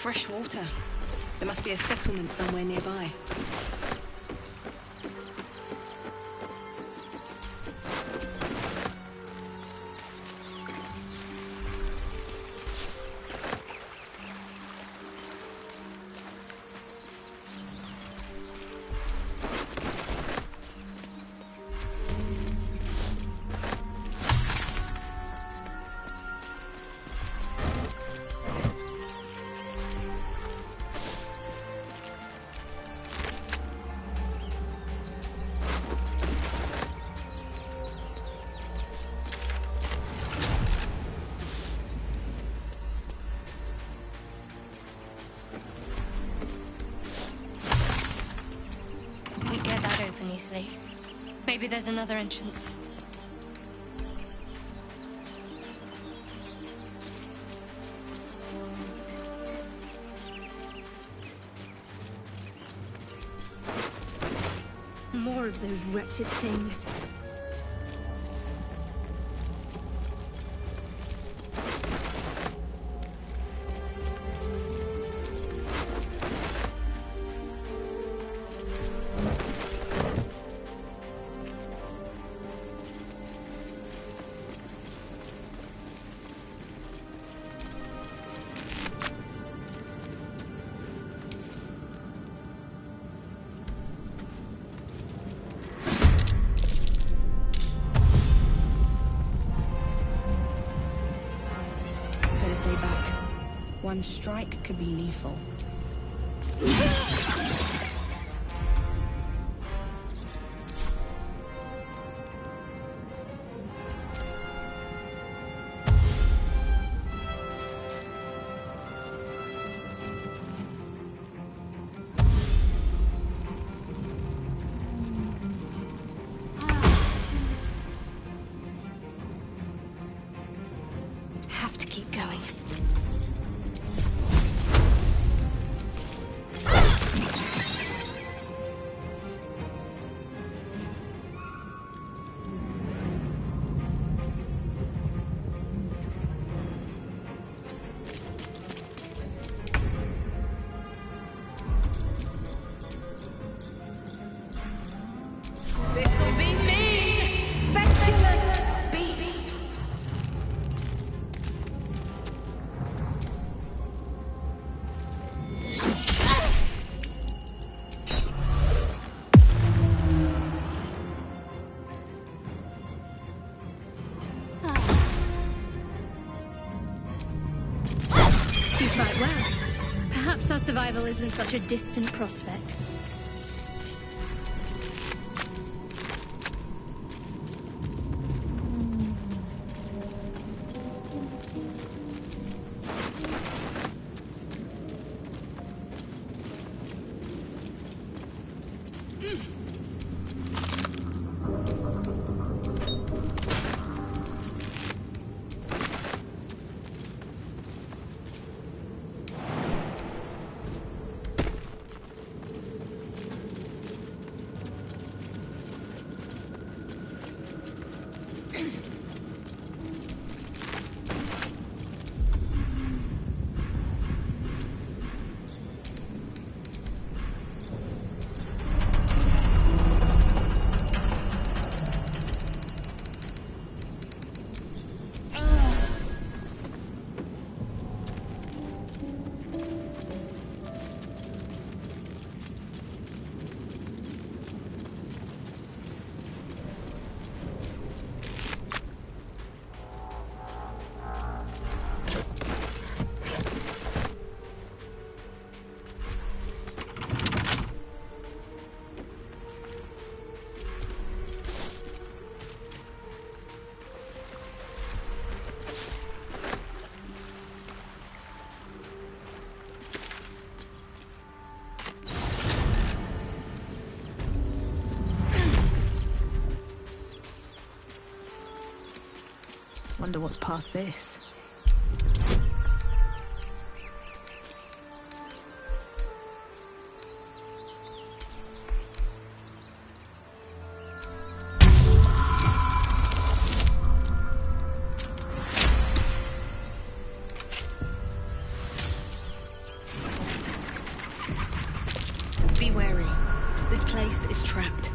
Fresh water. There must be a settlement somewhere nearby. Easily. Maybe there's another entrance. More of those wretched things. Stay back. One strike could be lethal. Have to keep going. This'll be me, petulant beast. You fight well. Perhaps our survival isn't such a distant prospect. Wonder what's past this. Be wary. This place is trapped.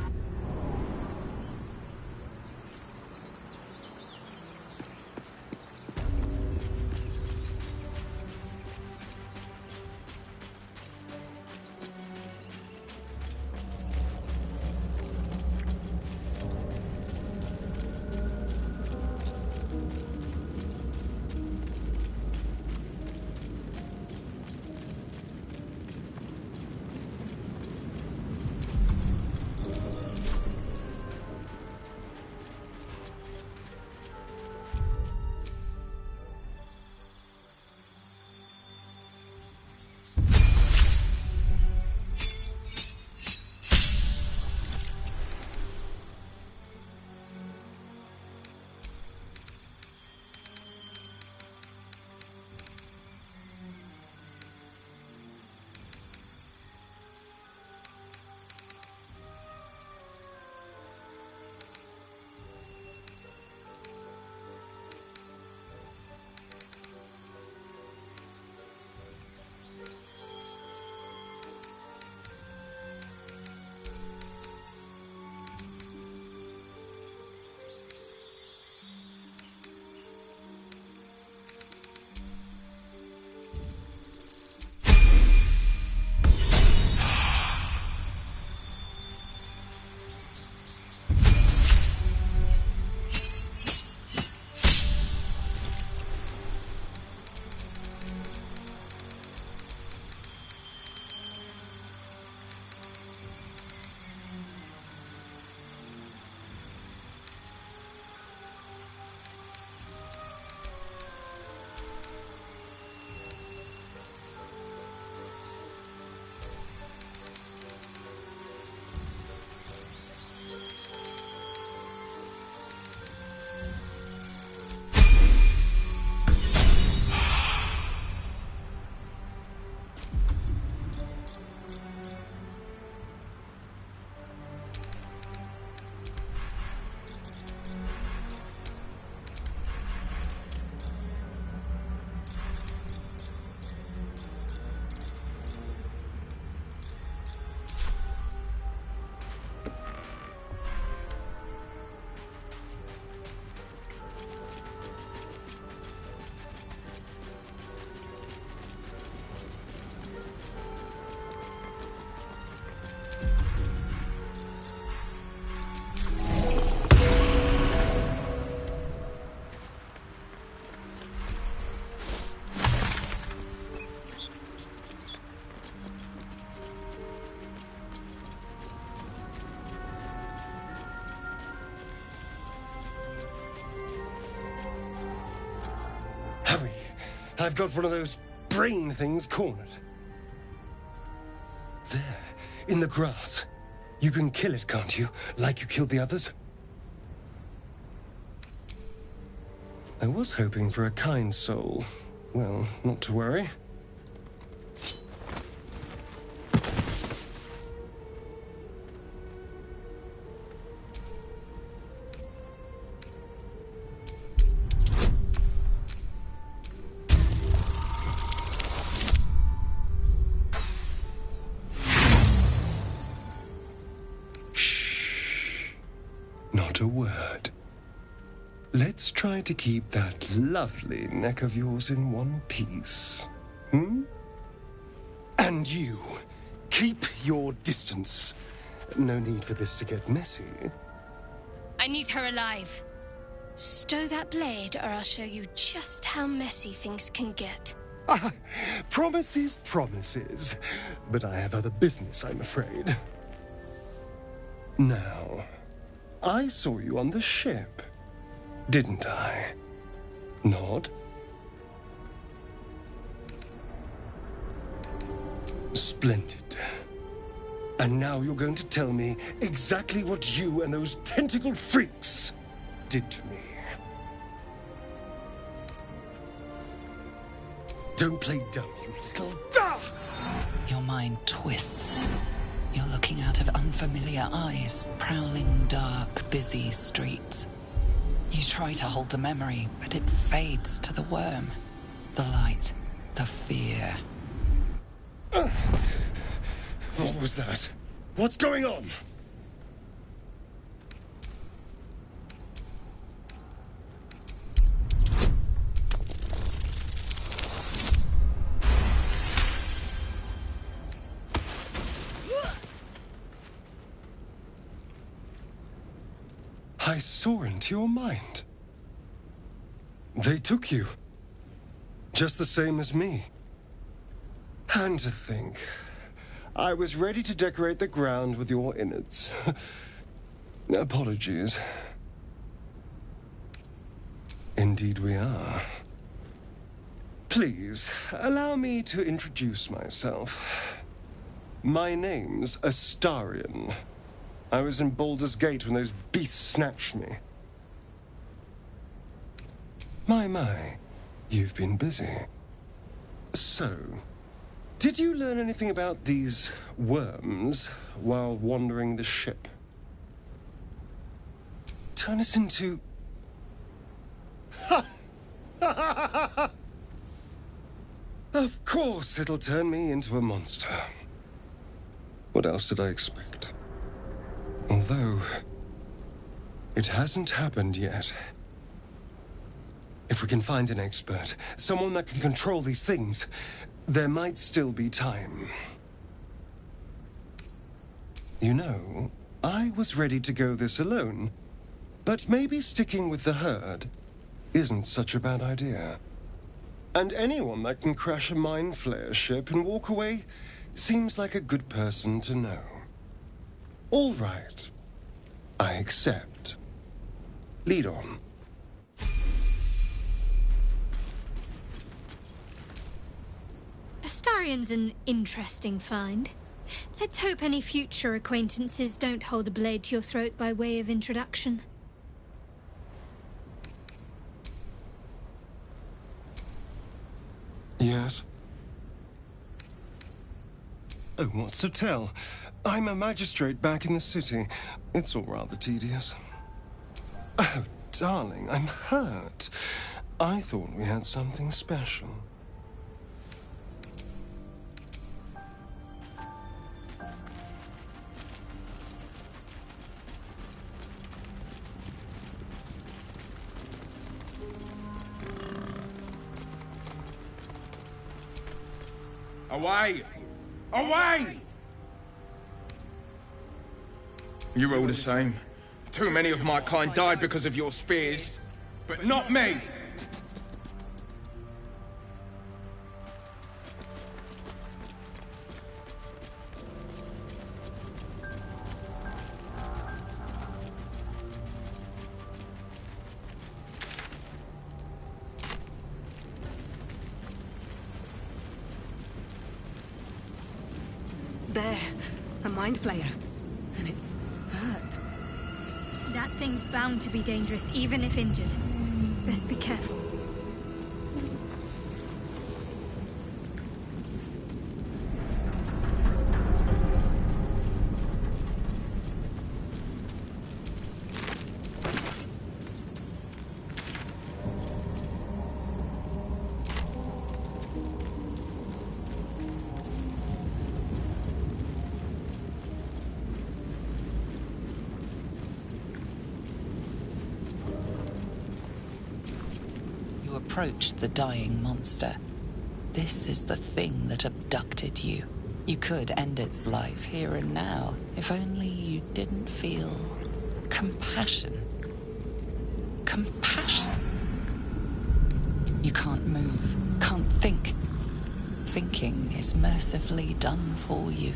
Hurry! I've got one of those brain things cornered. There, in the grass. You can kill it, can't you? Like you killed the others? I was hoping for a kind soul. Well, not to worry. Not a word. Let's try to keep that lovely neck of yours in one piece. Hmm? And you, keep your distance. No need for this to get messy. I need her alive. Stow that blade, or I'll show you just how messy things can get. Promises, promises. But I have other business, I'm afraid. Now, I saw you on the ship, didn't I? Nod? Splendid. And now you're going to tell me exactly what you and those tentacled freaks did to me. Don't play dumb, you little... Your mind twists. You're looking out of unfamiliar eyes, prowling dark, busy streets. You try to hold the memory, but it fades to the worm. The light, the fear. What was that? What's going on? I saw into your mind. They took you. Just the same as me. And to think, I was ready to decorate the ground with your innards. Apologies. Indeed we are. Please, allow me to introduce myself. My name's Astarion. I was in Baldur's Gate when those beasts snatched me. My, you've been busy. So, did you learn anything about these worms while wandering the ship? Turn us into... Of course it'll turn me into a monster. What else did I expect? Although, it hasn't happened yet. If we can find an expert, someone that can control these things, there might still be time. You know, I was ready to go this alone, but maybe sticking with the herd isn't such a bad idea. And anyone that can crash a mind flare ship and walk away seems like a good person to know. All right. I accept. Lead on. Astarion's an interesting find. Let's hope any future acquaintances don't hold a blade to your throat by way of introduction. Yes? Oh, what's to tell? I'm a magistrate back in the city. It's all rather tedious. Oh, darling, I'm hurt. I thought we had something special. Away! Away! You're all the same. Too many of my kind died because of your spears, but not me! There, a mind flayer. And it's hurt. That thing's bound to be dangerous, even if injured. Best be careful. Approach the dying monster. This is the thing that abducted you. You could end its life here and now, if only you didn't feel compassion. Compassion. You can't move, can't think. Thinking is mercifully done for you.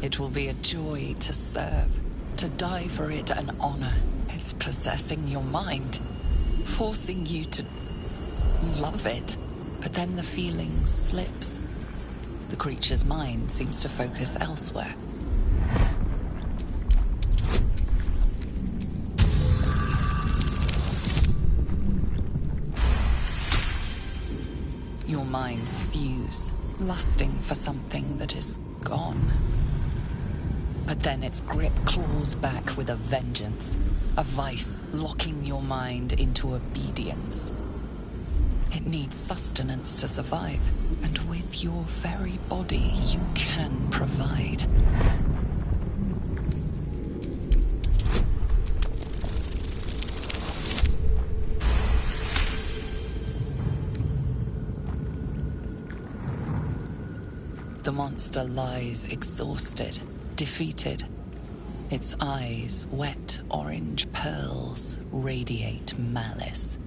It will be a joy to serve, to die for it an honor. It's possessing your mind, forcing you to love it, but then the feeling slips. The creature's mind seems to focus elsewhere. Your minds fuse, lusting for something that is gone. But then its grip claws back with a vengeance, a vice locking your mind into obedience. It needs sustenance to survive, and with your very body you can provide. The monster lies exhausted, defeated. Its eyes, wet orange pearls, radiate malice.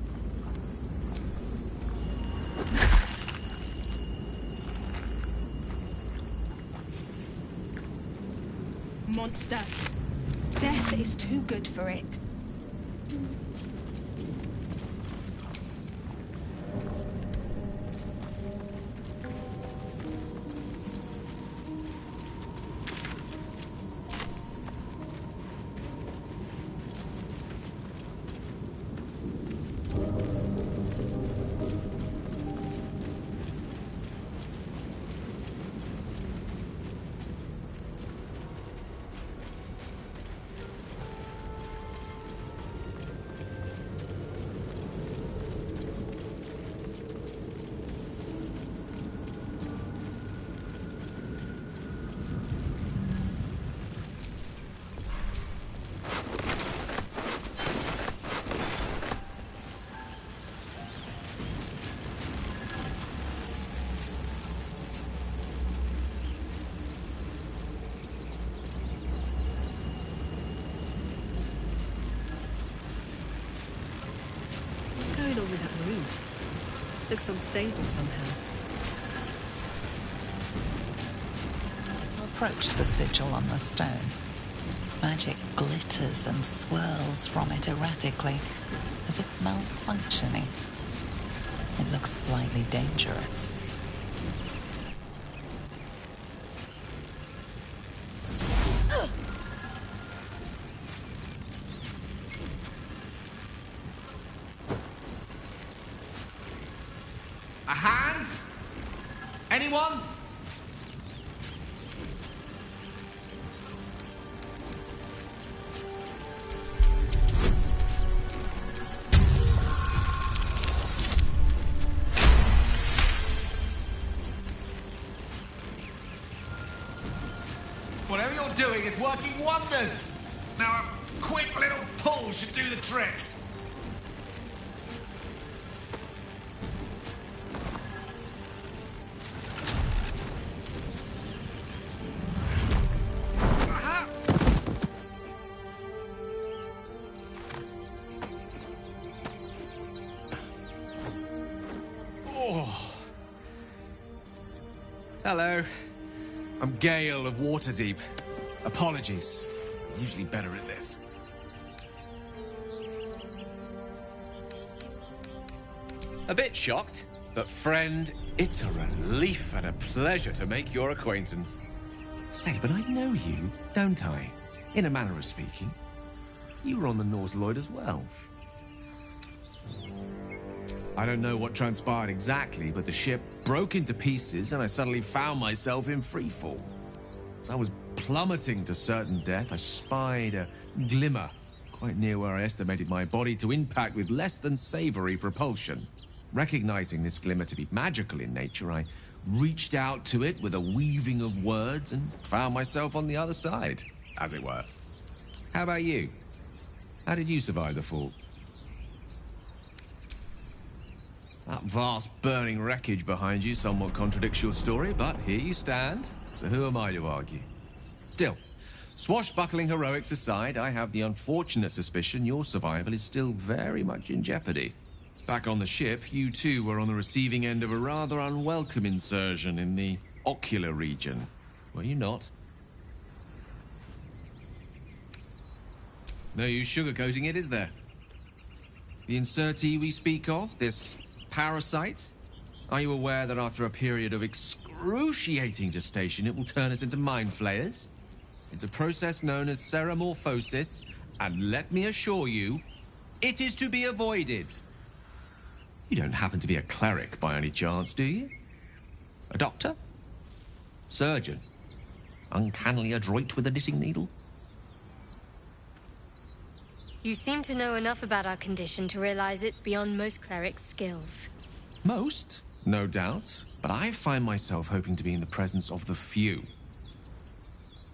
Monster. Death is too good for it. What's going on with that room? Looks unstable somehow. Approach the sigil on the stone. Magic glitters and swirls from it erratically, as if malfunctioning. It looks slightly dangerous. A hand? Anyone? Whatever you're doing is working wonders. Now a quick little pull should do the trick. Hello. I'm Gale of Waterdeep. Apologies. I'm usually better at this. A bit shocked, but friend, it's a relief and a pleasure to make your acquaintance. Say, but I know you, don't I? In a manner of speaking. You were on the Norse Lloyd as well. I don't know what transpired exactly, but the ship broke into pieces and I suddenly found myself in freefall. As I was plummeting to certain death, I spied a glimmer quite near where I estimated my body to impact with less than savory propulsion. Recognizing this glimmer to be magical in nature, I reached out to it with a weaving of words and found myself on the other side, as it were. How about you? How did you survive the fall? That vast burning wreckage behind you somewhat contradicts your story, but here you stand, so who am I to argue? Still, swashbuckling heroics aside, I have the unfortunate suspicion your survival is still very much in jeopardy. Back on the ship, you too were on the receiving end of a rather unwelcome insertion in the ocular region, were you not? No use sugarcoating it, is there? The insertee we speak of, this parasite? Are you aware that after a period of excruciating gestation, it will turn us into mind flayers? It's a process known as ceremorphosis, and let me assure you, it is to be avoided. You don't happen to be a cleric by any chance, do you? A doctor? Surgeon? Uncannily adroit with a knitting needle? You seem to know enough about our condition to realize it's beyond most clerics' skills. Most, no doubt, but I find myself hoping to be in the presence of the few.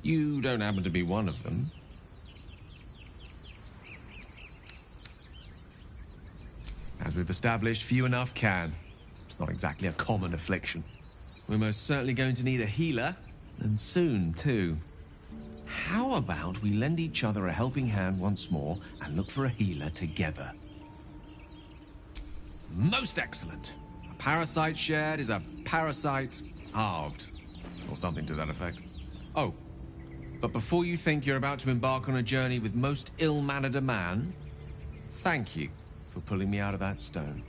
You don't happen to be one of them. As we've established, few enough can. It's not exactly a common affliction. We're most certainly going to need a healer, and soon, too. How about we lend each other a helping hand once more and look for a healer together? Most excellent. A parasite shared is a parasite halved, or something to that effect. Oh, but before you think you're about to embark on a journey with most ill-mannered a man, thank you for pulling me out of that stone.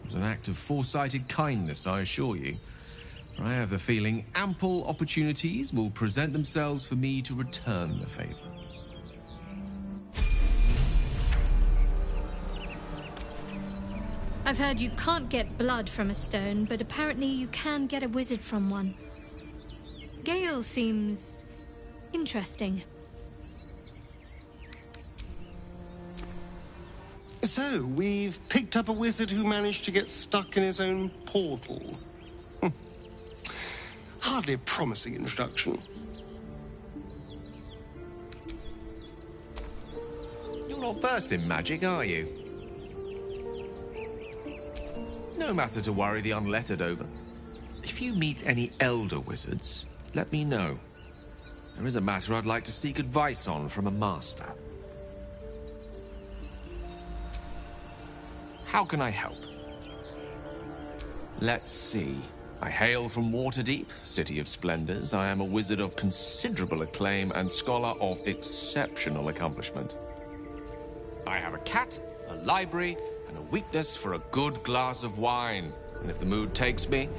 It was an act of foresighted kindness, I assure you. For I have the feeling ample opportunities will present themselves for me to return the favor. I've heard you can't get blood from a stone, but apparently you can get a wizard from one. Gale seems interesting. So, we've picked up a wizard who managed to get stuck in his own portal. Hardly a promising introduction. You're not versed in magic, are you? No matter to worry the unlettered over. If you meet any elder wizards, let me know. There is a matter I'd like to seek advice on from a master. How can I help? Let's see. I hail from Waterdeep, City of Splendors. I am a wizard of considerable acclaim and scholar of exceptional accomplishment. I have a cat, a library, and a weakness for a good glass of wine. And if the mood takes me,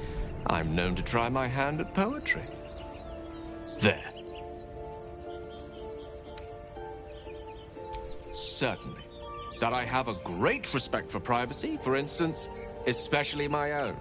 I'm known to try my hand at poetry. There. Certainly. That I have a great respect for privacy, for instance, especially my own.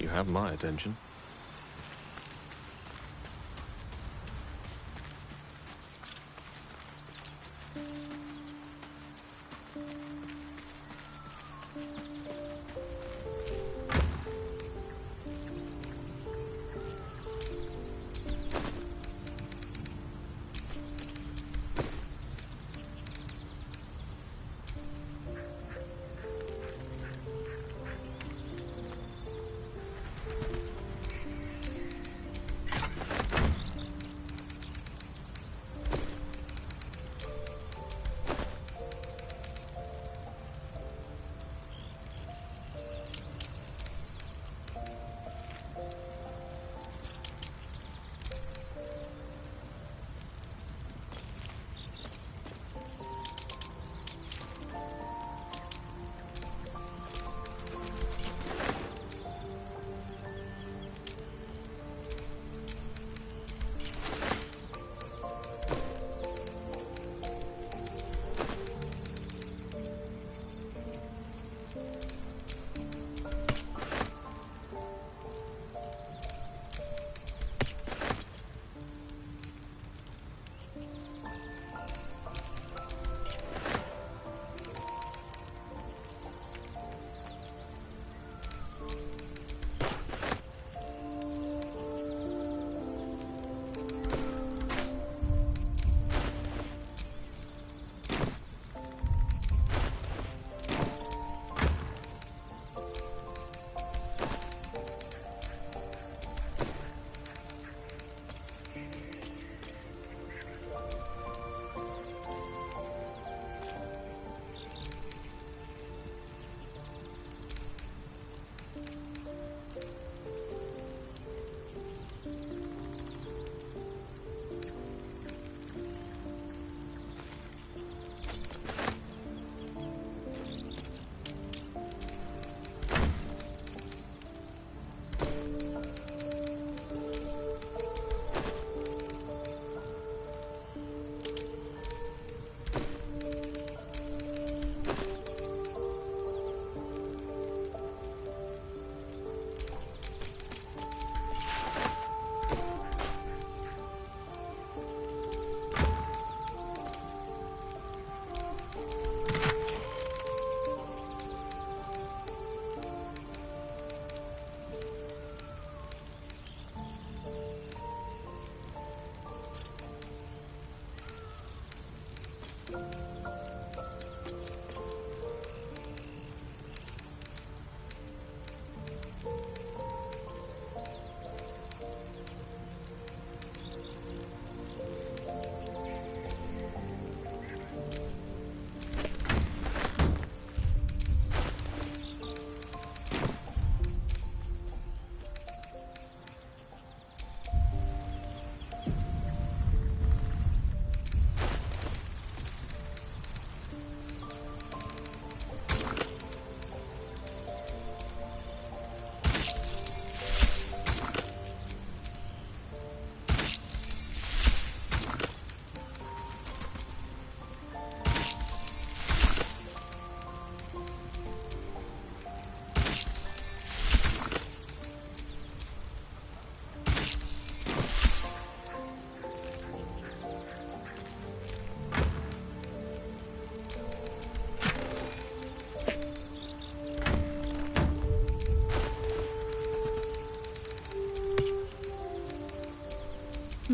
You have my attention.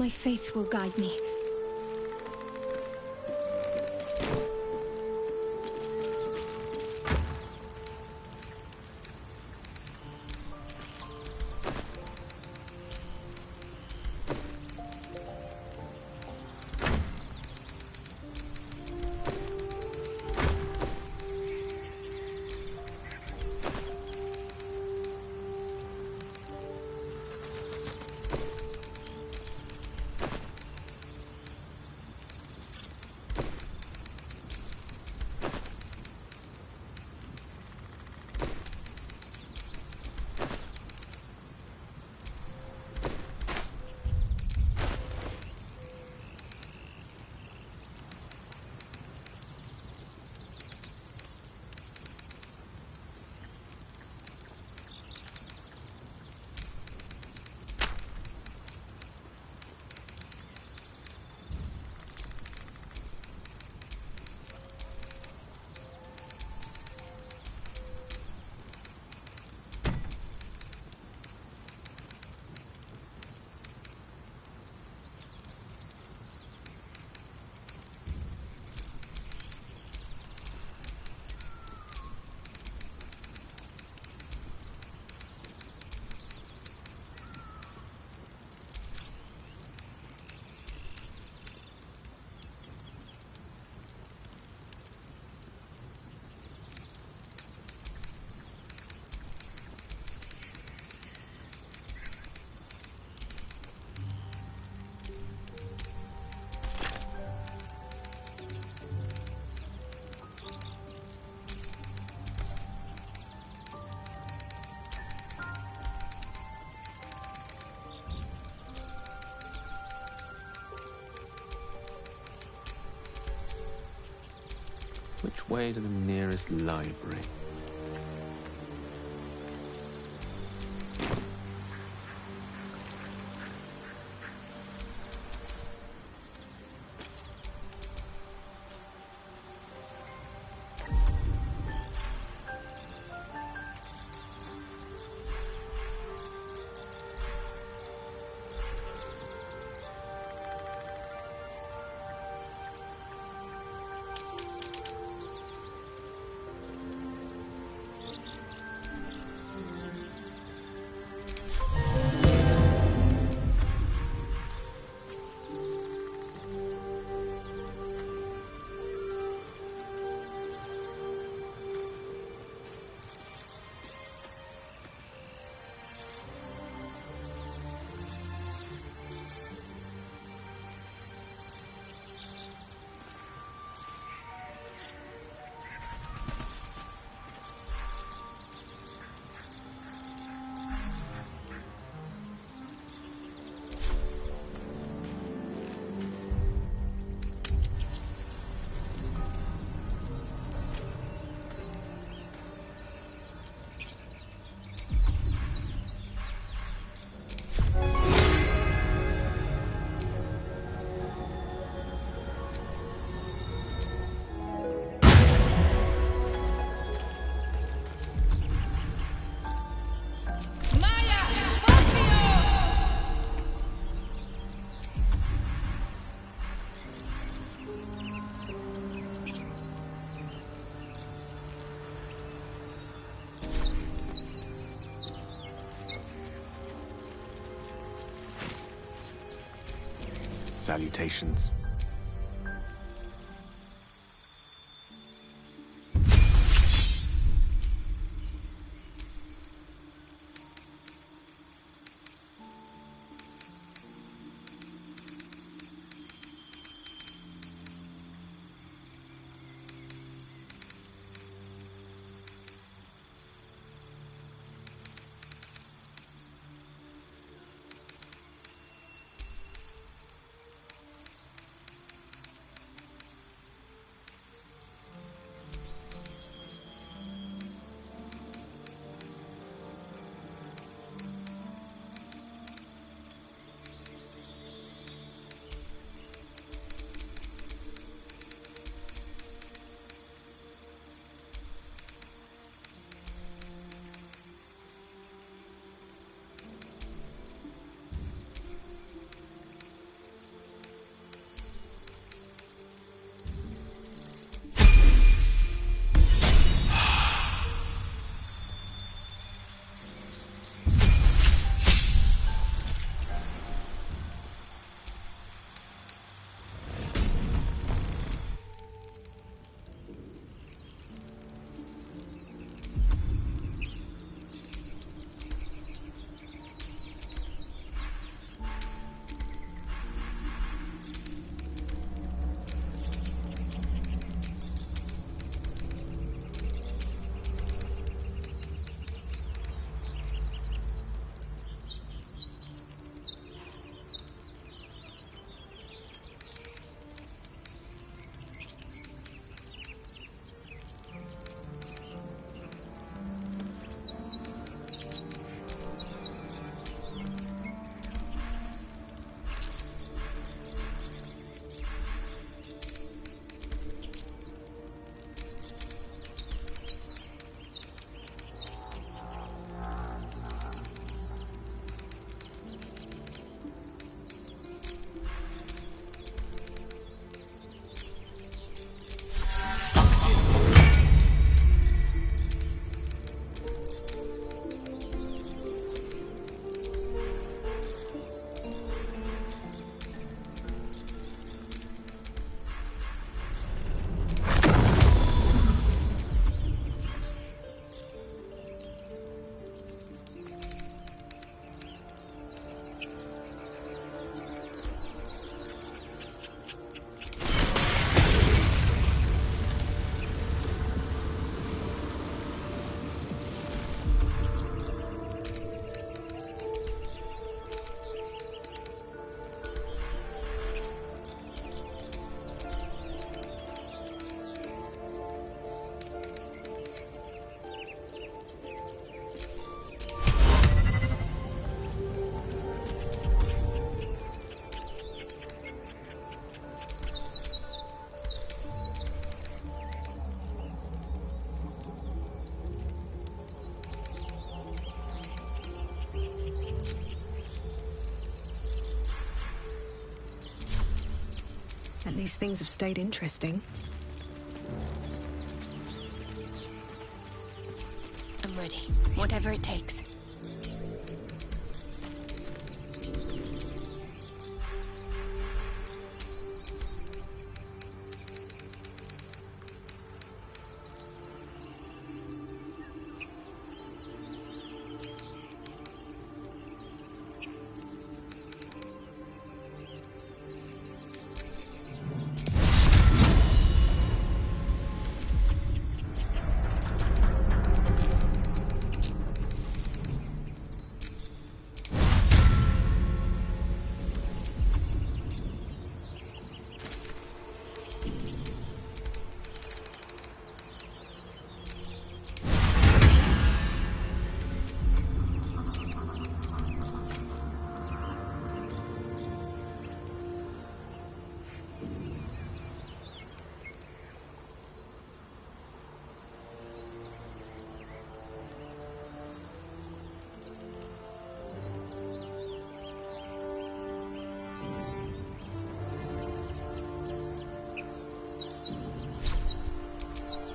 My faith will guide me. Which way to the nearest library? Salutations. least things have stayed interesting. I'm ready. Whatever it takes.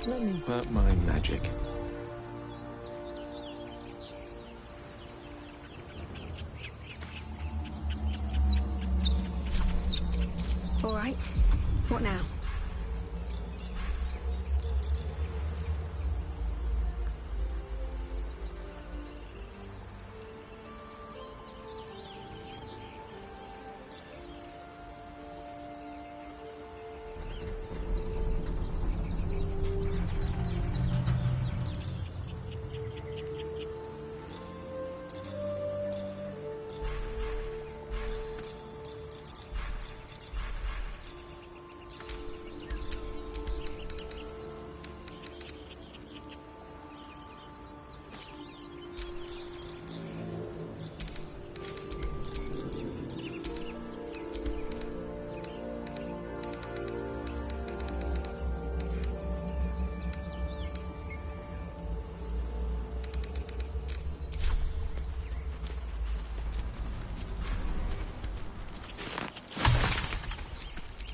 Let me work my magic. All right. What now?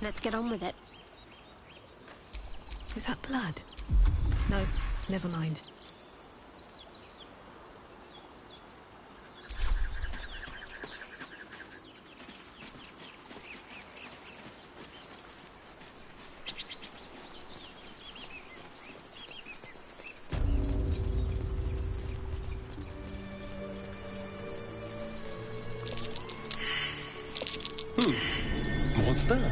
Let's get on with it. Is that blood? No, never mind. What's that?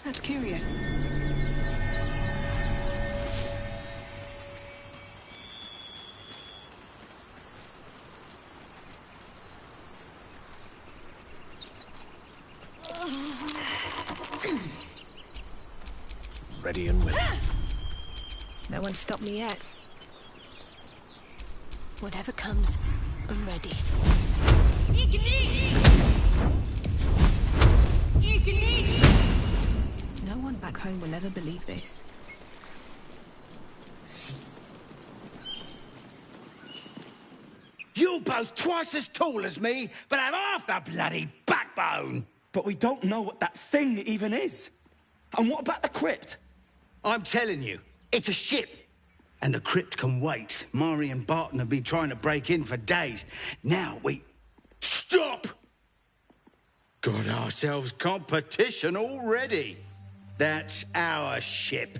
That's curious. Ready and willing. No one stopped me yet. Whatever comes, I'm ready. No one back home will ever believe this. You're both twice as tall as me, but have half the bloody backbone! But we don't know what that thing even is. And what about the crypt? I'm telling you, it's a ship. And the crypt can wait. Mari and Barton have been trying to break in for days. Now we... Stop! Got ourselves competition already. That's our ship.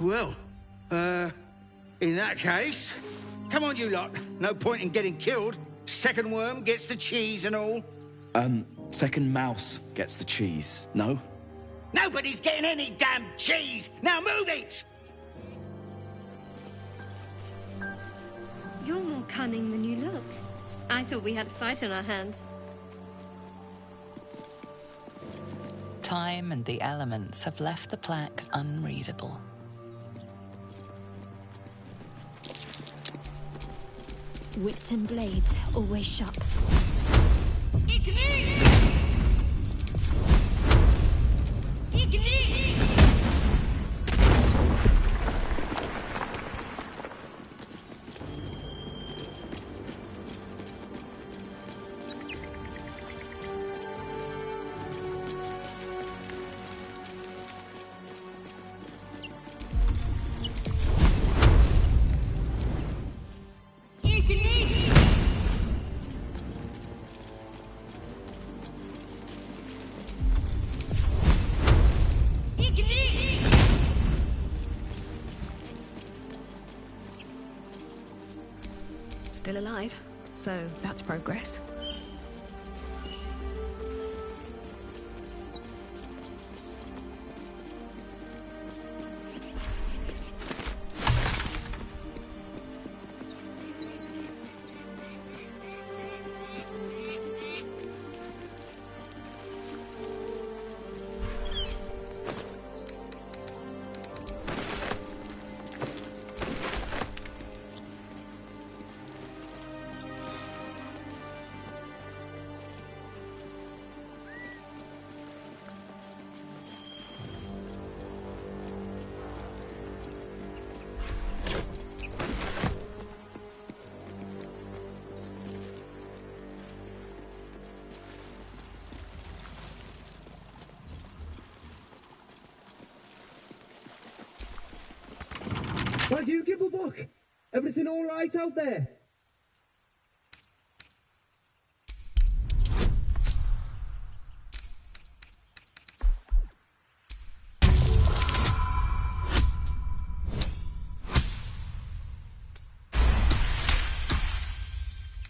Well, in that case, come on, you lot. No point in getting killed. Second worm gets the cheese and all. Second mouse gets the cheese, no? Nobody's getting any damn cheese! Now move it! You're more cunning than you look. I thought we had a fight on our hands. Time and the elements have left the plaque unreadable. Wits and blades, always sharp. Ignite! Ignite! Still alive, so that's progress. Why do you give a buck? Everything all right out there?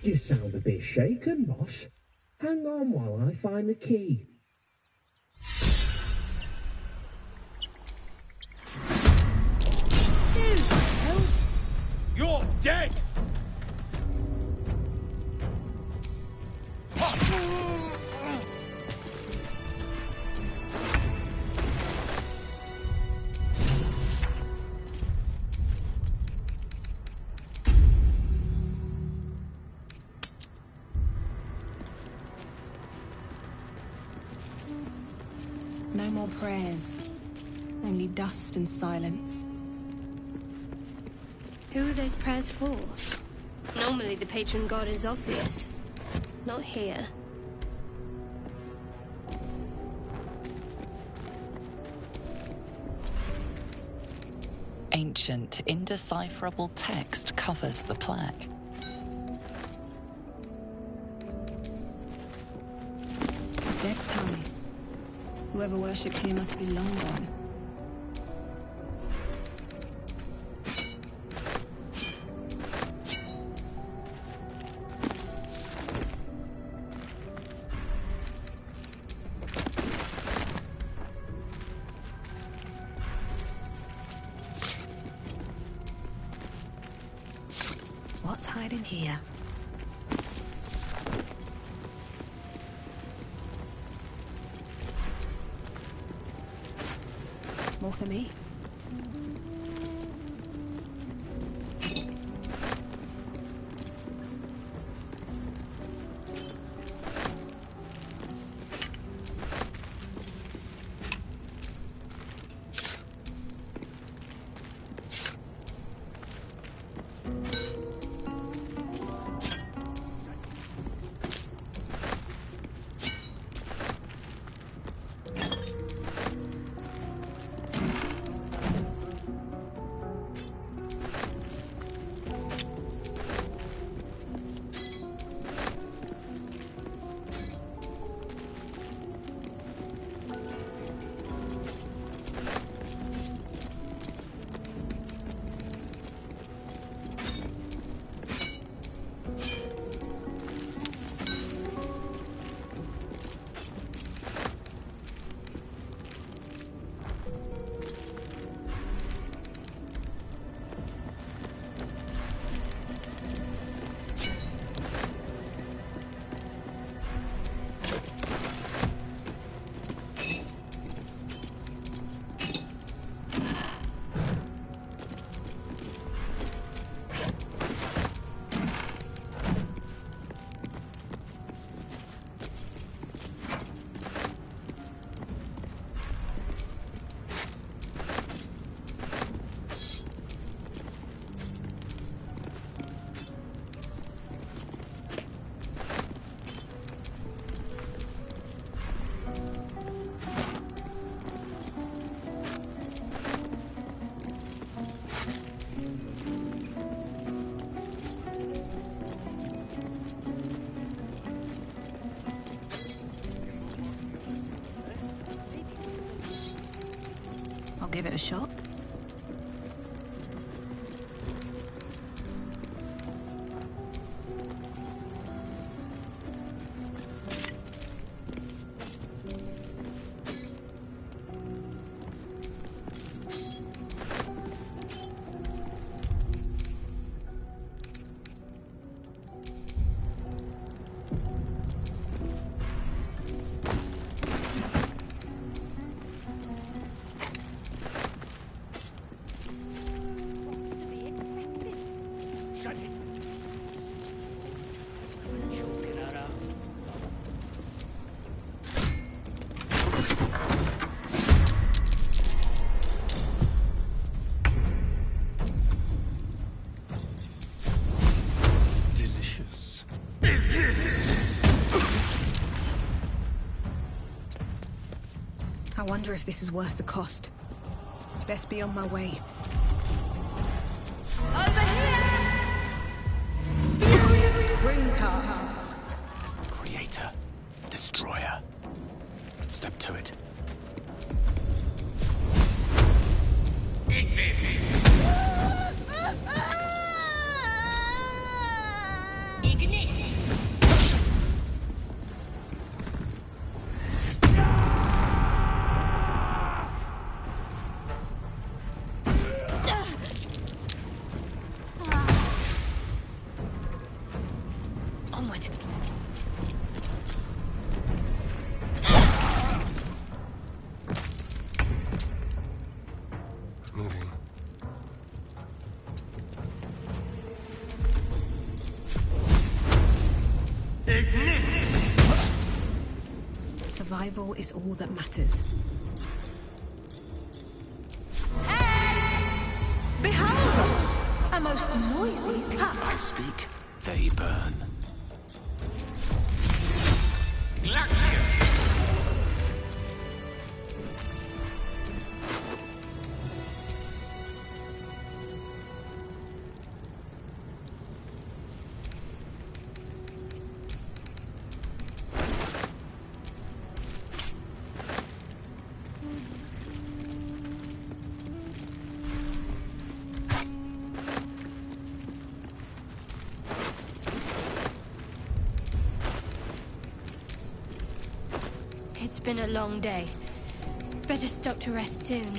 You sound a bit shaken, boss. Hang on while I find the key. You're dead! No more prayers. Only dust and silence. Who are those prayers for? Normally the patron god is Orpheus. Not here. Ancient, indecipherable text covers the plaque. Dead tongue. Whoever worshipped here must be long gone. What's hiding here? More for me. I'll give it a shot. I wonder if this is worth the cost. Best be on my way. Over here! Spurious green tart. Creator. Destroyer. Step to it. Eat this! Ignite! Onward. Moving. Survival is all that matters. Behold! A most noisy cat. I speak, they burn. It's been a long day. Better stop to rest soon.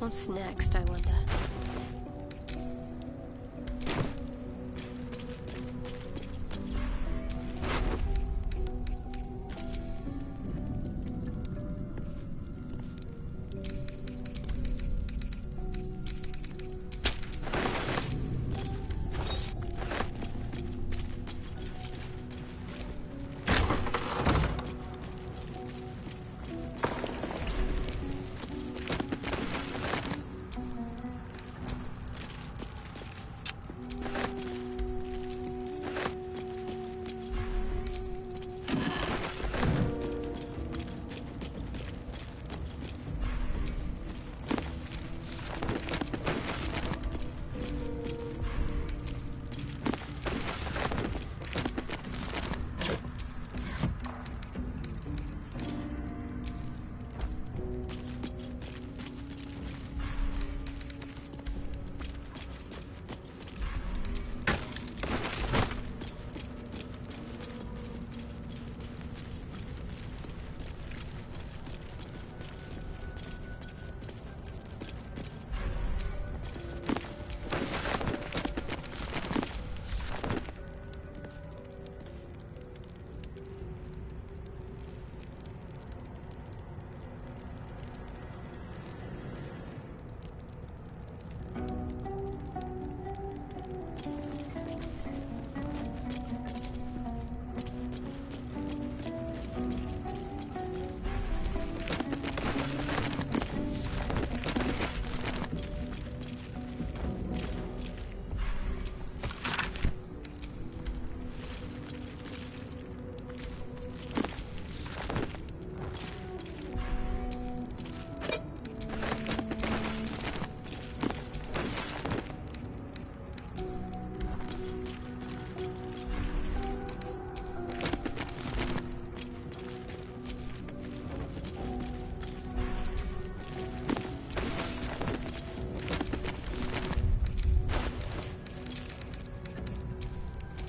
What's next, I wonder?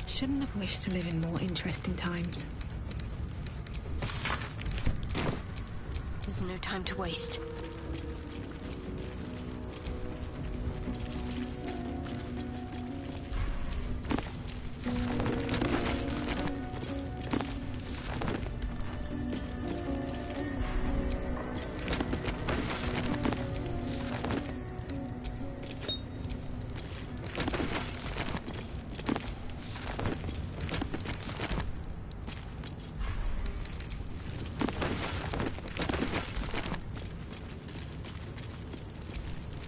Shouldn't have wished to live in more interesting times. There's no time to waste.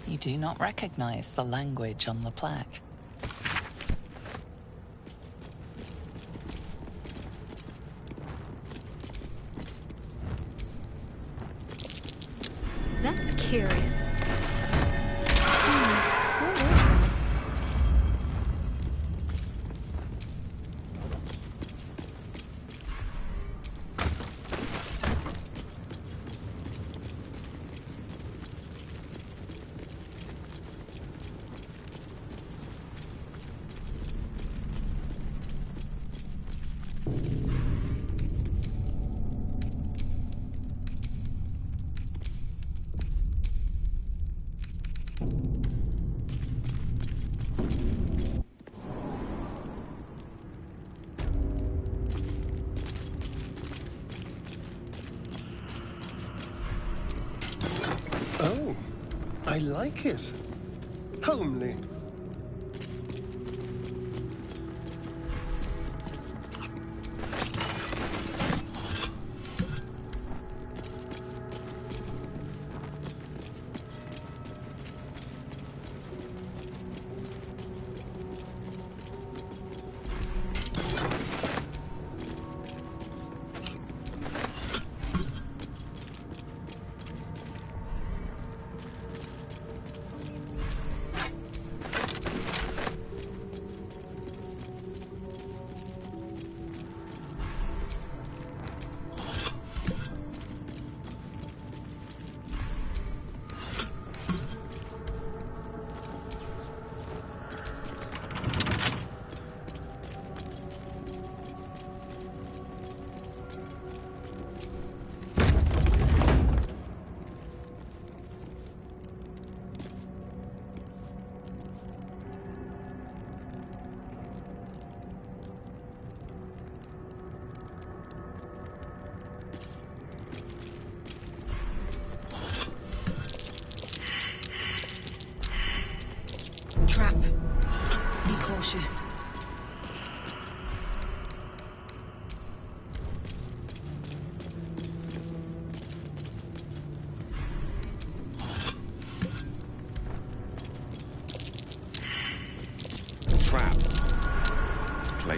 You do not recognize the language on the plaque. That's curious. Oh, I like it. Homely.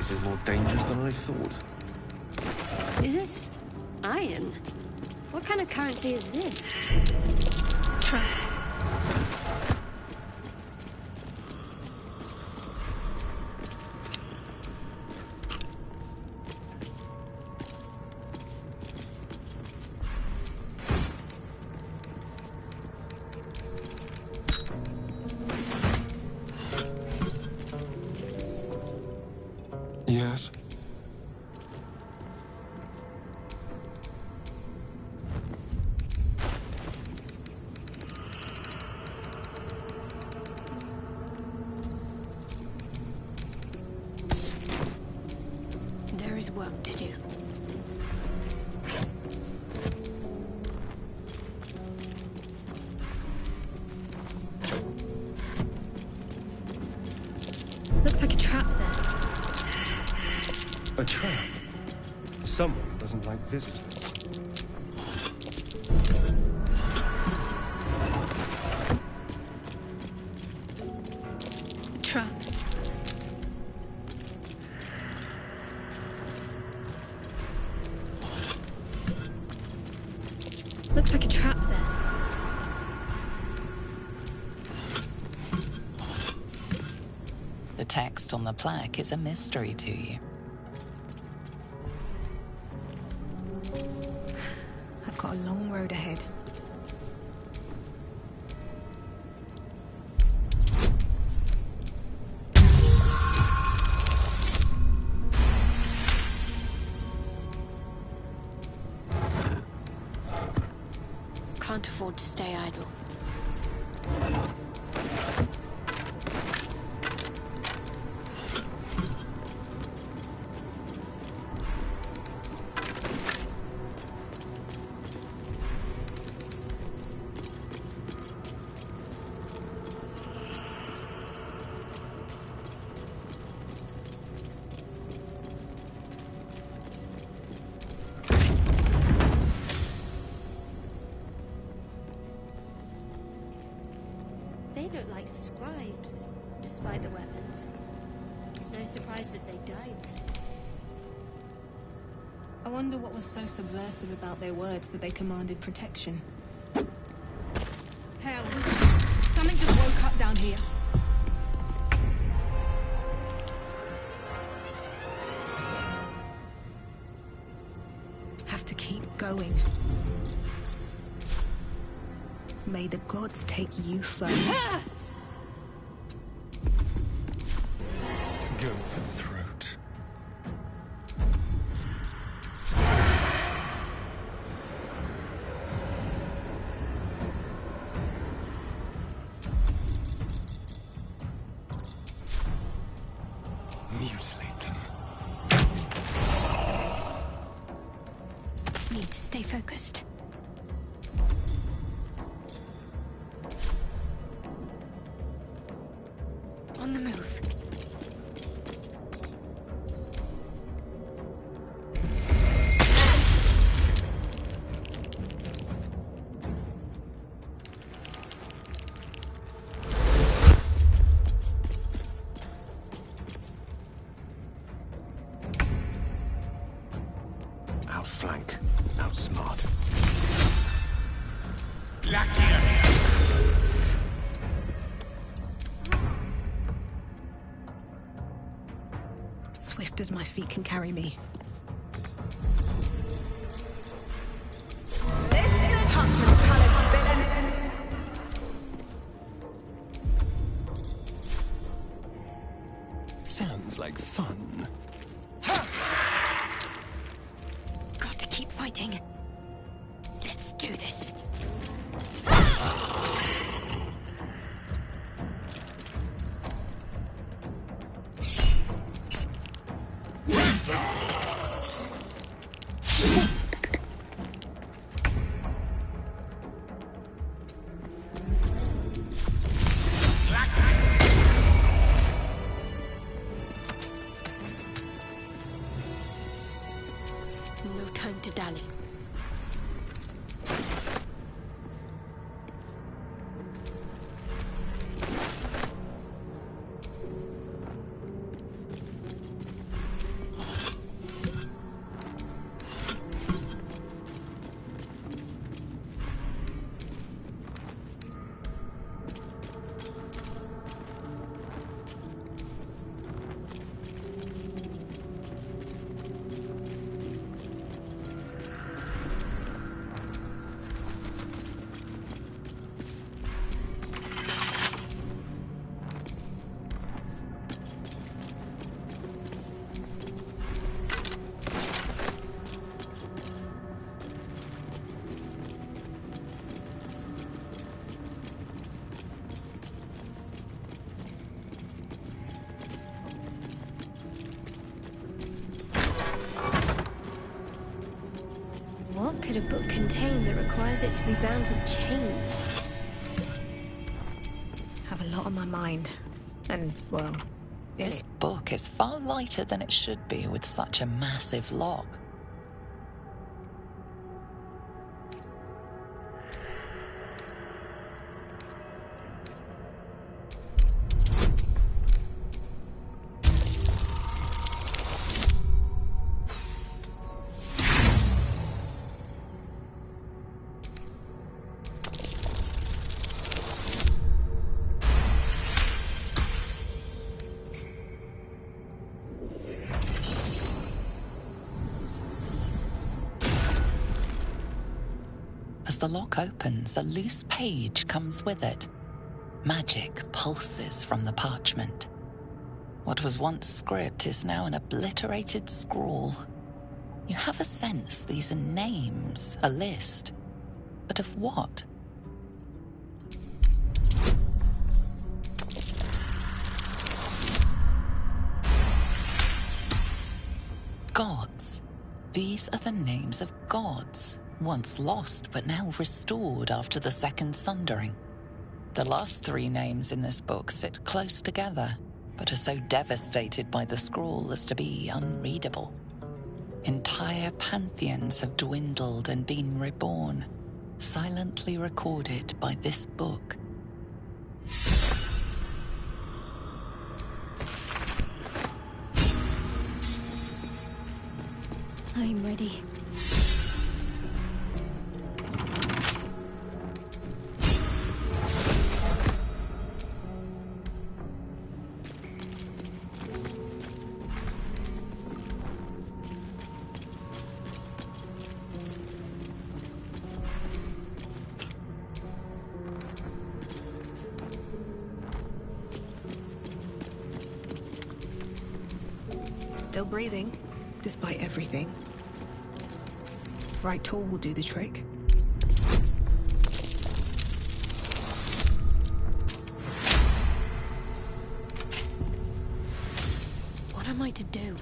This is more dangerous than I thought. Is this iron? What kind of currency is this? Trap. Yes? There is work to do. Looks like a trap there. A trap? Someone doesn't like visitors. Trap. Looks like a trap there. The text on the plaque is a mystery to you. I've got a long road ahead. Can't afford to stay idle. They look like scribes, despite the weapons. No surprise that they died. I wonder what was so subversive about their words that they commanded protection. Hell, something just woke up down here. Have to keep going. May the gods take you first. Go for the throat. Mutilate them. Need to stay focused. On the move. Outflank. Outsmart. Swift as my feet can carry me. Sounds like fun. Got to keep fighting. Let's do this. No time to dally. What could a book contain that requires it to be bound with chains? Have a lot on my mind. And, well, This book is far lighter than it should be with such a massive lock. As the lock opens, a loose page comes with it. Magic pulses from the parchment. What was once script is now an obliterated scrawl. You have a sense these are names, a list. But of what? Gods. These are the names of gods. Once lost, but now restored after the Second Sundering. The last three names in this book sit close together, but are so devastated by the scroll as to be unreadable. Entire pantheons have dwindled and been reborn, silently recorded by this book. I'm ready. Still breathing, despite everything. Right tool will do the trick. What am I to do?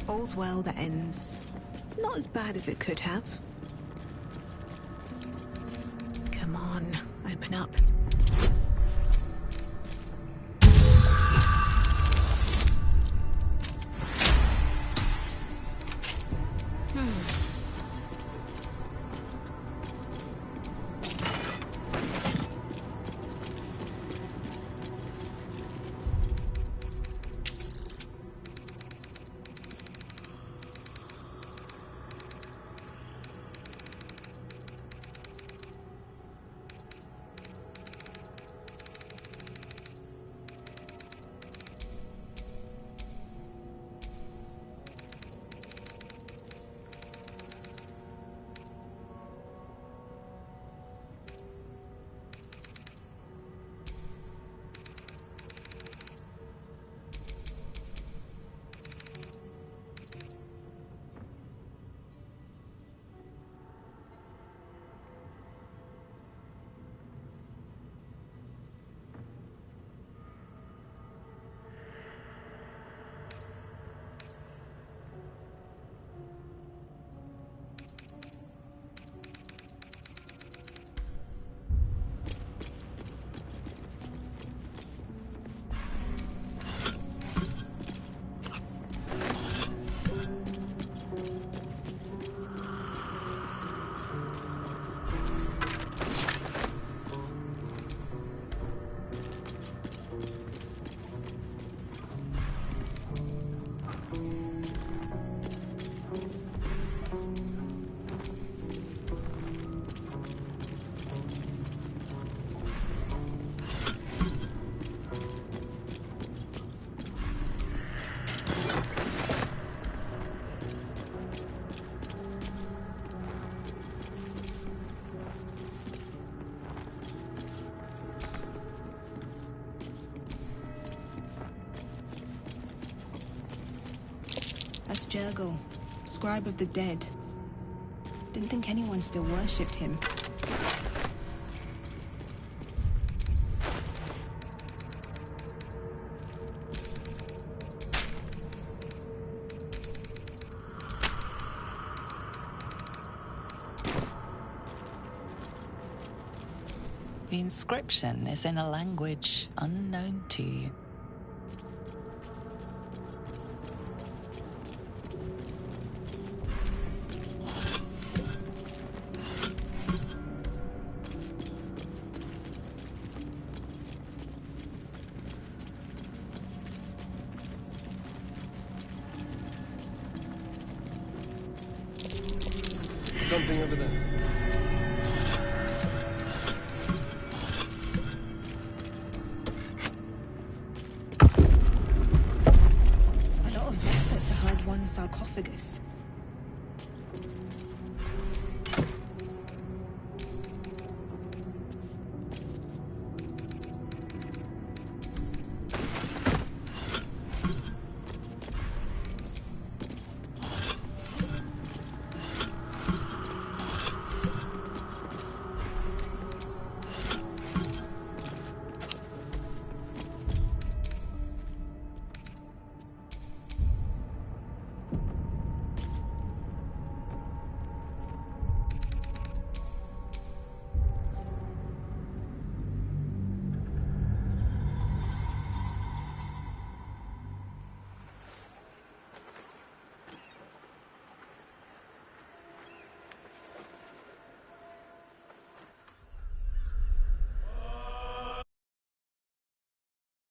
All's well that ends not as bad as it could have. Come on, open up. That's Jurgle, scribe of the dead. Didn't think anyone still worshipped him. The inscription is in a language unknown to you. Something over there.